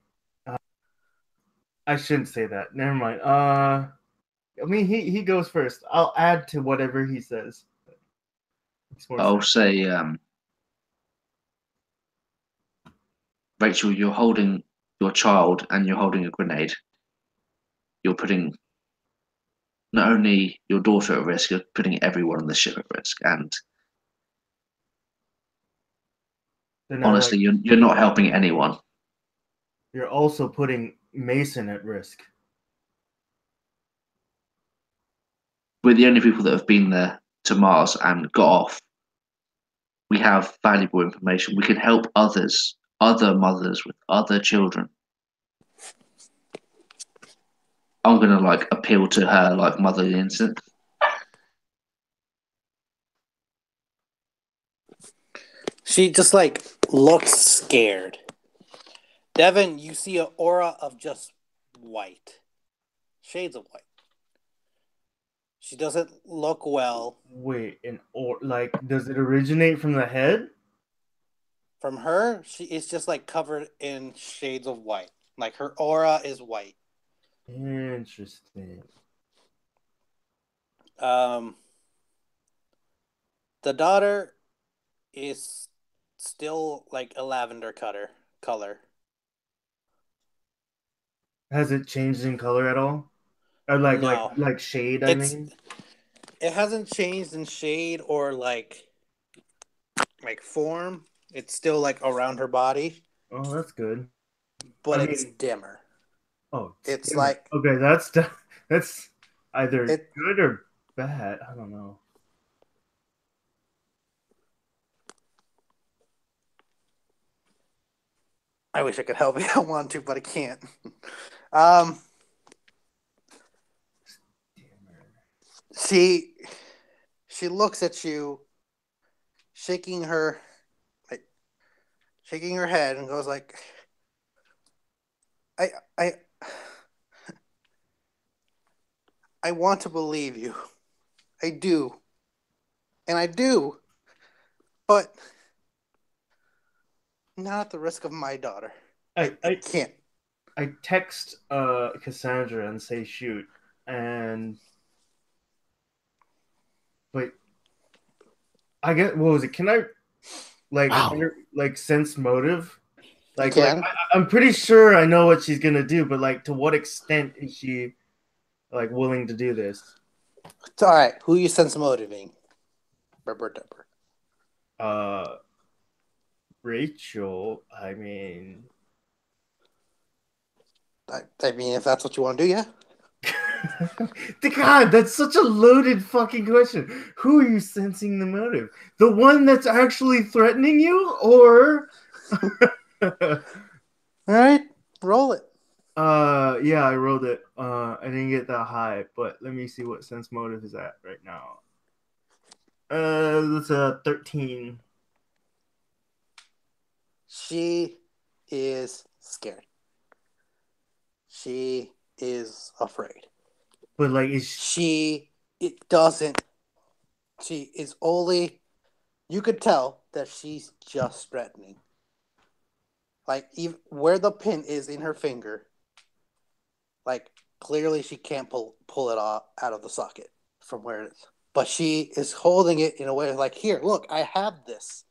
I shouldn't say that. Never mind. I mean, he goes first. I'll add to whatever he says. I'll say, Rachel, you're holding your child and you're holding a grenade. You're putting not only your daughter at risk, you're putting everyone on the ship at risk. And honestly, you're not helping anyone. You're also putting Mason at risk. We're the only people that have been there to Mars and got off. We have valuable information. We can help others, other mothers with other children. I'm gonna appeal to her motherly instinct. She just looks scared. Devin, you see an aura of just white. Shades of white. She doesn't look well. Wait, does it originate from the head? From her, she is just covered in shades of white. Her aura is white. Interesting. The daughter is still a lavender color. Has it changed in color at all? Or No. like shade, I mean? It hasn't changed in shade or form. It's still around her body. Oh, that's good. But it's dimmer. Oh, it's dimmer. like okay, that's either good or bad. I don't know. I wish I could help you. I want to, but I can't. She looks at you, shaking her head, and goes I want to believe you. I do. And I do. But not at the risk of my daughter. I can't. I text Cassandra and say shoot, but I get what was it? Can I sense motive? I'm pretty sure I know what she's gonna do, but to what extent is she willing to do this? It's all right. Who you sense motivating? Rachel. I mean, if that's what you want to do, yeah. God, that's such a loaded fucking question. Who are you sensing the motive? The one that's actually threatening you, or? All right, roll it. Yeah, I rolled it. I didn't get that high, but let me see what sense motive is at right now. That's a 13. She is scared. She is afraid. But she is only, you could tell that she's just threatening. Even where the pin is in her finger, clearly she can't pull it off out of the socket from where it is. But she is holding it in a way here, look, I have this.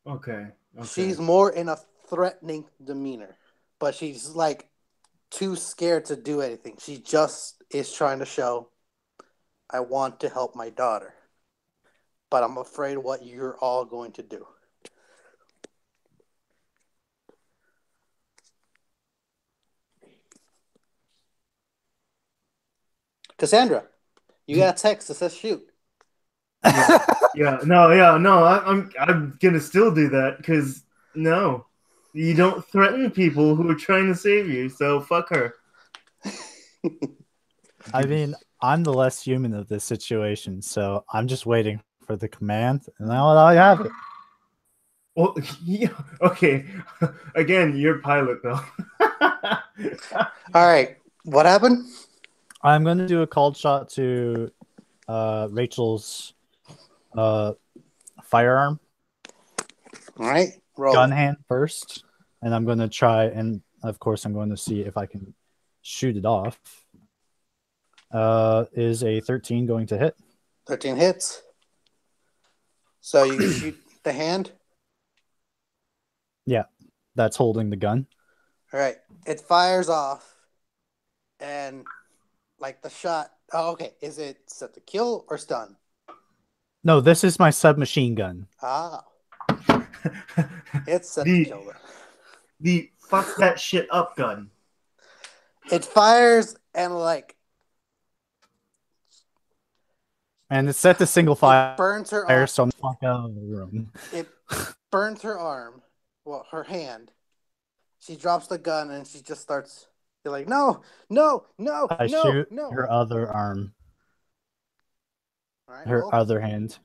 Okay. She's more in a threatening demeanor, but she's too scared to do anything. She just is trying to show, I want to help my daughter, but I'm afraid what you're all going to do. Cassandra, you got a text that says shoot. No. I'm gonna still do that because no, you don't threaten people who are trying to save you. So fuck her. I mean, I'm the less human of this situation, so I'm just waiting for the command, and now I have it. Well, yeah, okay. Again, you're pilot though. All right, what happened? I'm going to do a cold shot to Rachel's firearm All right, roll. gun hand first, and I'm going to try, and of course, I'm going to see if I can shoot it off. Is a 13 going to hit? 13 hits. So you shoot the hand. Yeah, that's holding the gun. All right, it fires off, and like the shot. Oh, okay. Is it set to kill or stun? No, this is my submachine gun. Ah, it's set to kill. The fuck that shit up gun. It fires and like. And it's set to single fire. Burns her arm. So I'm fuck out of the room. It burns her arm. Well, her hand. She drops the gun and she just starts. You're like, no. I shoot her other arm. All right, her other hand.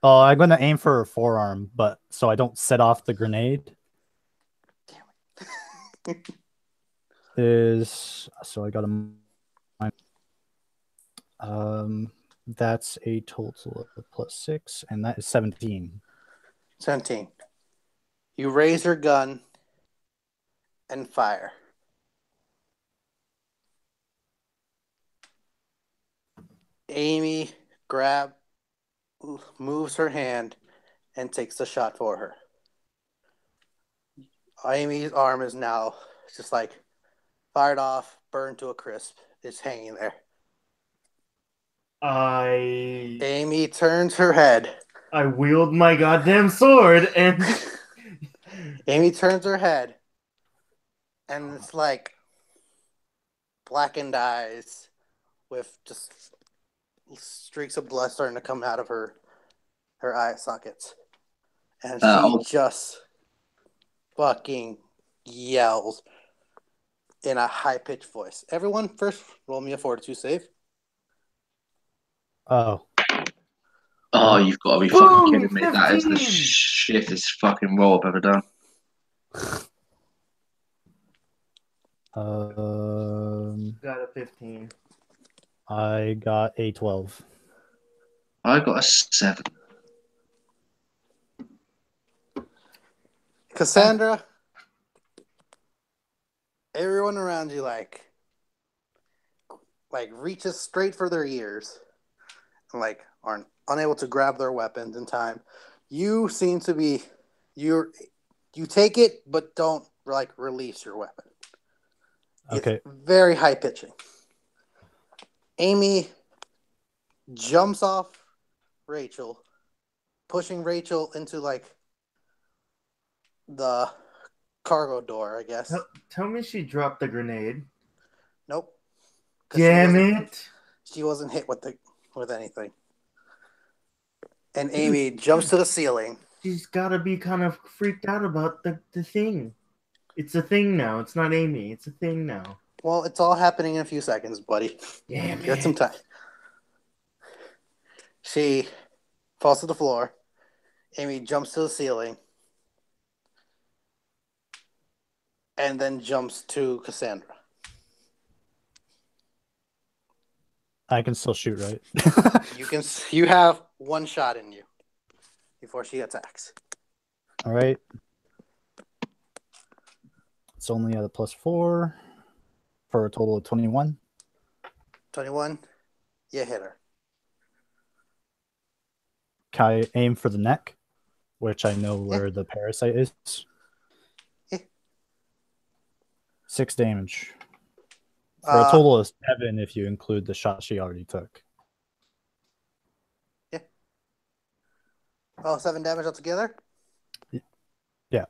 Oh, I'm gonna aim for her forearm, but so I don't set off the grenade. Damn it. I got that's a total of +6, and that is 17. 17. You raise her gun and fire. Amy moves her hand and takes the shot for her. Amy's arm is now just like fired off, burned to a crisp. It's hanging there. Amy turns her head. I wield my goddamn sword and Amy turns her head, and it's like blackened eyes with just streaks of blood starting to come out of her eye sockets. And she just fucking yells in a high-pitched voice. Everyone, first roll me a fortitude save. Oh, you've got to be fucking kidding me. 15. That is the shittest fucking roll I've ever done. Got a 15. I got a 12. I got a 7. Cassandra, everyone around you like reaches straight for their ears and like aren't unable to grab their weapons in time. You seem to be you take it but don't like release your weapon. Okay. It's very high pitching. Amy jumps off Rachel, pushing Rachel into like the cargo door, I guess. Tell me she dropped the grenade. Nope. Damn it! She wasn't hit with anything. And Amy jumps to the ceiling. She's gotta be kind of freaked out about the thing. It's a thing now. It's not Amy. It's a thing now. Well, it's all happening in a few seconds, buddy. Damn Get some time. She falls to the floor. Amy jumps to the ceiling. And then jumps to Cassandra. I can still shoot, right? You have one shot in you before she attacks. All right. It's only at a +4 for a total of 21. 21. You hit her. Can I aim for the neck, which I know where the parasite is? Yeah. 6 damage. For a total of 7 if you include the shot she already took. Yeah. Oh, 7 damage altogether? Yeah.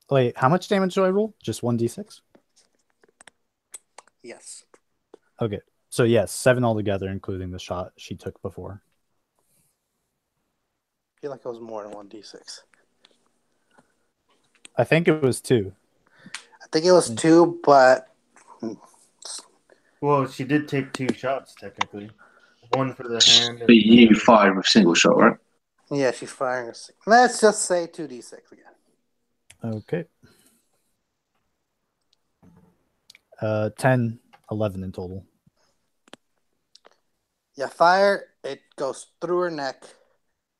Wait, how much damage do I roll? Just 1d6? Yes. Okay. So yes, 7 altogether, including the shot she took before. I feel like it was more than 1d6. I think it was 2. I think it was 2, but Well, she did take 2 shots technically. One for the hand. But you and fired with single shot, right? yeah, she's firing. Let's just say 2d6 again. Okay. 10, 11 in total. You fire, it goes through her neck,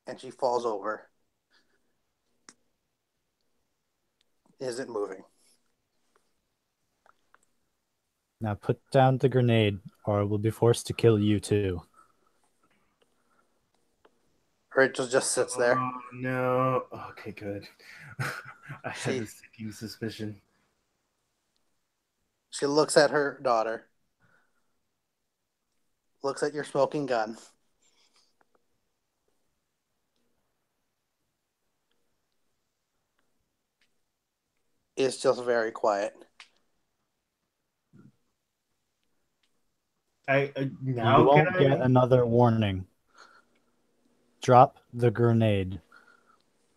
and she falls over. Isn't moving. Now put down the grenade, or we'll be forced to kill you too. Rachel just sits there. Oh no. Okay, good. I had She- a sinking suspicion. She looks at her daughter. Looks at your smoking gun. Is just very quiet. Now You can won't get another warning. Drop the grenade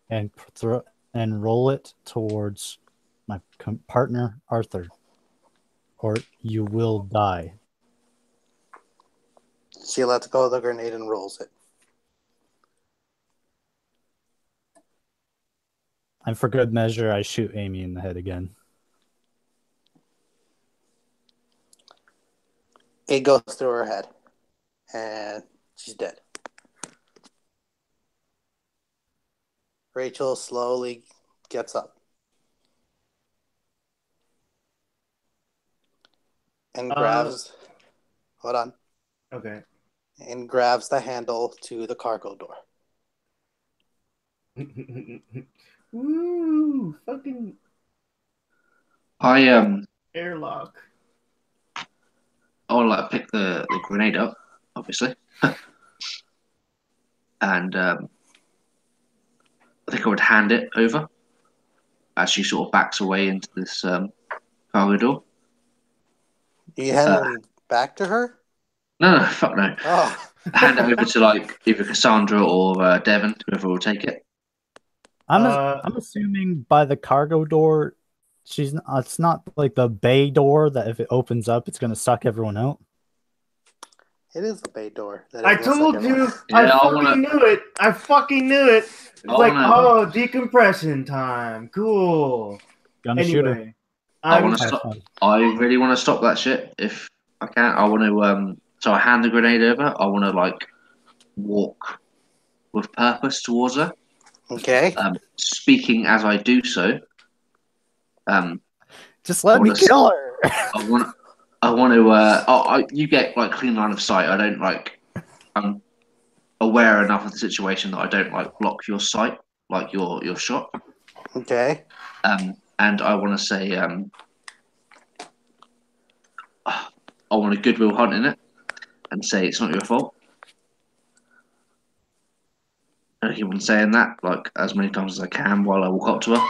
and throw and roll it towards my partner Arthur, or you will die. She lets go of the grenade and rolls it. And for good measure, I shoot Amy in the head again. It goes through her head. And she's dead. Rachel slowly gets up. And grabs... Hold on. Okay. And grabs the handle to the cargo door. Woo! Fucking I airlock. I'll like pick the grenade up, obviously, and I think I would hand it over as she sort of backs away into this cargo door. You hand it back to her? No, fuck no. Oh. Hand it over to like either Cassandra or Devon, whoever will take it. I'm assuming by the cargo door, it's not like the bay door that if it opens up, it's gonna suck everyone out. It is a bay door. I told you. Yeah, I knew it. I fucking knew it. It's like, oh, decompression time. Cool. Gonna shoot her. Anyway, I really want to stop that shit if I can. I want to. So I hand the grenade over. I want to like walk with purpose towards her. Okay. Speaking as I do so. Just let me kill her. I want to. You get like clean line of sight. I don't like. I'm aware enough of the situation that I don't like block your sight, like your shot. Okay. And I want to say, I want a goodwill hunt in it, and say it's not your fault. I keep on saying that like as many times as I can while I walk up to her.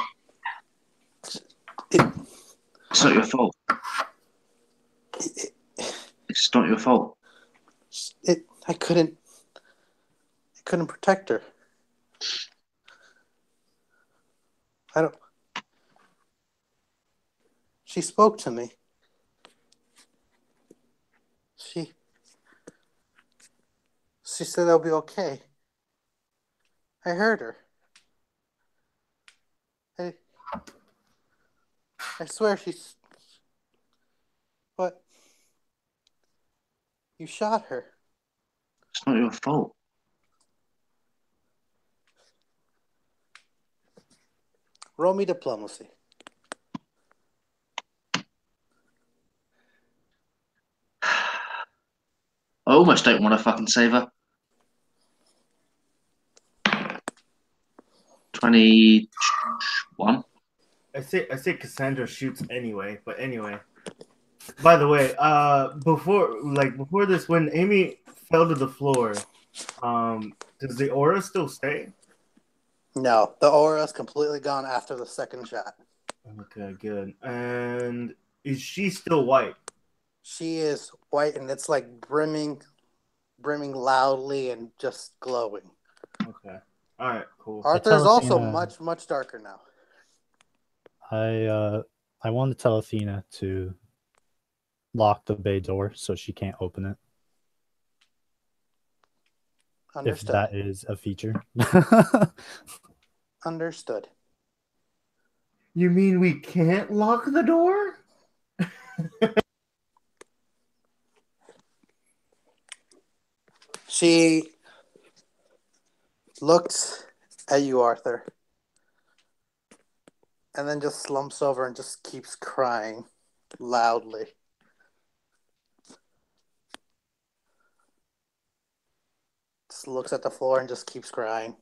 It's not your fault. It's not your fault. I couldn't protect her. She spoke to me. She said I'll be okay. I heard her. I swear she's... But you shot her. It's not your fault. Roll me diplomacy. I almost don't want to fucking save her. 21. I say Cassandra shoots anyway, but anyway. By the way, before this, when Amy fell to the floor, does the aura still stay? No, the aura is completely gone after the second shot. Okay, good. And is she still white? She is white, and it's like brimming loudly and just glowing. Okay. All right. Cool. Arthur is also Athena- much darker now. I want to tell Athena to lock the bay door so she can't open it. Understood. If that is a feature. Understood. You mean we can't lock the door? She looks at you, Arthur, and then just slumps over and just keeps crying loudly. Just looks at the floor and just keeps crying.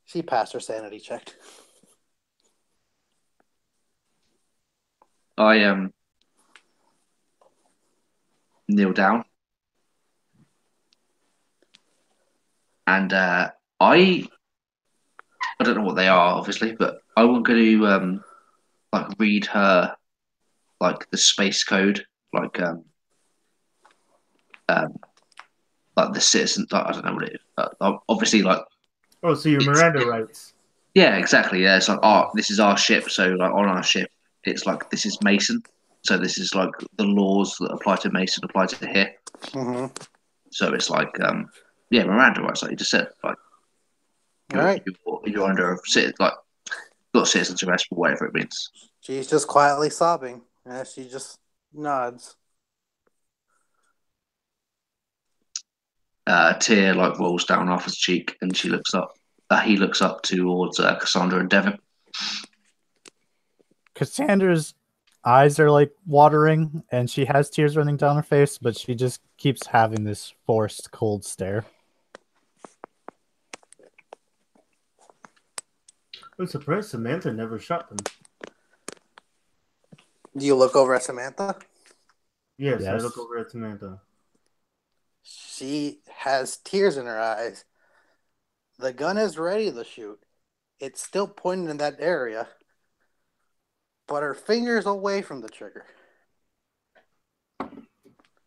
She passed her sanity check. I kneel down and I don't know what they are, obviously, but I want to like read her like the space code, um like the citizen. Like, I don't know what it is. But, obviously, like Oh, so your it's, Miranda rights. yeah, exactly. Yeah, it's like this is our ship. So like on our ship, it's like this is Mason. So this is like the laws that apply to Mason apply to here. Mm-hmm. So it's like yeah, Miranda rights, like you just said, like All right. you're under a like not citizen's arrest, but whatever it means. She's just quietly sobbing as she just nods. A tear like rolls down Arthur's cheek, and she looks up. He looks up towards Cassandra and Devon. Cassandra's eyes are like watering and she has tears running down her face, but she just keeps having this forced cold stare. I'm surprised Samantha never shot them. Do you look over at Samantha? Yes, I Yes. look over at Samantha. She has tears in her eyes. The gun is ready to shoot. It's still pointed in that area, but her finger's away from the trigger.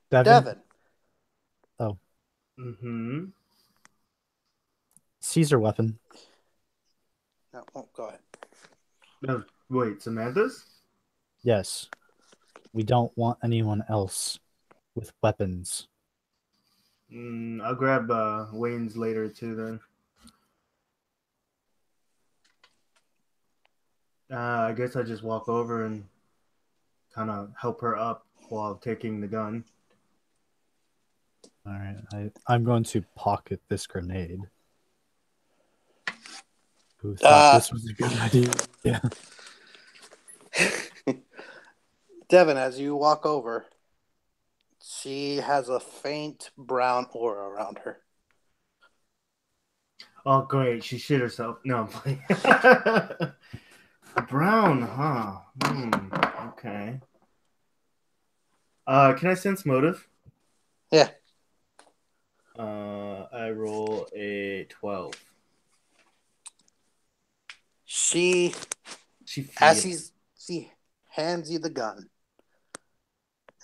Devin. Oh. Mm-hmm. Seize her weapon. No, go ahead. No, wait, Samantha's? Yes. We don't want anyone else with weapons. I'll grab Wayne's later too then. I guess I just walk over and kind of help her up while taking the gun. All right. I'm going to pocket this grenade. Who thought this was a good idea? Yeah. Devin, as you walk over, she has a faint brown aura around her. Oh, great. She shit herself. No, I'm playing. Brown, huh? Okay. Can I sense motive? Yeah. I roll a 12. She hands you the gun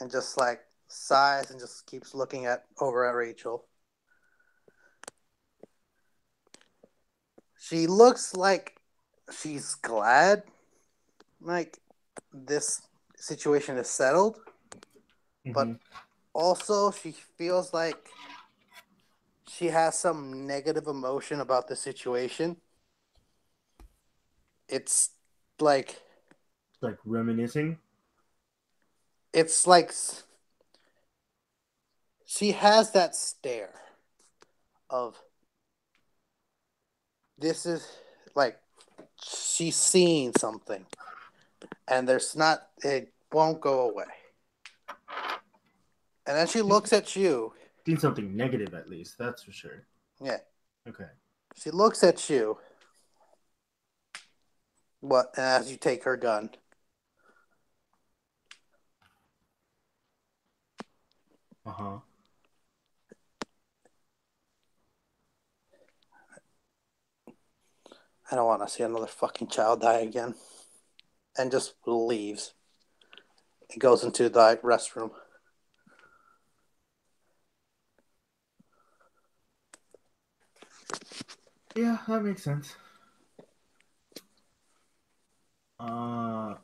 and just like sighs and just keeps looking over at Rachel. She looks like she's glad like this situation is settled, but also she feels like she has some negative emotion about the situation. It's like reminiscing. It's like she has that stare of this is like she's seeing something and it won't go away. And then she looks at you. Seen something negative at least, that's for sure. Yeah. Okay. She looks at you. As you take her gun. Uh-huh. I don't want to see another fucking child die again. and just leaves. He goes into the restroom. Yeah, that makes sense. I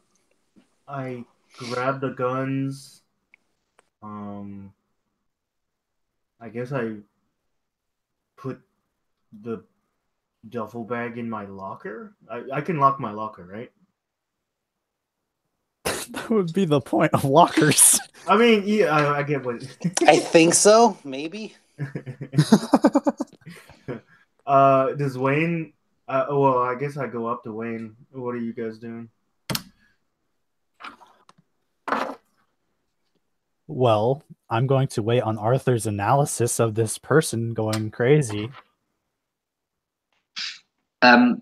grab the guns. I guess I put the duffel bag in my locker. I can lock my locker, right? That would be the point of lockers. I mean, yeah, I get what. I think so, maybe. Does Wayne? Well, I guess I go up to Wayne. What are you guys doing? Well, I'm going to wait on Arthur's analysis of this person going crazy. So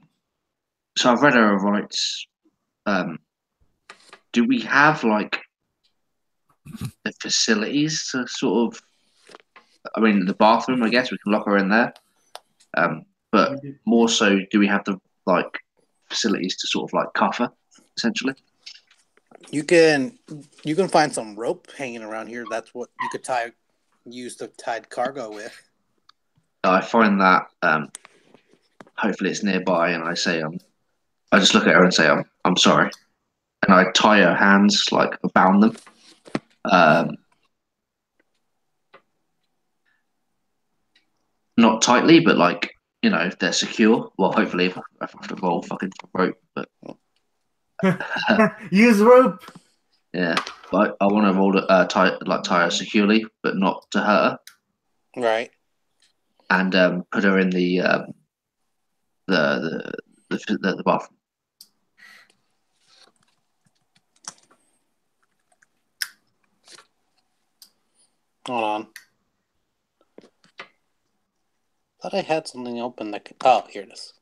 I've read our rights. Do we have like the facilities to sort of? I mean, the bathroom. I guess we can lock her in there. But more so, do we have the like facilities to sort of like cuff her, essentially? You can find some rope hanging around here. That's what you could use the tied cargo with. I find that hopefully it's nearby, and I say I just look at her and say I'm sorry, and I tie her hands like bound them. Not tightly, but like if they're secure. Well, hopefully if I have to roll fucking rope, but use rope. yeah, but I want to roll it tie her securely, but not to hurt her. Right. And put her in the bathroom. Hold on. Thought I had something open that could... Oh, here it is.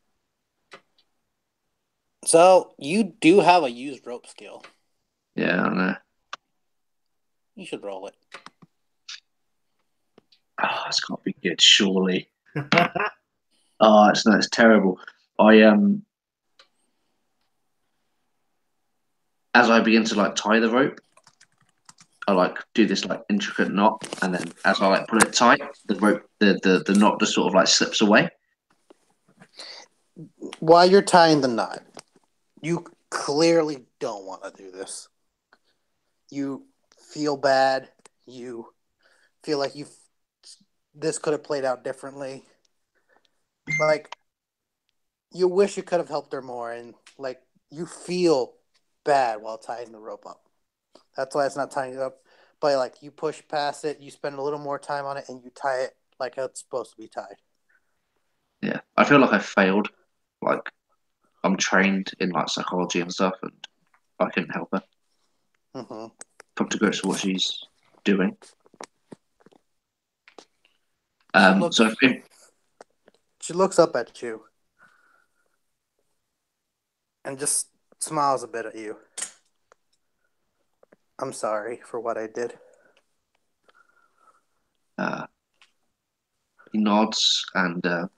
So, you do have a used rope skill. Yeah, I know. You should roll it. Oh, it's got to be good, surely. Oh, it's terrible. I as I begin to like tie the rope, I like do this like intricate knot, and then as I like pull it tight, the rope, the knot just sort of like slips away. While you're tying the knot, you clearly don't want to do this. You feel bad. You feel like this could have played out differently. Like, you wish you could have helped her more, and like you feel bad while tying the rope up. That's why it's not tying it up. But like you push past it, you spend a little more time on it, and you tie it like how it's supposed to be tied. Yeah, I feel like I failed. Like I'm trained in like psychology and stuff, and I couldn't help her. Mm-hmm. Come to grips with what she's doing. She looks up at you and just smiles a bit at you. I'm sorry for what I did. He nods and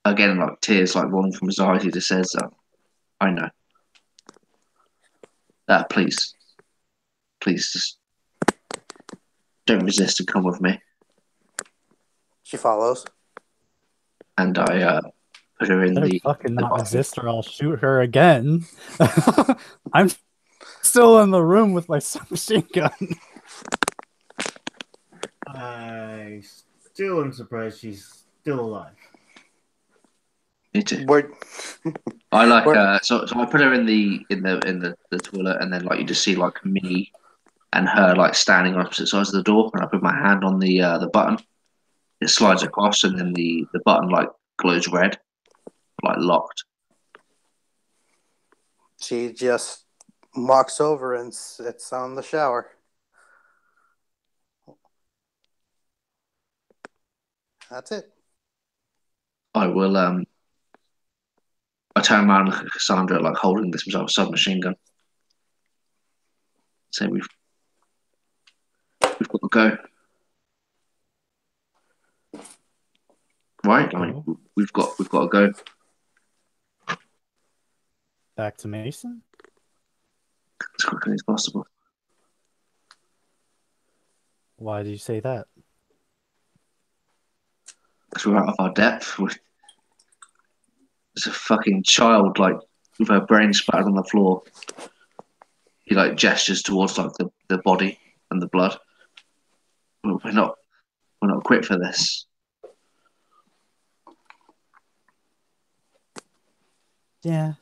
again, like tears like rolling from his eyes, he just says, "I know. Please, just don't resist and come with me." She follows. And I put her in Better the fucking not bathroom. resist or I'll shoot her again. I'm still in the room with my submachine gun. I still am surprised she's still alive. Me too. I like so I put her in the toilet, and then like you just see like me and her like standing on opposite sides of the door, and I put my hand on the button. It slides across, and then the button like glows red, like locked. She just walks over and sits on the shower. That's it. I will I turn around and look at Cassandra like holding this submachine gun. Say we've got to go. Right? I mean we've got to go. Back to Mason? as quickly as possible. Why do you say that? Because we're out of our depth. There's a fucking child, like, with her brain splattered on the floor. He, like, gestures towards, like, the body and the blood. We're not equipped for this. Yeah.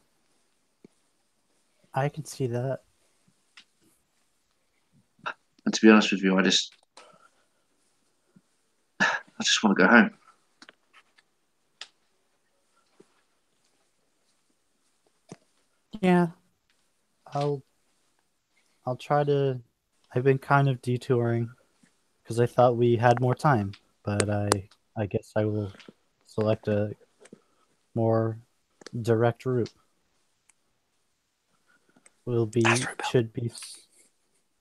I can see that. And to be honest with you, I just want to go home. Yeah. I'll try to. I've been kind of detouring because I thought we had more time, but I guess I will select a more direct route. Should be.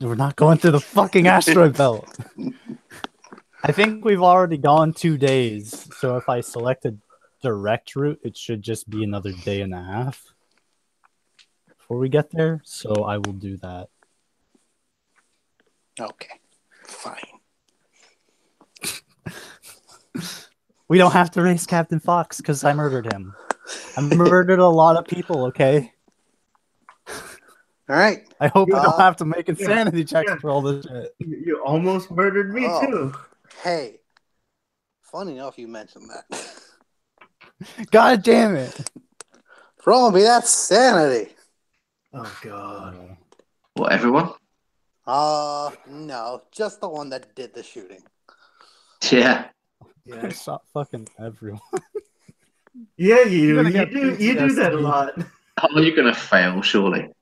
We're not going through the fucking asteroid belt. I think we've already gone 2 days, so if I select a direct route, it should just be another day and a half before we get there. So I will do that. Okay, fine. We don't have to race Captain Fox because I murdered him. I murdered a lot of people, okay? All right. I hope I don't have to make insanity checks for all this shit. You almost murdered me too. Hey, funny enough you mentioned that. God damn it. Romy, that's sanity. Oh god. What, everyone? No, just the one that did the shooting. Yeah. I shot fucking everyone. Yeah, you gonna do. get You do that a PTSD. lot. How are you going to fail, surely?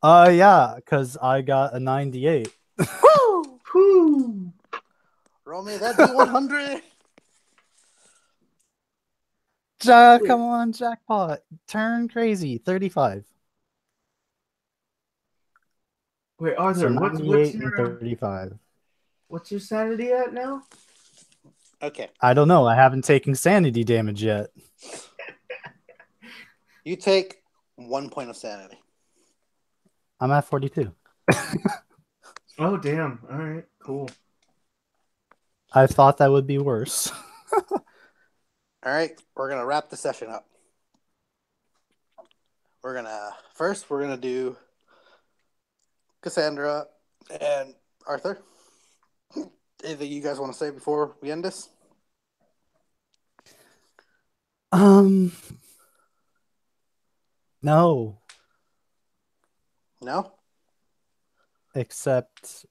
Yeah, because I got a 98. Woo! Whew. Romy, that D100. Come on, jackpot. Turn crazy. 35. Wait, Arthur, So what's 98 and your 35. what's your sanity at now? Okay. I don't know. I haven't taken sanity damage yet. You take 1 point of sanity. I'm at 42. Oh damn. All right, cool. I thought that would be worse. All right, we're going to wrap the session up. We're going to do Cassandra and Arthur. Anything you guys want to say before we end this? No. No? Except,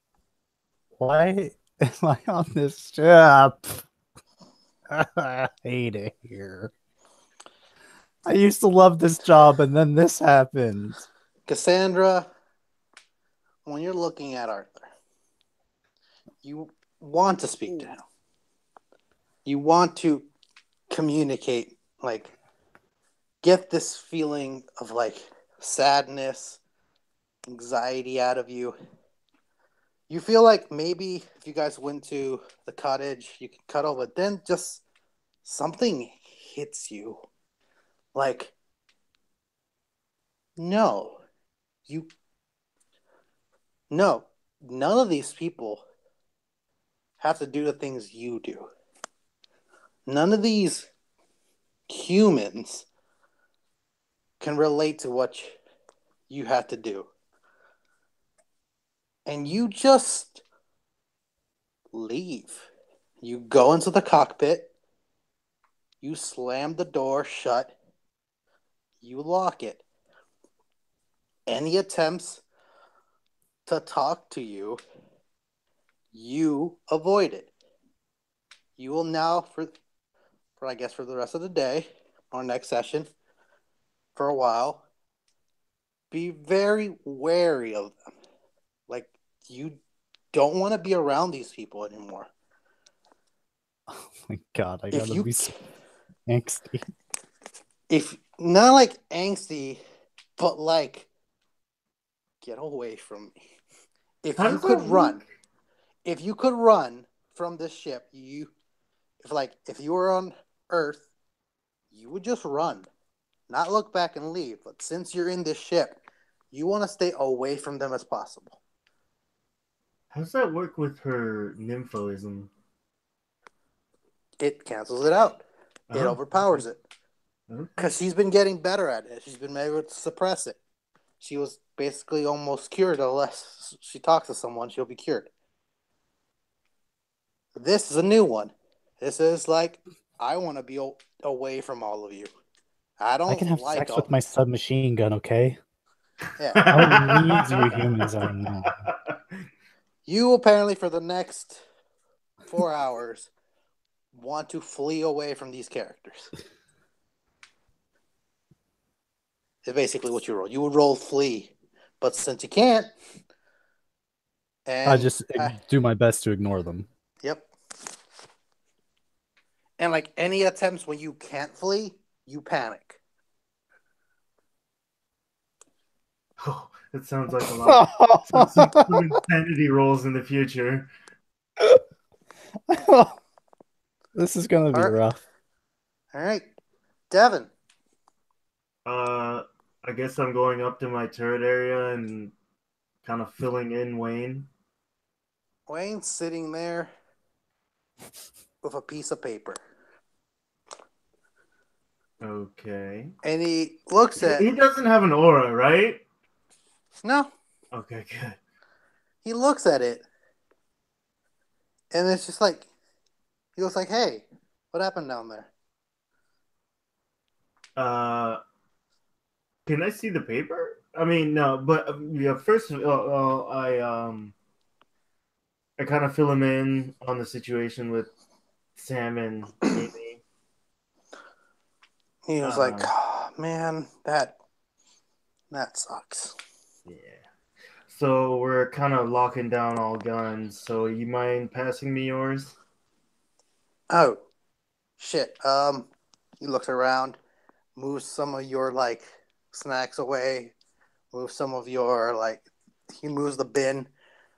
why am I on this ship? I hate it here. I used to love this job, and then this happened. Cassandra, when you're looking at Arthur, you want to speak to him. You want to communicate, like, get this feeling of, like, sadness, anxiety out of you. You feel like maybe if you guys went to the cottage, you could cuddle, but then just something hits you. Like, no, none of these people have to do the things you do. None of these humans can relate to what you have to do. And you just leave. You go into the cockpit, you slam the door shut, you lock it. Any attempts to talk to you, you avoid it. You will now, for I guess for the rest of the day, our next session, for a while, be very wary of them. Like, you don't want to be around these people anymore. Oh my god, I gotta be so angsty. If not like angsty, but like, get away from me. If How you does could that run, work? if you could run from this ship, if you were on Earth, you would just run. not look back and leave, but since you're in this ship, you want to stay away from them as possible. How does that work with her nymphoism? It cancels it out. It Oh, overpowers it. okay. Because she's been getting better at it. She's been able to suppress it. She was basically almost cured unless she talks to someone, she'll be cured. This is a new one. This is like, I want to be away from all of you. I don't I can have like sex all... with my submachine gun, okay? Yeah. I don't need you humans anymore. You apparently, for the next 4 hours, want to flee away from these characters. It's basically what you roll. You would roll flee, but since you can't, and I just do my best to ignore them. Yep. And like any attempts when you can't flee, you panic. Oh, that sounds like a lot. Some insanity rolls in the future. This is gonna be rough. All right, Devin. I guess I'm going up to my turret area and kind of filling in Wayne. Wayne's sitting there with a piece of paper. Okay. And he looks at... He doesn't have an aura, right? No. Okay, good. He looks at it. And it's just like... He was like, hey, what happened down there? Can I see the paper? I mean, no, but yeah. First, I kind of fill him in on the situation with Sam and Amy. He was like, oh, man, that sucks. Yeah. So we're kind of locking down all guns. So you mind passing me yours? Oh, shit. He looks around, moves some of your like snacks away, moves some of your like. He moves the bin,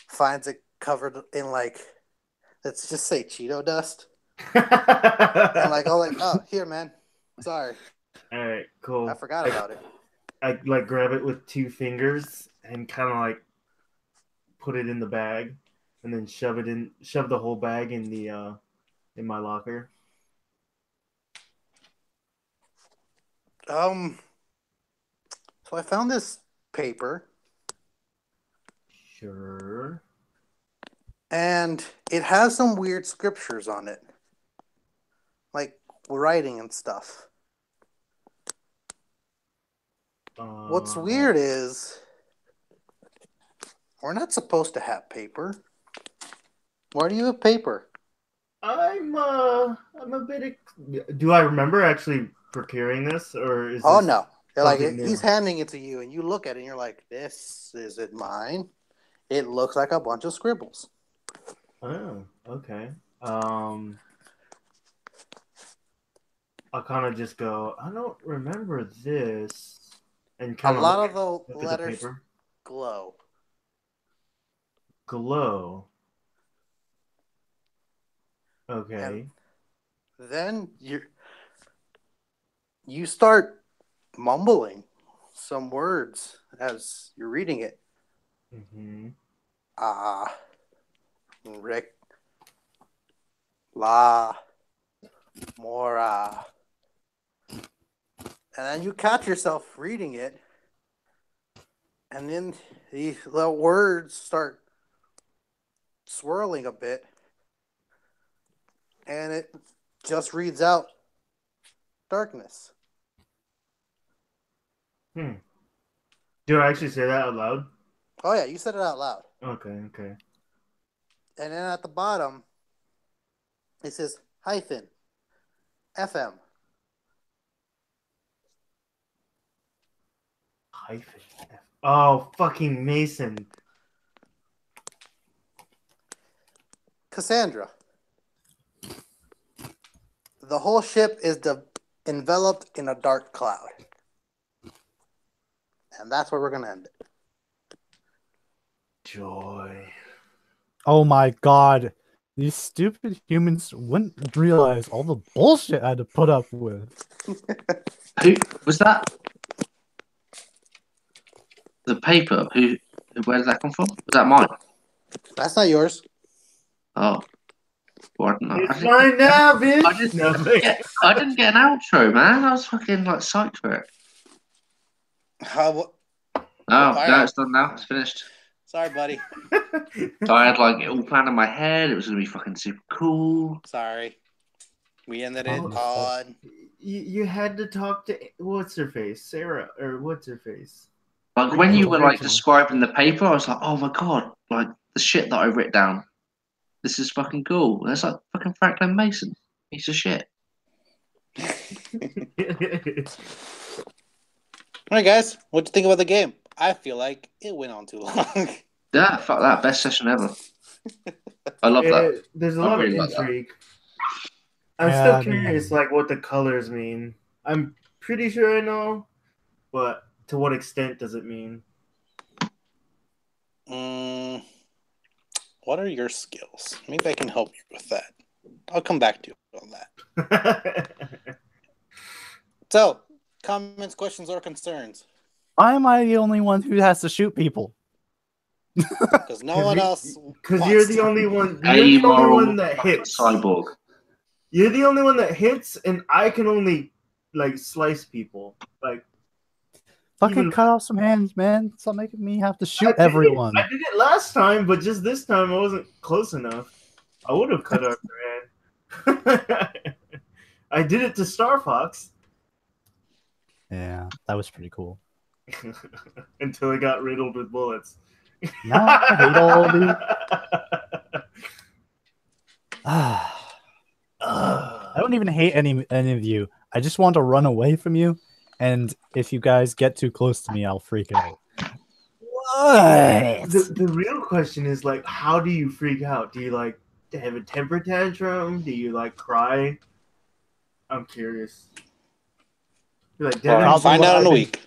finds it covered in like, let's just say Cheeto dust. And like, oh, here, man. Sorry. All right, cool. I forgot about it. I like grab it with 2 fingers and kind of like put it in the bag, and then shove the whole bag in the in my locker. So I found this paper. Sure. And it has some weird scriptures on it. Like writing and stuff. What's weird is we're not supposed to have paper. Why do you have paper? I'm a bit. Do I remember actually procuring this, or is? Oh this no! Like new? he's handing it to you, and you look at it, and you're like, "This isn't mine." It looks like a bunch of scribbles. Oh, okay. I kind of just go, I don't remember this, and kind a of lot of the letters paper. glow. Glow. Okay. And then you start mumbling some words as you're reading it. Mm-hmm. Rick, La, Mora. And then you catch yourself reading it, and then the words start swirling a bit, and it just reads out darkness. Do I actually say that out loud? Oh yeah, you said it out loud. Okay. And then at the bottom, it says hyphen FM. Hyphen F. Oh, fucking Mason. Cassandra. The whole ship is enveloped in a dark cloud. And that's where we're going to end it. Joy. Oh my god. These stupid humans wouldn't realize all the bullshit I had to put up with. Who was that? The paper. Where did that come from? Was that mine? That's not yours. Oh, well, I don't know. It's mine now, bitch. I didn't, Nothing. I didn't get an outro, man. I was fucking like psyched for it. How? Oh, all no, right. it's done now. It's finished. Sorry, buddy. So I had like it all planned in my head. It was gonna be fucking super cool. Sorry. We ended it Oh. on. You had to talk to what's her face, Sarah, or what's her face? Like when you were like Rachel. describing the paper, I was like, oh my god, like the shit that I wrote down. This is fucking cool. That's like fucking Franklin Mason. Piece of shit. All right, guys. What'd you think about the game? I feel like it went on too long. Yeah, fuck that. Best session ever. I love that. There's a I lot really of like that. intrigue. I'm Yeah, still I mean- curious, like what the colors mean. I'm pretty sure I know, but to what extent does it mean? What are your skills? Maybe I can help you with that. I'll come back to you on that. So, comments, questions, or concerns? Why am I the only one who has to shoot people? Because no one else. Because wants you're the to. only one. You're the only Amoral one that hits. cyborg. You're the only one that hits, and I can only like slice people. Like Fucking Even- cut off some hands, man. Stop making me have to I shoot did it- everyone. I did it last time, but just this time I wasn't close enough. I would have cut off your hand. I did it to Star Fox Yeah, that was pretty cool. until it got riddled with bullets. Now I hate all of you. I don't even hate any of you. I just want to run away from you. And if you guys get too close to me, I'll freak out. What? The real question is like, how do you freak out? Do you like have a temper tantrum? Do you like cry? I'm curious. You're like, Well, Devin, I'll find out in a week.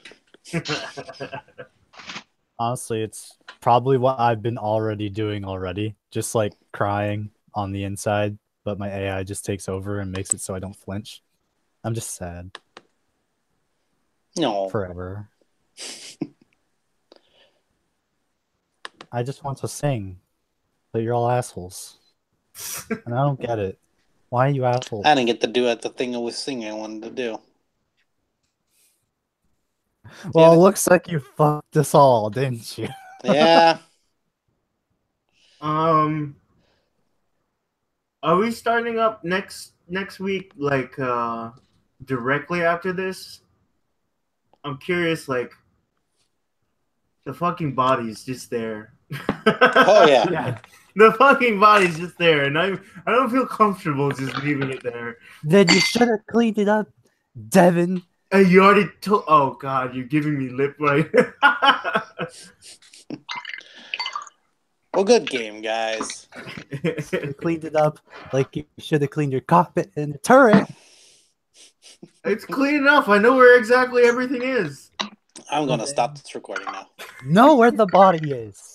Honestly, it's probably what I've been doing already. Just like crying on the inside, but my AI just takes over and makes it so I don't flinch. I'm just sad No. forever. I just want to sing, but you're all assholes. And I don't get it. Why are you assholes? I didn't get to do it. The thing I was singing I wanted to do. Well, it looks like you fucked us all, didn't you? Yeah. are we starting up next week? Like directly after this? I'm curious. Like the fucking body's just there. Oh yeah. Yeah. The fucking body's just there, and I don't feel comfortable just leaving it there. Then you should have cleaned it up, Devin. And you already told. Oh God, you're giving me lip right. Well, good game, guys. You cleaned it up like you should have cleaned your cockpit and the turret. It's clean enough. I know where exactly everything is. I'm gonna stop this recording now. Know where the body is.